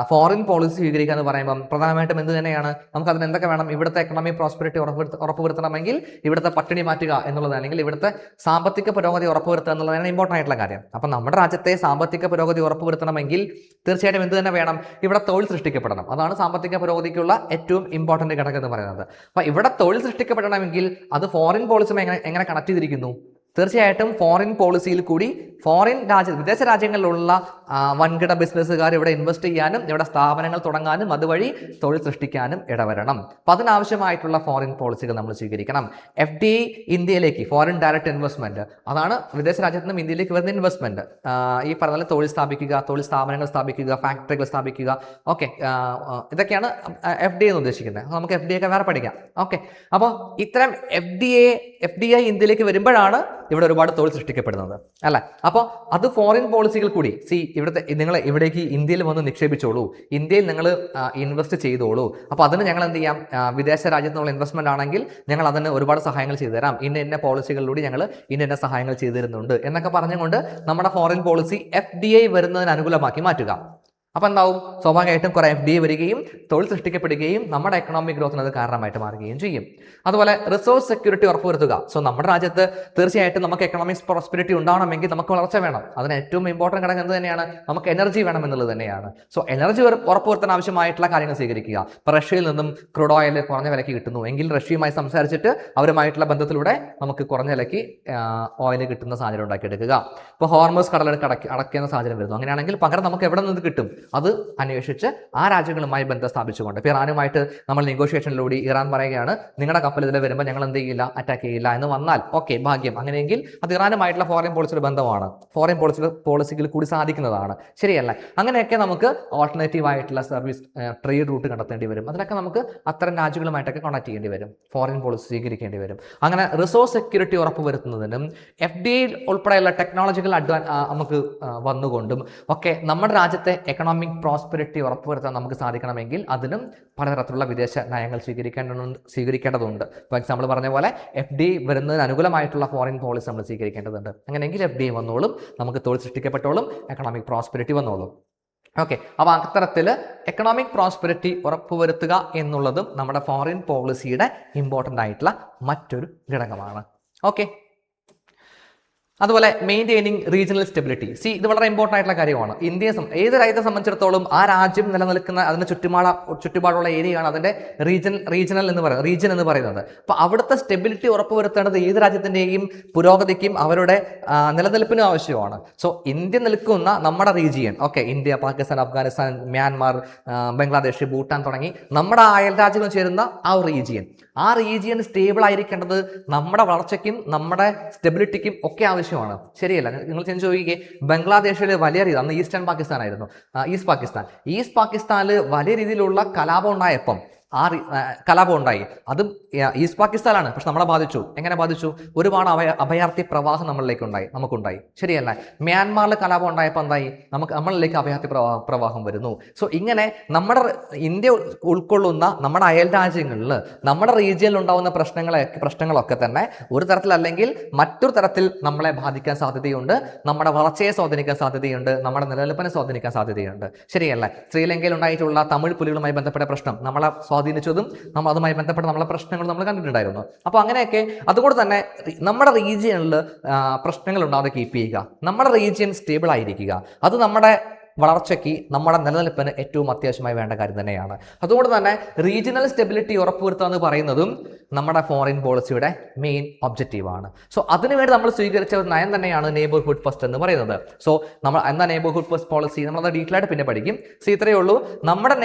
ഫോറിൻ പോളിസി സ്വീകരിക്കുക എന്ന് പറയുമ്പോൾ പ്രധാനമായിട്ടും എന്ത് തന്നെയാണ്? നമുക്ക് അതിന് എന്തൊക്കെ വേണം? ഇവിടുത്തെ എക്കണോമിക് പ്രോസ്പെരിറ്റി ഉറപ്പുവരുത്തണമെങ്കിൽ ഇവിടുത്തെ പട്ടിണി മാറ്റുക എന്നുള്ളത്, അല്ലെങ്കിൽ ഇവിടുത്തെ സാമ്പത്തിക പുരോഗതി ഉറപ്പുവരുത്തുക എന്നുള്ളതാണ് ഇമ്പോർട്ടൻ്റ് ആയിട്ടുള്ള കാര്യം. അപ്പം നമ്മുടെ രാജ്യത്തെ സാമ്പത്തിക പുരോഗതി ഉറപ്പുവരുത്തണമെങ്കിൽ തീർച്ചയായിട്ടും എന്ത് തന്നെ വേണം? ഇവിടെ തൊഴിൽ സൃഷ്ടിക്കപ്പെടണം. അതാണ് സാമ്പത്തിക പുരോഗതിക്കുള്ള ഏറ്റവും ഇമ്പോർട്ടൻ്റ് ഘടകം എന്ന് പറയുന്നത്. അപ്പോൾ ഇവിടെ തൊഴിൽ സൃഷ്ടിക്കപ്പെടണമെങ്കിൽ അത് ഫോറിൻ പോളിസി എങ്ങനെ കണക്ട് ചെയ്തിരിക്കുന്നു? തീർച്ചയായിട്ടും ഫോറിൻ പോളിസിയിൽ കൂടി വിദേശ രാജ്യങ്ങളിലുള്ള വൻകിട ബിസിനസ്സുകാർ ഇവിടെ ഇൻവെസ്റ്റ് ചെയ്യാനും ഇവിടെ സ്ഥാപനങ്ങൾ തുടങ്ങാനും അതുവഴി തൊഴിൽ സൃഷ്ടിക്കാനും ഇടവരണം. അപ്പം അതിനാവശ്യമായിട്ടുള്ള ഫോറിൻ പോളിസികൾ നമ്മൾ സ്വീകരിക്കണം. FDI ഇന്ത്യയിലേക്ക്, ഫോറിൻ ഡയറക്റ്റ് ഇൻവെസ്റ്റ്മെന്റ്, അതാണ് വിദേശ രാജ്യത്ത് നിന്നും ഇന്ത്യയിലേക്ക് വരുന്ന ഇൻവെസ്റ്റ്മെന്റ്. ഈ പറഞ്ഞ തൊഴിൽ സ്ഥാപിക്കുക, തൊഴിൽ സ്ഥാപനങ്ങൾ സ്ഥാപിക്കുക, ഫാക്ടറികൾ സ്ഥാപിക്കുക. ഓക്കെ, ഇതൊക്കെയാണ് FDI എന്ന് ഉദ്ദേശിക്കുന്നത്. നമുക്ക് FDI ഒക്കെ വേറെ പഠിക്കാം. ഓക്കെ, അപ്പോൾ ഇത്തരം FDI ഇന്ത്യയിലേക്ക് വരുമ്പോഴാണ് ഇവിടെ ഒരുപാട് തൊഴിൽ സൃഷ്ടിക്കപ്പെടുന്നത് അല്ലേ. അപ്പോൾ അത് ഫോറിൻ പോളിസികൾ കൂടി നിങ്ങൾ ഇവിടേക്ക് ഇന്ത്യയിൽ വന്ന് നിക്ഷേപിച്ചോളൂ, ഇന്ത്യയിൽ നിങ്ങൾ ഇൻവെസ്റ്റ് ചെയ്തോളൂ. അപ്പോൾ അതിന് ഞങ്ങൾ എന്ത് ചെയ്യാം? വിദേശ രാജ്യത്ത് നിന്നുള്ള ഇൻവെസ്റ്റ്മെന്റ് ആണെങ്കിൽ ഞങ്ങൾ അതിന് ഒരുപാട് സഹായങ്ങൾ ചെയ്തു തരാം, ഇന്ന പോളിസികളിലൂടെ ഞങ്ങൾ ഇന്ന സഹായങ്ങൾ ചെയ്തു തരുന്നുണ്ട് എന്നൊക്കെ പറഞ്ഞുകൊണ്ട് നമ്മുടെ ഫോറിൻ പോളിസി FDI വരുന്നതിന് അനുകൂലമാക്കി മാറ്റുക. അപ്പോൾ എന്താവും, സ്വാഭാവികമായിട്ടും കുറേ FDI വരികയും തൊഴിൽ സൃഷ്ടിക്കപ്പെടുകയും നമ്മുടെ എക്കണോമിക് ഗ്രോത്തിന് അത് കാരണമായിട്ട് മാറുകയും ചെയ്യും. അതുപോലെ റിസോഴ്സ് സെക്യൂരിറ്റി ഉറപ്പുവരുത്തുക. സോ നമ്മുടെ രാജ്യത്ത് തീർച്ചയായിട്ടും നമുക്ക് എക്കണോമിക് പ്രോസ്പെരിറ്റി ഉണ്ടാവണമെങ്കിൽ നമുക്ക് വളർച്ച വേണം. അതിന് ഏറ്റവും ഇമ്പോർട്ടൻറ്റ് ഘടകം എന്ത് തന്നെയാണ്? നമുക്ക് എനർജി വേണം എന്നുള്ളത് തന്നെയാണ്. സോ എനർജി ഉറപ്പുവരുത്താൻ ആവശ്യമായിട്ടുള്ള കാര്യങ്ങൾ സ്വീകരിക്കുക. ഇപ്പോൾ റഷ്യയിൽ നിന്നും ക്രൂഡ് ഓയിൽ കുറഞ്ഞ വിലയ്ക്ക് കിട്ടുന്നു എങ്കിൽ റഷ്യയുമായി സംസാരിച്ചിട്ട് അവരുമായിട്ടുള്ള ബന്ധത്തിലൂടെ നമുക്ക് കുറഞ്ഞ വിലയ്ക്ക് ഓയിൽ കിട്ടുന്ന സാഹചര്യം ഉണ്ടാക്കിയെടുക്കുക. ഇപ്പോൾ ഹോർമസ് കടലെടുക്ക് അടയ്ക്കുന്ന സാഹചര്യം വരുന്നു. അങ്ങനെയാണെങ്കിൽ പകരം നമുക്ക് എവിടെ നിന്ന് കിട്ടും അത് അന്വേഷിച്ച് ആ രാജ്യങ്ങളുമായി ബന്ധം സ്ഥാപിച്ചുകൊണ്ട്, ഇപ്പോൾ ഇറാനുമായിട്ട് നമ്മൾ നെഗോഷിയേഷനിലൂടെ ഇറാൻ പറയുകയാണ് നിങ്ങളുടെ കപ്പൽ ഇതിൽ വരുമ്പോൾ ഞങ്ങൾ എന്ത് ചെയ്യില്ല, അറ്റാക്ക് ചെയ്യില്ല എന്ന് വന്നാൽ ഓക്കെ ഭാഗ്യം. അങ്ങനെയെങ്കിൽ അത് ഇറാനുമായിട്ടുള്ള ഫോറിൻ പോളിസിയുടെ ബന്ധമാണ്, ഫോറിൻ പോളിസികൾ കൂടി സാധിക്കുന്നതാണ്, ശരിയല്ല? അങ്ങനെയൊക്കെ നമുക്ക് ഓൾട്ടർനേറ്റീവ് ആയിട്ടുള്ള സർവീസ് ട്രേഡ് റൂട്ട് കണ്ടെത്തേണ്ടി വരും. അതിനൊക്കെ നമുക്ക് അത്തരം രാജ്യങ്ങളുമായിട്ടൊക്കെ കോൺടാക്ട് ചെയ്യേണ്ടി വരും, ഫോറിൻ പോളിസി സ്വീകരിക്കേണ്ടി വരും. അങ്ങനെ റിസോഴ്സ് സെക്യൂരിറ്റി ഉറപ്പുവരുത്തുന്നതിനും FDI ഉൾപ്പെടെയുള്ള ടെക്നോളജിക്കൽ നമുക്ക് വന്നുകൊണ്ടും ഒക്കെ നമ്മുടെ രാജ്യത്തെ എക്കണോമിക് പ്രോസ്പെരിറ്റി ഉറപ്പുവരുത്താൻ നമുക്ക് സാധിക്കണമെങ്കിൽ അതിനും പലതരത്തിലുള്ള വിദേശ നയങ്ങൾ സ്വീകരിക്കേണ്ടതുണ്ട്. ഫോർ എക്സാമ്പിൾ പറഞ്ഞ പോലെ FDI വരുന്നതിന് അനുകൂലമായിട്ടുള്ള ഫോറിൻ പോളിസി നമ്മൾ സ്വീകരിക്കേണ്ടതുണ്ട്. അങ്ങനെയെങ്കിൽ FDI വന്നോളും, നമുക്ക് തൊഴിൽ സൃഷ്ടിക്കപ്പെട്ടോളും, എക്കണോമിക് പ്രോസ്പെരിറ്റി വന്നോളും. ഓക്കെ, അപ്പോൾ അത്തരത്തിൽ എക്കണോമിക് പ്രോസ്പെരിറ്റി ഉറപ്പുവരുത്തുക എന്നുള്ളതും നമ്മുടെ ഫോറിൻ പോളിസിയുടെ ഇമ്പോർട്ടൻ്റ് ആയിട്ടുള്ള മറ്റൊരു ഘടകമാണ്. ഓക്കെ, അതുപോലെ മെയിൻറ്റെയിനിങ് റീജിയണൽ സ്റ്റെബിലിറ്റി. ഇത് വളരെ ഇമ്പോർട്ടൻ്റ് ആയിട്ടുള്ള കാര്യമാണ്. ഏത് രാജ്യത്തെ സംബന്ധിച്ചിടത്തോളം ആ രാജ്യം നിലനിൽക്കുന്ന അതിന് ചുറ്റുപാടുള്ള ഏരിയയാണ് അതിൻ്റെ റീജിയൻ എന്ന് പറയുന്നത്. അപ്പോൾ അവിടുത്തെ സ്റ്റെബിലിറ്റി ഉറപ്പുവരുത്തേണ്ടത് ഏത് രാജ്യത്തിൻ്റെയും പുരോഗതിക്കും അവരുടെ നിലനിൽപ്പിനും ആവശ്യമാണ്. സോ ഇന്ത്യ നിൽക്കുന്ന നമ്മുടെ region, okay, India, Pakistan, Afghanistan, Myanmar, Bangladesh, Bhutan തുടങ്ങി നമ്മുടെ അയൽ രാജ്യങ്ങൾ ചേരുന്ന ആ റീജിയൻ സ്റ്റേബിൾ ആയിരിക്കേണ്ടത് നമ്മുടെ വളർച്ചയ്ക്കും നമ്മുടെ സ്റ്റെബിലിറ്റിക്കും ഒക്കെ ആവശ്യമാണ്, ശരിയല്ല? നിങ്ങൾ ചെന്ന് ചോദിക്കുകയെ ബംഗ്ലാദേശിൽ വലിയ രീതിയിൽ, അന്ന് ഈസ്റ്റ് പാകിസ്ഥാനിൽ വലിയ രീതിയിലുള്ള കലാപം ഉണ്ടായപ്പം കലാപം ഉണ്ടായി. അതും ഈസ്റ്റ് പാകിസ്ഥാനാണ്, പക്ഷെ നമ്മളെ ബാധിച്ചു. എങ്ങനെ ബാധിച്ചു? ഒരുപാട് അഭയാർത്ഥി പ്രവാഹം നമുക്കുണ്ടായി, ശരിയല്ല? മ്യാൻമാറിൽ കലാപം ഉണ്ടായപ്പോൾ എന്തായി? നമ്മളിലേക്ക് അഭയാർത്ഥി പ്രവാഹം വരുന്നു. സോ ഇങ്ങനെ നമ്മുടെ ഇന്ത്യ ഉൾക്കൊള്ളുന്ന നമ്മുടെ അയൽ രാജ്യങ്ങളിൽ നമ്മുടെ റീജിയനിൽ ഉണ്ടാകുന്ന പ്രശ്നങ്ങളൊക്കെ തന്നെ ഒരു തരത്തിലല്ലെങ്കിൽ മറ്റൊരു തരത്തിൽ നമ്മളെ ബാധിക്കാൻ സാധ്യതയുണ്ട്, നമ്മുടെ വളർച്ചയെ സ്വാധീനിക്കാൻ സാധ്യതയുണ്ട്, നമ്മുടെ നിലനിൽപ്പിനെ സ്വാധീനിക്കാൻ സാധ്യതയുണ്ട്, ശരിയല്ല? ശ്രീലങ്കയിൽ ഉണ്ടായിട്ടുള്ള തമിഴ് പുലികളുമായി ബന്ധപ്പെട്ട പ്രശ്നം നമ്മളെ സ്വാധീനിച്ചതും അതുമായി ബന്ധപ്പെട്ട നമ്മളെ പ്രശ്നങ്ങൾ നമ്മൾ കണ്ടിട്ടുണ്ടായിരുന്നു. അപ്പോൾ അങ്ങനെയൊക്കെ അതുകൊണ്ട് തന്നെ നമ്മുടെ റീജിയനിൽ പ്രശ്നങ്ങൾ ഉണ്ടാകാതെ കീപ്പ് ചെയ്യുക, നമ്മുടെ റീജിയൻ സ്റ്റേബിൾ ആയിരിക്കുക, അത് നമ്മുടെ വളർച്ചയ്ക്ക്, നമ്മുടെ നിലനിൽപ്പിന് ഏറ്റവും അത്യാവശ്യമായി വേണ്ട കാര്യം തന്നെയാണ്. അതുകൊണ്ട് തന്നെ റീജിയണൽ സ്റ്റെബിലിറ്റി ഉറപ്പുവരുത്തുക എന്ന് പറയുന്നതും നമ്മുടെ ഫോറിൻ പോളിസിയുടെ മെയിൻ ഒബ്ജക്റ്റീവാണ്. സോ അതിനുവേണ്ടി നമ്മൾ സ്വീകരിച്ച ഒരു നയം തന്നെയാണ് നെയ്ബർഹുഡ് ഫസ്റ്റ് എന്ന് പറയുന്നത്. സോ എന്താ നെയ്ബർഹുഡ് ഫസ്റ്റ് പോളിസി? നമ്മളത് ഡീറ്റെയിൽ ആയിട്ട് പിന്നെ പഠിക്കും. ഇത്രയേ ഉള്ളൂ.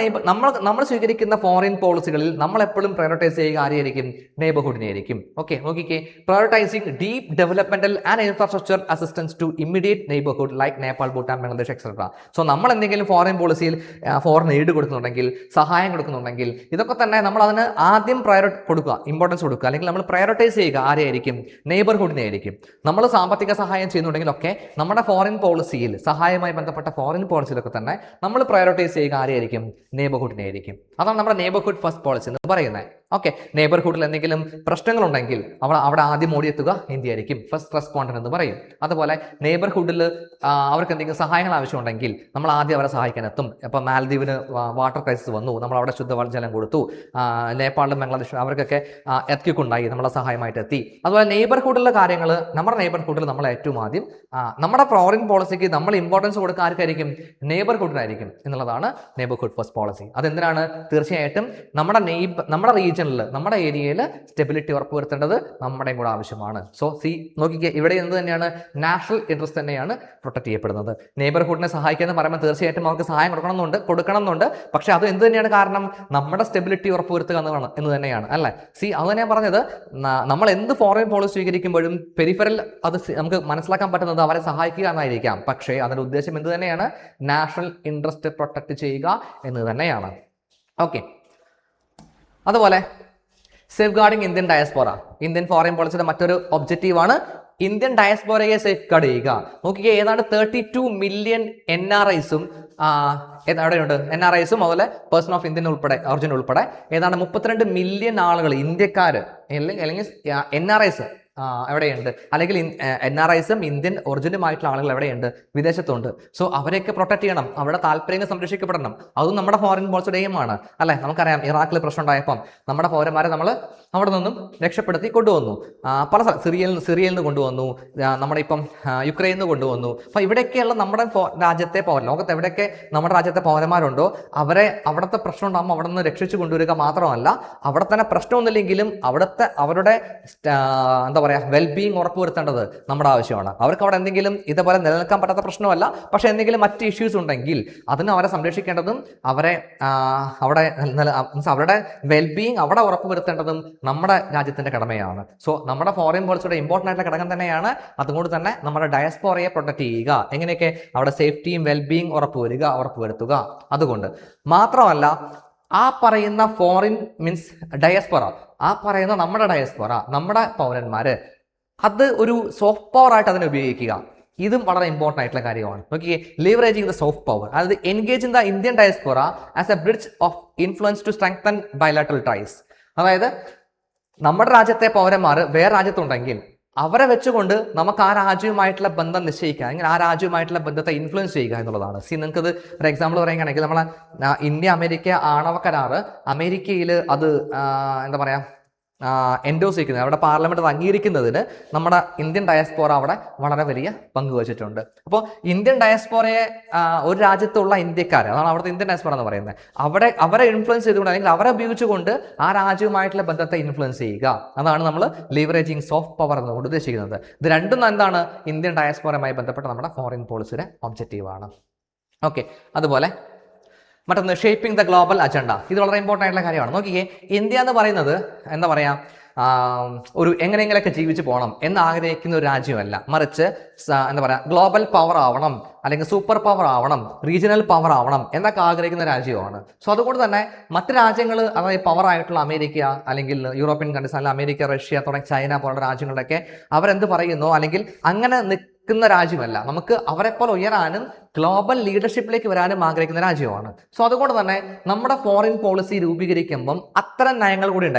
നമ്മൾ സ്വീകരിക്കുന്ന ഫോറിൻ പോളിസികളിൽ നമ്മൾ എപ്പോഴും പ്രയോറിറ്റൈസ് ചെയ്യുക ആരെയായിരിക്കും? നെയ്ബർഹുഡിനെ ആയിരിക്കും. ഓക്കെ, നോക്കിക്കേ, prioritising deep developmental and infrastructure assistance to immediate neighbourhood like Nepal, Bhutan, Bangladesh etcetera. So നമ്മൾ എന്തെങ്കിലും ഫോറിൻ പോളിസിയിൽ ഫോറിൻ എയ്ഡ് കൊടുക്കുന്നുണ്ടെങ്കിൽ, സഹായം കൊടുക്കുന്നുണ്ടെങ്കിൽ, ഇതൊക്കെ തന്നെ നമ്മൾ അതിന് ആദ്യം ഇമ്പോർട്ടൻസ് കൊടുക്കുക, അല്ലെങ്കിൽ നമ്മൾ പ്രയോറിറ്റൈസ് ചെയ്യുക ആരെയായിരിക്കും? നെയ്ബർഹുഡിനെ ആയിരിക്കും. നമ്മൾ സാമ്പത്തിക സഹായം ചെയ്യുന്നുണ്ടെങ്കിലൊക്കെ നമ്മുടെ ഫോറിൻ പോളിസിയിൽ, സഹായവുമായി ബന്ധപ്പെട്ട ഫോറിൻ പോളിസിയിലൊക്കെ തന്നെ നമ്മൾ പ്രയോറിറ്റൈസ് ചെയ്യുക ആരെയായിരിക്കും? നെയ്ബർഹുഡിനെ ആയിരിക്കും. അതാണ് നമ്മുടെ നെയ്ബർഹുഡ് ഫസ്റ്റ് പോളിസി എന്ന് പറയുന്നത്. ഓക്കെ, നെയ്ബർഹുഡിൽ എന്തെങ്കിലും പ്രശ്നങ്ങളുണ്ടെങ്കിൽ അവിടെ ആദ്യം ഓടിയെത്തുക ഇന്ത്യ ആയിരിക്കും, ഫസ്റ്റ് റെസ്പോണ്ടന്റ് എന്ന് പറയും. അതുപോലെ നെയ്ബർഹുഡിൽ അവർക്ക് എന്തെങ്കിലും സഹായങ്ങൾ ആവശ്യമുണ്ടെങ്കിൽ നമ്മൾ ആദ്യം അവരെ സഹായിക്കാൻ എത്തും. ഇപ്പോൾ മാലദ്വീപിന് വാട്ടർ ക്രൈസിസ് വന്നു, നമ്മൾ അവിടെ ശുദ്ധജലം കൊടുത്തു. നേപ്പാളിലും ബംഗ്ലാദേശിലും അവർക്കൊക്കെ എത്തിക്കുണ്ടായി, നമ്മളെ സഹായമായിട്ട് എത്തി. അതുപോലെ നെയ്ബർഹുഡിലെ കാര്യങ്ങൾ, നമ്മുടെ നെയ്ബർഹുഡിൽ നമ്മൾ ഏറ്റവും ആദ്യം നമ്മുടെ ഫോറിൻ പോളിസിക്ക് നമ്മൾ ഇമ്പോർട്ടൻസ് കൊടുക്കുക ആർക്കായിരിക്കും? നെയ്ബർഹുഡിനായിരിക്കും എന്നുള്ളതാണ് നെയ്ബർഹുഡ് ഫസ്റ്റ് പോളിസി. അതെന്തിനാണ്? തീർച്ചയായിട്ടും നമ്മുടെ റീജിയനിൽ, നമ്മുടെ ഏരിയയിൽ സ്റ്റെബിലിറ്റി ഉറപ്പുവരുത്തേണ്ടത് നമ്മുടെയും കൂടെ ആവശ്യമാണ്. സോ നോക്കിക്കേ, ഇവിടെ എന്ത് തന്നെയാണ്? നാഷണൽ ഇൻട്രസ്റ്റ് തന്നെയാണ് പ്രൊട്ടക്ട് ചെയ്യപ്പെടുന്നത്. നെയ്ബർഹുഡിനെ സഹായിക്കുക എന്ന് പറയുമ്പോൾ തീർച്ചയായിട്ടും അവർക്ക് സഹായം കൊടുക്കണമെന്നുണ്ട്. പക്ഷെ അത് എന്ത് തന്നെയാണ്? കാരണം നമ്മുടെ സ്റ്റെബിലിറ്റി ഉറപ്പുവരുത്തുക എന്ന് തന്നെയാണ്, അല്ലേ? അത് ഞാൻ പറഞ്ഞത്, നമ്മൾ എന്ത് ഫോറിൻ പോളിസി സ്വീകരിക്കുമ്പോഴും പെരിഫറൽ അത് നമുക്ക് മനസ്സിലാക്കാൻ പറ്റുന്നത് അവരെ സഹായിക്കുക എന്നായിരിക്കാം. പക്ഷേ അതിന്റെ ഉദ്ദേശം എന്ത് തന്നെയാണ്? നാഷണൽ ഇൻട്രസ്റ്റ് പ്രൊട്ടക്ട് ചെയ്യുക എന്ന് തന്നെയാണ്. ഓക്കെ, അതുപോലെ safe guarding Indian diaspora, Indian foreign പോളിസിയുടെ മറ്റൊരു ഒബ്ജക്റ്റീവാണ് ഇന്ത്യൻ ഡയസ്പോറയെ സേഫ് ഗാർഡ് ചെയ്യുക. നോക്കിക്കേ, ഏതാണ്ട് 32 മില്യൺ NRIസും എവിടെയുണ്ട്? NRIസും അതുപോലെ പേഴ്സൺ ഓഫ് ഇന്ത്യൻ ഒറിജിൻ ഉൾപ്പെടെ ഏതാണ്ട് 32 മില്യൺ ആളുകൾ, ഇന്ത്യക്കാർ അല്ലെങ്കിൽ NRIs എവിടെയുണ്ട്, അല്ലെങ്കിൽ NRIs ഇന്ത്യൻ ഒറിജിനുമായിട്ടുള്ള ആളുകൾ എവിടെയുണ്ട്, വിദേശത്തുണ്ട്. സോ അവരെയൊക്കെ പ്രൊട്ടക്ട് ചെയ്യണം, അവരുടെ താല്പര്യങ്ങൾ സംരക്ഷിക്കപ്പെടണം. അതും നമ്മുടെ ഫോറിൻ പോളിസിയുടെ എയിമാണ് അല്ലെ. നമുക്കറിയാം ഇറാഖിൽ പ്രശ്നം ഉണ്ടായപ്പം നമ്മുടെ പൗരന്മാരെ നമ്മൾ അവിടെ നിന്നും രക്ഷപ്പെടുത്തി കൊണ്ടുവന്നു. പല സിറിയയിൽ നിന്ന് കൊണ്ടുവന്നു, നമ്മുടെ ഇപ്പം യുക്രൈനിൽ നിന്ന് കൊണ്ടുവന്നു. അപ്പോൾ ഇവിടെയൊക്കെയുള്ള നമ്മുടെ രാജ്യത്തെ പൗരൻ, ലോകത്ത് എവിടെയൊക്കെ നമ്മുടെ രാജ്യത്തെ പൗരന്മാരുണ്ടോ അവരെ അവിടുത്തെ പ്രശ്നം ഉണ്ടാകുമ്പോൾ അവിടെ നിന്ന് രക്ഷിച്ചു കൊണ്ടുവരിക മാത്രമല്ല, അവിടെ തന്നെ പ്രശ്നമൊന്നുമില്ലെങ്കിലും അവരുടെ എന്താ പറയുക വെൽബീയിങ് ഉറപ്പുവരുത്തേണ്ടത് നമ്മുടെ ആവശ്യമാണ്. അവർക്ക് അവിടെ എന്തെങ്കിലും ഇതേപോലെ നിലനിൽക്കാൻ പറ്റാത്ത പ്രശ്നമല്ല, പക്ഷെ എന്തെങ്കിലും മറ്റ് ഇഷ്യൂസ് ഉണ്ടെങ്കിൽ അതിന് അവരെ സംരക്ഷിക്കേണ്ടതും അവരെ അവരുടെ വെൽബീയിങ് അവിടെ ഉറപ്പുവരുത്തേണ്ടതും നമ്മുടെ രാജ്യത്തിന്റെ കടമയാണ്. സോ നമ്മുടെ ഫോറിൻ പോളിസിയുടെ ഇമ്പോർട്ടൻ്റ് ആയിട്ടുള്ള ഘടകം തന്നെയാണ്. അതുകൊണ്ട് തന്നെ നമ്മുടെ ഡയസ്പോറയെ പ്രൊട്ടക്ട് ചെയ്യുക, എങ്ങനെയൊക്കെ അവിടെ സേഫ്റ്റിയും വെൽബീയിങ് ഉറപ്പുവരുത്തുക. അതുകൊണ്ട് മാത്രമല്ല ആ പറയുന്ന ഫോറിൻ മീൻസ് ഡയസ്പോറ, ആ പറയുന്ന നമ്മുടെ ഡയസ്പോറ, നമ്മുടെ പൗരന്മാര് അത് ഒരു സോഫ്റ്റ് പവർ ആയിട്ട് അതിനെ ഉപയോഗിക്കുക. ഇതും വളരെ ഇമ്പോർട്ടൻ്റ് ആയിട്ടുള്ള കാര്യമാണ്. നോക്കിയേ, ലിവറേജിങ് ദ സോഫ്റ്റ് പവർ, അതായത് engage in the Indian diaspora as a bridge of influence to strengthen bilateral ties. അതായത് നമ്മുടെ രാജ്യത്തെ പൗരന്മാർ വേറെ രാജ്യത്തുണ്ടെങ്കിൽ അവരെ വെച്ചുകൊണ്ട് നമുക്ക് ആ രാജ്യവുമായിട്ടുള്ള ബന്ധം നിശ്ചയിക്കുക, അല്ലെങ്കിൽ ആ രാജ്യവുമായിട്ടുള്ള ബന്ധത്തെ ഇൻഫ്ലുവൻസ് ചെയ്യുക എന്നുള്ളതാണ്. നിങ്ങൾക്ക് ഇത് ഒരു എക്സാമ്പിൾ പറയുകയാണെങ്കിൽ നമ്മളെ ഇന്ത്യ അമേരിക്ക ആണവ കരാറ് അമേരിക്കയിൽ അത് എന്താ പറയുക എൻഡോസ് ചെയ്യുന്നത്, അവിടെ പാർലമെന്റ് അംഗീകരിക്കുന്നതിന് നമ്മുടെ ഇന്ത്യൻ ഡയസ്പോറ അവിടെ വളരെ വലിയ പങ്ക് വഹിച്ചിട്ടുണ്ട്. അപ്പോൾ ഇന്ത്യൻ ഡയസ്പോറയെ ഒരു രാജ്യത്തുള്ള ഇന്ത്യക്കാരെ, അതാണ് അവിടുത്തെ ഇന്ത്യൻ ഡയസ്പോറ എന്ന് പറയുന്നത്, അവരെ ഇൻഫ്ലുവൻസ് ചെയ്തുകൊണ്ട് അല്ലെങ്കിൽ അവരെ ഉപയോഗിച്ചുകൊണ്ട് ആ രാജ്യവുമായിട്ടുള്ള ബന്ധത്തെ ഇൻഫ്ലുവൻസ് ചെയ്യുക. അതാണ് നമ്മൾ ലിവറേജിങ് സോഫ്റ്റ് പവർ എന്നുകൊണ്ട് ഉദ്ദേശിക്കുന്നത്. ഇത് രണ്ടും എന്താണ് എന്താണ് ഡയസ്പോറയുമായി ബന്ധപ്പെട്ട നമ്മുടെ ഫോറിൻ പോളിസിയുടെ ഒബ്ജക്റ്റീവാണ്. ഓക്കെ, അതുപോലെ മറ്റൊന്ന് ഷേപ്പിംഗ് ദ ഗ്ലോബൽ അജണ്ട. ഇത് വളരെ ഇമ്പോർട്ടൻ്റ് ആയിട്ടുള്ള കാര്യമാണ്. നോക്കിയേ, ഇന്ത്യ എന്ന് പറയുന്നത് എന്താ പറയുക ഒരു എങ്ങനെയെങ്കിലൊക്കെ ജീവിച്ചു പോകണം എന്ന് ആഗ്രഹിക്കുന്ന ഒരു രാജ്യമല്ല, മറിച്ച് എന്താ പറയുക ഗ്ലോബൽ പവർ ആവണം, അല്ലെങ്കിൽ സൂപ്പർ പവർ ആവണം, റീജിയണൽ പവർ ആവണം എന്നൊക്കെ ആഗ്രഹിക്കുന്ന രാജ്യമാണ്. സോ അതുകൊണ്ട് തന്നെ മറ്റ് രാജ്യങ്ങൾ, അതായത് പവർ ആയിട്ടുള്ള അമേരിക്ക അല്ലെങ്കിൽ യൂറോപ്യൻ കൺട്രീസ് അല്ലെങ്കിൽ അമേരിക്ക, റഷ്യ തുടങ്ങി ചൈന പോലുള്ള രാജ്യങ്ങളുടെയൊക്കെ അവരെന്ത് പറയുന്നു, അല്ലെങ്കിൽ അങ്ങനെ നിൽക്കുന്ന രാജ്യമല്ല, നമുക്ക് അവരെപ്പോലെ ഉയരാനും ഗ്ലോബൽ ലീഡർഷിപ്പിലേക്ക് വരാനും ആഗ്രഹിക്കുന്ന രാജ്യമാണ്. സോ അതുകൊണ്ട് തന്നെ നമ്മുടെ ഫോറിൻ പോളിസി രൂപീകരിക്കുമ്പം അത്തരം നയങ്ങൾ കൂടി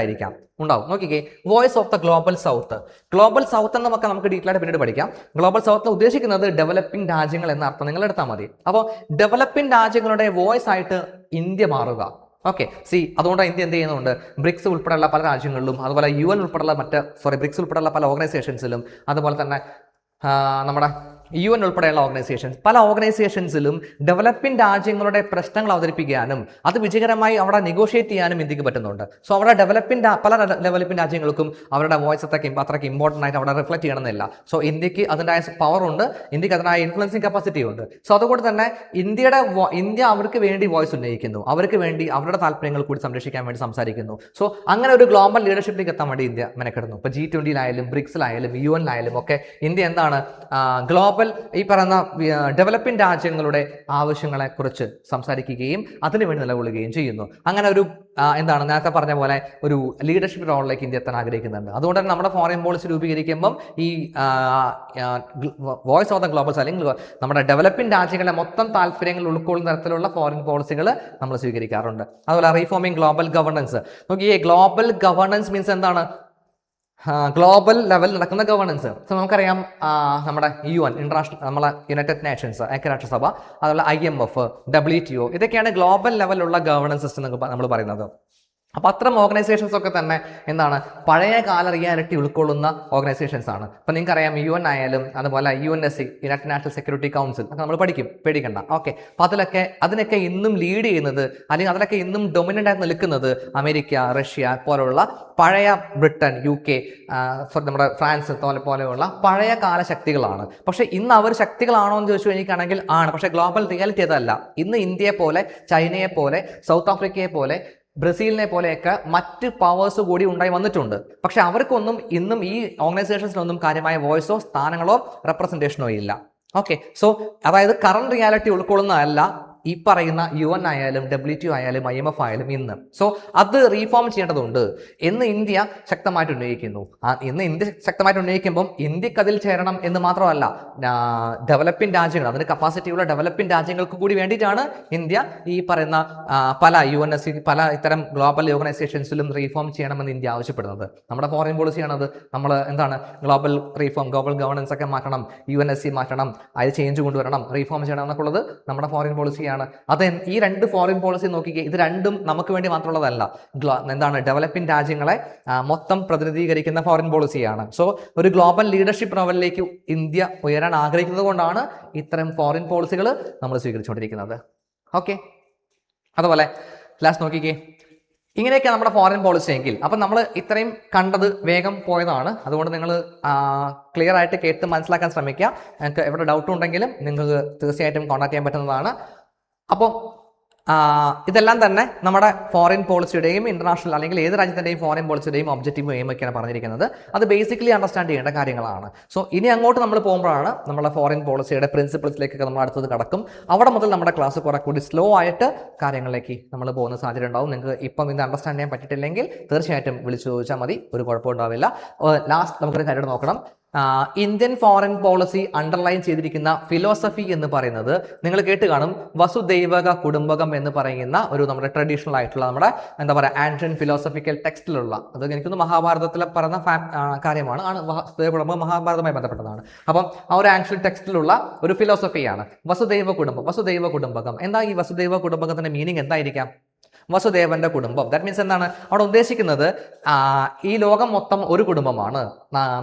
ഉണ്ടാവും. നോക്കിക്കേ, voice of the global south. Global south എന്നൊക്കെ നമുക്ക് ഡീറ്റെയിൽ ആയിട്ട് പിന്നീട് പഠിക്കാം. ഗ്ലോബൽ സൗത്ത് ഉദ്ദേശിക്കുന്നത് ഡെവലപ്പിംഗ് രാജ്യങ്ങൾ എന്ന അർത്ഥം നിങ്ങൾ എടുത്താൽ മതി. അപ്പോൾ ഡെവലപ്പിംഗ് രാജ്യങ്ങളുടെ വോയിസ് ആയിട്ട് ഇന്ത്യ മാറുക. ഓക്കെ, അതുകൊണ്ട് ഇന്ത്യ എന്ത് ചെയ്യുന്നുണ്ട്, ബ്രിക്സ് ഉൾപ്പെടെയുള്ള പല രാജ്യങ്ങളിലും, അതുപോലെ UN ഉൾപ്പെടെയുള്ള ബ്രിക്സ് ഉൾപ്പെടെയുള്ള പല ഓർഗനൈസേഷൻസിലും, അതുപോലെ തന്നെ നമ്മുടെ UN ഉൾപ്പെടെയുള്ള പല ഓർഗനൈസേഷൻസിലും ഡെവലപ്പിംഗ് രാജ്യങ്ങളുടെ പ്രശ്നങ്ങൾ അവതരിപ്പിക്കാനും അത് വിജയകരമായി അവിടെ നെഗോഷിയേറ്റ് ചെയ്യാനും ഇന്ത്യക്ക് പറ്റുന്നുണ്ട്. സോ അവിടെ പല ഡെവലപ്പിംഗ് രാജ്യങ്ങൾക്കും അവരുടെ വോയിസ് അത്രയ്ക്ക് ഇമ്പോർട്ടൻ്റ് ആയിട്ട് അവിടെ റിഫ്ലക്ട് ചെയ്യണമെന്നില്ല. സോ ഇന്ത്യക്ക് അതിൻ്റെതായ പവർ ഉണ്ട്, ഇന്ത്യക്ക് അതിനായ ഇൻഫ്ലുവൻസിങ് കപ്പാസിറ്റി ഉണ്ട്. സോ അതുകൊണ്ട് തന്നെ ഇന്ത്യ അവർക്ക് വേണ്ടി വോയിസ് ഉന്നയിക്കുന്നു, അവർക്ക് വേണ്ടി അവരുടെ താല്പര്യങ്ങൾ കൂടി സംരക്ഷിക്കാൻ വേണ്ടി സംസാരിക്കുന്നു. സോ അങ്ങനെ ഒരു ഗ്ലോബൽ ലീഡർഷിപ്പിലേക്ക് എത്താൻ വേണ്ടി ഇന്ത്യ മെനക്കെടുന്നു. ഇപ്പോൾ G20-ലായാലും ബ്രിക്സിലായാലും UN-ലായാലും ഒക്കെ ഇന്ത്യ എന്താണ് ഗ്ലോബൽ ഈ പറയുന്ന ഡെവലപ്പിംഗ് രാജ്യങ്ങളുടെ ആവശ്യങ്ങളെ കുറിച്ച് സംസാരിക്കുകയും അതിനുവേണ്ടി നിലകൊള്ളുകയും ചെയ്യുന്നു. അങ്ങനെ ഒരു നേരത്തെ പറഞ്ഞ പോലെ ഒരു ലീഡർഷിപ്പ് റോളിലേക്ക് ഇന്ത്യ എത്താൻ ആഗ്രഹിക്കുന്നുണ്ട്. അതുകൊണ്ട് തന്നെ നമ്മുടെ ഫോറിൻ പോളിസി രൂപീകരിക്കുമ്പം ഈ വോയിസ് ഓഫ് ദ ഗ്ലോബൽസ് അല്ലെങ്കിൽ നമ്മുടെ ഡെവലപ്പിംഗ് രാജ്യങ്ങളുടെ മൊത്തം താല്പര്യങ്ങൾ ഉൾക്കൊള്ളുന്ന തരത്തിലുള്ള ഫോറിൻ പോളിസികൾ നമ്മൾ സ്വീകരിക്കാറുണ്ട്. അതുപോലെ റീഫോമിംഗ് ഗ്ലോബൽ ഗവർണൻസ്. നോക്കിയേ, ഗ്ലോബൽ ഗവർണൻസ് മീൻസ് എന്താണ്, ഗ്ലോബൽ ലെവലിൽ നടക്കുന്ന ഗവർണൻസ്. സോ നമുക്കറിയാം നമ്മുടെ UN ഇന്റർനാഷണൽ, നമ്മളെ യുണൈറ്റഡ് നേഷൻസ്, ഐക്യരാഷ്ട്രസഭ, അതുപോലെ IMF, WTO, ഇതൊക്കെയാണ് ഗ്ലോബൽ ലെവലിലുള്ള ഗവർണൻസ് സിസ്റ്റം എന്നൊക്കെ നമ്മൾ പറയുന്നത്. അപ്പോൾ അത്തരം ഓർഗനൈസേഷൻസ് ഒക്കെ തന്നെ പഴയ കാല റിയാലിറ്റി ഉൾക്കൊള്ളുന്ന ഓർഗനൈസേഷൻസ് ആണ്. ഇപ്പം നിങ്ങൾക്കറിയാം UN ആയാലും, അതുപോലെ UNSC, United national security council ഒക്കെ നമ്മൾ പഠിക്കും, പേടിക്കണ്ട. ഓക്കെ, അപ്പോൾ അതിനൊക്കെ ഇന്നും ലീഡ് ചെയ്യുന്നത്, അല്ലെങ്കിൽ അതിലൊക്കെ ഇന്നും ഡൊമിനൻ്റ് ആയി നിൽക്കുന്നത് അമേരിക്ക, റഷ്യ പോലുള്ള പഴയ ബ്രിട്ടൻ, UK, നമ്മുടെ ഫ്രാൻസ് പോലെയുള്ള പഴയ കാല ശക്തികളാണ്. പക്ഷേ ഇന്ന് അവർ ശക്തികളാണോ എന്ന് ചോദിച്ചു എനിക്കാണെങ്കിൽ ആണ്. പക്ഷേ ഗ്ലോബൽ റിയാലിറ്റി അതല്ല. ഇന്ന് ഇന്ത്യയെ പോലെ, ചൈനയെ പോലെ, സൗത്ത് ആഫ്രിക്കയെ പോലെ, ബ്രസീലിനെ പോലെയൊക്കെ മറ്റ് പവേഴ്സ് കൂടി ഉണ്ടായി വന്നിട്ടുണ്ട്. പക്ഷെ അവർക്കൊന്നും ഇന്നും ഈ ഓർഗനൈസേഷൻസിനൊന്നും കാര്യമായ വോയിസോ സ്ഥാനങ്ങളോ റെപ്രസെൻറ്റേഷനോ ഇല്ല. ഓക്കെ, സോ അതായത് കറണ്ട് റിയാലിറ്റി ഉൾക്കൊള്ളുന്നതല്ല ഈ പറയുന്ന UN ആയാലും WTO ആയാലും IMF ആയാലും ഇന്ന്. സോ അത് റീഫോം ചെയ്യേണ്ടതുണ്ട് എന്ന് ഇന്ത്യ ശക്തമായിട്ട് ഉന്നയിക്കുന്നു. ഇന്ന് ഇന്ത്യ ശക്തമായിട്ട് ഉന്നയിക്കുമ്പം ഇന്ത്യക്ക് അതിൽ ചേരണം എന്ന് മാത്രമല്ല, ഡെവലപ്പിംഗ് രാജ്യങ്ങൾ, അതിന് കപ്പാസിറ്റിയുള്ള ഡെവലപ്പിംഗ് രാജ്യങ്ങൾക്ക് കൂടി വേണ്ടിയിട്ടാണ് ഇന്ത്യ ഈ പറയുന്ന പല UNSC പല ഇത്തരം ഗ്ലോബൽ ഓർഗനൈസേഷൻസിലും റീഫോം ചെയ്യണമെന്ന് ഇന്ത്യ ആവശ്യപ്പെടുന്നത്. നമ്മുടെ ഫോറിൻ പോളിസിയാണത്. നമ്മൾ എന്താണ് ഗ്ലോബൽ റീഫോം, ഗ്ലോബൽ ഗവർണൻസ് ഒക്കെ മാറ്റണം, UNSC മാറ്റണം, അത് ചേഞ്ച് കൊണ്ടുവരണം, റീഫോം ചെയ്യണം എന്നൊക്കെ ഉള്ളത് നമ്മുടെ ഫോറിൻ പോളിസിയാണ്. അത് ഈ രണ്ട് ഫോറിൻ പോളിസി നോക്കിക്കേ, ഇത് രണ്ടും നമുക്ക് വേണ്ടി മാത്രമുള്ളതല്ല, എന്താണ് ഡെവലപ്പിംഗ് രാജ്യങ്ങളെ മൊത്തം പ്രതിനിധീകരിക്കുന്ന ഫോറിൻ പോളിസിയാണ്. സോ ഒരു ഗ്ലോബൽ ലീഡർഷിപ്പ് ലെവലിലേക്ക് ഇന്ത്യ ഉയരാൻ ആഗ്രഹിക്കുന്നത് കൊണ്ടാണ് ഇത്തരം ഫോറിൻ പോളിസികൾ നമ്മൾ സ്വീകരിച്ചുകൊണ്ടിരിക്കുന്നത്. ഓക്കെ, അതുപോലെ ലാസ്റ്റ് നോക്കിക്കേ, ഇങ്ങനെയൊക്കെ നമ്മുടെ ഫോറിൻ പോളിസി എങ്കിൽ അപ്പം നമ്മൾ ഇത്രയും കണ്ടത് വേഗം പോയതാണ്. അതുകൊണ്ട് നിങ്ങൾ ക്ലിയർ ആയിട്ട് കേട്ട് മനസ്സിലാക്കാൻ ശ്രമിക്കുക. നിങ്ങൾക്ക് എവിടെ ഡൗട്ട് ഉണ്ടെങ്കിലും നിങ്ങൾക്ക് തീർച്ചയായിട്ടും കോൺടാക്ട് ചെയ്യാൻ പറ്റുന്നതാണ്. അപ്പോൾ ഇതെല്ലാം തന്നെ നമ്മുടെ ഫോറിൻ പോളിസിയുടെയും ഇന്റർനാഷണൽ അല്ലെങ്കിൽ ഏത് രാജ്യത്തിൻ്റെയും ഫോറിൻ പോളിസിയുടെയും ഒബ്ജക്റ്റീവ് എയിമൊക്കെയാണ് പറഞ്ഞിരിക്കുന്നത്. അത് ബേസിക്കലി അണ്ടർസ്റ്റാൻഡ് ചെയ്യേണ്ട കാര്യങ്ങളാണ്. സോ ഇനി അങ്ങോട്ട് നമ്മൾ പോകുമ്പോഴാണ് നമ്മുടെ ഫോറിൻ പോളിസിയുടെ പ്രിൻസിപ്പിൾസിലേക്കൊക്കെ നമ്മൾ അടുത്തത് കടക്കും. അവിടെ മുതൽ നമ്മുടെ ക്ലാസ് കുറെ കൂടി സ്ലോ ആയിട്ട് കാര്യങ്ങളിലേക്ക് നമ്മൾ പോകുന്ന സാധ്യത ഉണ്ടാവും. നിങ്ങൾക്ക് ഇപ്പം ഇത് അണ്ടർസ്റ്റാൻഡ് ചെയ്യാൻ പറ്റിയിട്ടില്ലെങ്കിൽ തീർച്ചയായിട്ടും വിളിച്ചു ചോദിച്ചാൽ മതി, ഒരു കുഴപ്പമുണ്ടാവില്ല. ലാസ്റ്റ് നമുക്കൊരു കാര്യം നോക്കണം. ഇന്ത്യൻ ഫോറിൻ പോളിസി അണ്ടർലൈൻ ചെയ്തിരിക്കുന്ന ഫിലോസഫി എന്ന് പറയുന്നത് നിങ്ങൾ കേട്ട് കാണും. വസുദൈവക കുടുംബകം എന്ന് പറയുന്ന ഒരു നമ്മുടെ ട്രഡീഷണൽ ആയിട്ടുള്ള നമ്മുടെ എന്താ പറയുക ആൻഷ്യൻ ഫിലോസഫിക്കൽ ടെക്സ്റ്റിലുള്ള, അത് എനിക്കൊന്ന് മഹാഭാരതത്തിൽ പറയുന്ന കാര്യമാണ്, കുടുംബം മഹാഭാരതവുമായി ബന്ധപ്പെട്ടതാണ്. അപ്പം ആ ഒരു ആൻഷ്യൻ ടെക്സ്റ്റിലുള്ള ഒരു ഫിലോസഫിയാണ് വസുദൈവ കുടുംബം, വസുദൈവ കുടുംബകം. എന്താ ഈ വസുദൈവ കുടുംബകത്തിന്റെ മീനിങ് എന്തായിരിക്കാം? വസുദേവന്റെ കുടുംബം, ദാറ്റ് മീൻസ് എന്താണ് അവിടെ ഉദ്ദേശിക്കുന്നത്? ഈ ലോകം മൊത്തം ഒരു കുടുംബമാണ്,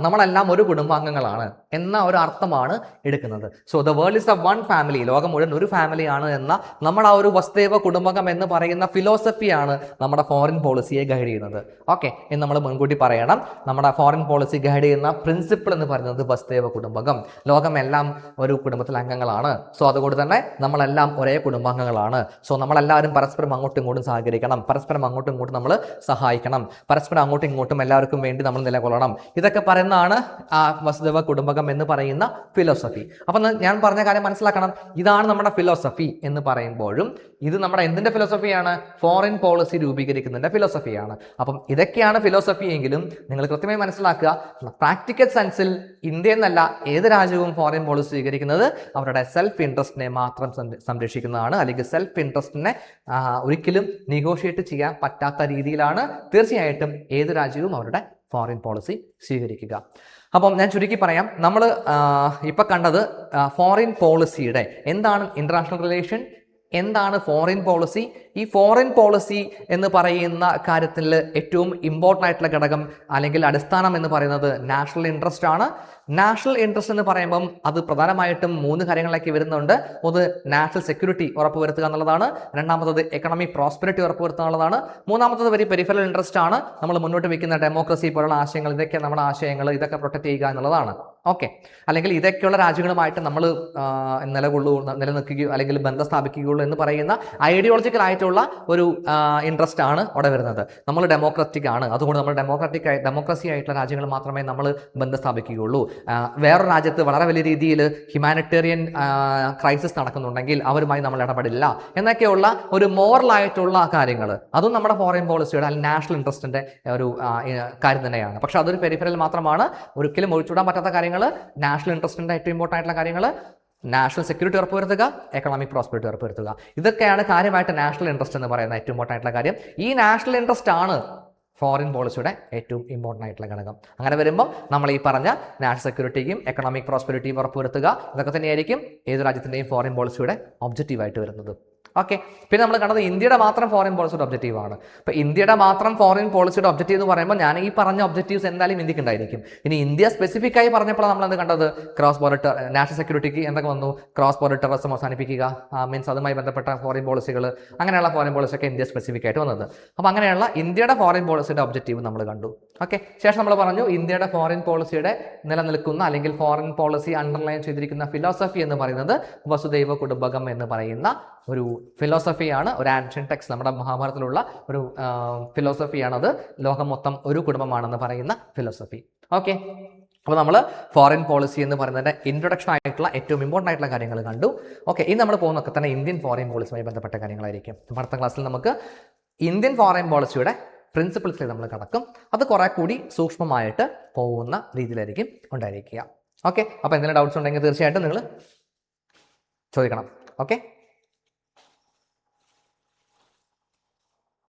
നമ്മളെല്ലാം ഒരു കുടുംബാംഗങ്ങളാണ് എന്ന ഒരു അർത്ഥമാണ് എടുക്കുന്നത്. So the world is A one family, ലോകം മുഴുവൻ ഒരു ഫാമിലിയാണ് എന്ന നമ്മുടെ ആ ഒരു വസുദേവ കുടുംബകം എന്ന് പറയുന്ന ഫിലോസഫിയാണ് നമ്മുടെ ഫോറിൻ പോളിസിയെ ഗൈഡ് ചെയ്യുന്നത്. ഓക്കെ, എന്ന് നമ്മൾ മുൻകൂട്ടി പറയണം. നമ്മുടെ ഫോറിൻ പോളിസി ഗൈഡ് ചെയ്യുന്ന പ്രിൻസിപ്പിൾ എന്ന് പറയുന്നത് വസുദേവ കുടുംബകം, ലോകമെല്ലാം ഒരു കുടുംബത്തിലെ അംഗങ്ങളാണ്. സോ അതുകൊണ്ട് തന്നെ നമ്മളെല്ലാം ഒരേ കുടുംബാംഗങ്ങളാണ്. സോ നമ്മളെല്ലാവരും പരസ്പരം അങ്ങോട്ടും ഇങ്ങോട്ടും സഹകരിക്കണം, പരസ്പരം അങ്ങോട്ടും ഇങ്ങോട്ടും നമ്മൾ സഹായിക്കണം, പരസ്പരം അങ്ങോട്ടും ഇങ്ങോട്ടും എല്ലാവർക്കും വേണ്ടി നമ്മൾ നിലകൊള്ളണം. ഇതൊക്കെ പറയുന്നതാണ് വസുദേവ കുടുംബകം എന്ന് പറയുന്ന ഫിലോസഫി. അപ്പം ഞാൻ പറഞ്ഞ കാര്യം മനസ്സിലാക്കണം. ഇതാണ് നമ്മുടെ ഫിലോസഫി എന്ന് പറയുമ്പോഴും ഇത് നമ്മുടെ എന്തിന്റെ ഫിലോസഫിയാണ്? Foreign policy രൂപീകരിക്കുന്നതിന്റെ ഫിലോസഫിയാണ്. അപ്പം ഇതൊക്കെയാണ് ഫിലോസഫി എങ്കിലും നിങ്ങൾ കൃത്യമായി മനസ്സിലാക്കുക, പ്രാക്ടിക്കൽ സെൻസിൽ ഇന്ത്യ എന്നല്ല ഏത് രാജ്യവും ഫോറിൻ പോളിസി സ്വീകരിക്കുന്നത് അവരുടെ സെൽഫ് ഇൻട്രസ്റ്റിനെ മാത്രം സംരക്ഷിക്കുന്നതാണ്. അല്ലെങ്കിൽ സെൽഫ് ഇൻട്രസ്റ്റിനെ ഒരിക്കലും നെഗോഷിയേറ്റ് ചെയ്യാൻ പറ്റാത്ത രീതിയിലാണ് തീർച്ചയായിട്ടും ഏത് രാജ്യവും അവരുടെ ഫോറിൻ പോളിസി സ്വീകരിക്കുക. അപ്പം ഞാൻ ചുരുക്കി പറയാം, നമ്മൾ ഇപ്പം കണ്ടത് ഫോറിൻ പോളിസിയുടെ എന്താണ് ഇന്റർനാഷണൽ റിലേഷൻ, എന്താണ് ഫോറിൻ പോളിസി. ഈ ഫോറിൻ പോളിസി എന്ന് പറയുന്ന കാര്യത്തിൽ ഏറ്റവും ഇമ്പോർട്ടൻ്റ് ആയിട്ടുള്ള ഘടകം അല്ലെങ്കിൽ അടിസ്ഥാനം എന്ന് പറയുന്നത് നാഷണൽ ഇൻട്രസ്റ്റ് ആണ്. നാഷണൽ ഇൻട്രസ്റ്റ് എന്ന് പറയുമ്പം അത് പ്രധാനമായിട്ടും 3 കാര്യങ്ങളിലേക്ക് വരുന്നുണ്ട്. ഒന്ന് നാഷണൽ സെക്യൂരിറ്റി ഉറപ്പുവരുത്തുക എന്നുള്ളതാണ്, രണ്ടാമത്തത് എക്കണോമിക് പ്രോസ്പെരിറ്റി ഉറപ്പുവരുത്തുക എന്നുള്ളതാണ്, മൂന്നാമത്തത് വെരി പെരിഫറൽ ഇൻട്രസ്റ്റ് ആണ്. നമ്മൾ മുന്നോട്ട് വയ്ക്കുന്ന ഡെമോക്രസി പോലുള്ള ആശയങ്ങൾ, ഇതൊക്കെ നമ്മുടെ ആശയങ്ങൾ, ഇതൊക്കെ പ്രൊട്ടക്ട് ചെയ്യുക എന്നുള്ളതാണ്. ഓക്കെ, അല്ലെങ്കിൽ ഇതൊക്കെയുള്ള രാജ്യങ്ങളുമായിട്ട് നമ്മൾ നിലനിൽക്കുകയോ അല്ലെങ്കിൽ ബന്ധം സ്ഥാപിക്കുകയുള്ളൂ എന്ന് പറയുന്ന ഐഡിയോളജിക്കൽ ആയിട്ടുള്ള ഒരു ഇൻട്രസ്റ്റ് ആണ് അവിടെ വരുന്നത്. നമ്മൾ ഡെമോക്രാറ്റിക് ആണ്, അതുകൊണ്ട് നമ്മൾ ഡെമോക്രസി ആയിട്ടുള്ള രാജ്യങ്ങൾ മാത്രമേ നമ്മൾ ബന്ധം സ്ഥാപിക്കുകയുള്ളൂ. വേറൊരു രാജ്യത്ത് വളരെ വലിയ രീതിയിൽ ഹ്യൂമാനിറ്റേറിയൻ ക്രൈസിസ് നടക്കുന്നുണ്ടെങ്കിൽ അവരുമായി നമ്മൾ ഇടപെടില്ല എന്നൊക്കെയുള്ള ഒരു മോറൽ ആയിട്ടുള്ള കാര്യങ്ങൾ, അതും നമ്മുടെ ഫോറിൻ പോളിസിയുടെ അല്ലെങ്കിൽ നാഷണൽ ഇൻട്രസ്റ്റിന്റെ ഒരു കാര്യം തന്നെയാണ്. പക്ഷെ അതൊരു പെരിഫറൽ മാത്രമാണ്, ഒരിക്കലും ഒഴിച്ചുവിടാൻ പറ്റാത്ത കാര്യങ്ങൾ. നാഷണൽ ഇൻട്രസ്റ്റിന്റെ ഏറ്റവും ഇമ്പോർട്ടൻ്റ് ആയിട്ടുള്ള കാര്യങ്ങൾ നാഷണൽ സെക്യൂരിറ്റി ഉറപ്പുവരുത്തുക, എക്കണോമിക് പ്രോസ്പെരിറ്റി ഉറപ്പുവരുത്തുക. ഇതൊക്കെയാണ് കാര്യമായിട്ട് നാഷണൽ ഇൻട്രസ്റ്റ് എന്ന് പറയുന്ന ഏറ്റവും ഇമ്പോർട്ടൻ്റ് ആയിട്ടുള്ള കാര്യം. ഈ നാഷണൽ ഇൻട്രസ്റ്റ് ആണ് ഫോറിൻ പോളിസിയുടെ ഏറ്റവും ഇമ്പോർട്ടൻ്റ് ആയിട്ടുള്ള ഘടകം. അങ്ങനെ വരുമ്പോൾ നമ്മൾ ഈ പറഞ്ഞ നാഷണൽ സെക്യൂരിറ്റിയും എക്കണോമിക് പ്രോസ്പെരിറ്റിയും ഉറപ്പുവരുത്തുക, ഇതൊക്കെ തന്നെയായിരിക്കും ഏത് രാജ്യത്തിൻ്റെയും ഫോറിൻ പോളിസിയുടെ ഒബ്ജക്റ്റീവായിട്ട് വരുന്നത്. ഓക്കെ, പിന്നെ നമ്മൾ കണ്ടത് ഇന്ത്യയുടെ മാത്രം ഫോറിൻ പോളിസിയുടെ ഒബ്ജക്റ്റീവാണ്. അപ്പോൾ ഇന്ത്യയുടെ മാത്രം ഫോറിൻ പോളിസിയുടെ ഒബ്ജക്റ്റീവ് എന്ന് പറയുമ്പോൾ ഞാൻ ഈ പറഞ്ഞ ഒബ്ജക്റ്റീവ്സ് എന്തായാലും ഇന്ത്യക്ക് ഉണ്ടായിരിക്കും. ഇനി ഇന്ത്യ സ്പെസിഫിക് ആയി പറഞ്ഞപ്പോൾ നമ്മൾ എന്ത് കണ്ടത്? ക്രോസ് ബോർഡർ നാഷണൽ സെക്യൂരിറ്റിക്ക് എന്തൊക്കെ വന്നു? ക്രോസ് ബോർഡർ ടെററിസം അവസാനിപ്പിക്കുക, മീൻസ് അതുമായി ബന്ധപ്പെട്ട ഫോറിൻ പോളിസികൾ, അങ്ങനെയുള്ള ഫോറിൻ പോളിസിയൊക്കെ ഇന്ത്യ സ്പെസിഫിക് ആയിട്ട് വന്നത്. അപ്പോൾ അങ്ങനെയുള്ള ഇന്ത്യയുടെ ഫോറിൻ പോളിസിയുടെ ഒബ്ജക്റ്റീവ് നമ്മൾ കണ്ടു. ഓക്കെ, ശേഷം നമ്മൾ പറഞ്ഞു ഇന്ത്യയുടെ ഫോറിൻ പോളിസിയുടെ നിലനിൽക്കുന്ന അല്ലെങ്കിൽ ഫോറിൻ പോളിസി അണ്ടർലൈൻ ചെയ്തിരിക്കുന്ന ഫിലോസഫി എന്ന് പറയുന്നത് വസുദൈവ കുടുംബകം എന്ന് പറയുന്ന ഒരു ഫിലോസഫിയാണ്. ഒരു ആൻഷ്യൻ ടെക്സ്റ്റ്, നമ്മുടെ മഹാഭാരതത്തിലുള്ള ഒരു ഫിലോസഫിയാണത്. ലോകം മൊത്തം ഒരു കുടുംബമാണെന്ന് പറയുന്ന ഫിലോസഫി. ഓക്കെ, അപ്പോൾ നമ്മൾ ഫോറിൻ പോളിസി എന്ന് പറയുന്നതിൻ്റെ ഇൻട്രൊഡക്ഷൻ ആയിട്ടുള്ള ഏറ്റവും ഇമ്പോർട്ടൻ്റ് ആയിട്ടുള്ള കാര്യങ്ങൾ കണ്ടു. ഓക്കെ, ഇനി നമ്മൾ പോകുന്നൊക്കെ തന്നെ ഇന്ത്യൻ ഫോറിൻ പോളിസിയുമായി ബന്ധപ്പെട്ട കാര്യങ്ങളായിരിക്കും. അടുത്ത ക്ലാസ്സിൽ നമുക്ക് ഇന്ത്യൻ ഫോറിൻ പോളിസിയുടെ പ്രിൻസിപ്പിൾസിൽ നമ്മൾ കടക്കും. അത് കുറെ കൂടി സൂക്ഷ്മമായിട്ട് പോകുന്ന രീതിയിലായിരിക്കും ഉണ്ടായിരിക്കുക. ഓക്കെ, അപ്പോൾ എന്തെങ്കിലും ഡൗട്ട്സ് ഉണ്ടെങ്കിൽ തീർച്ചയായിട്ടും നിങ്ങൾ ചോദിക്കണം. ഓക്കെ.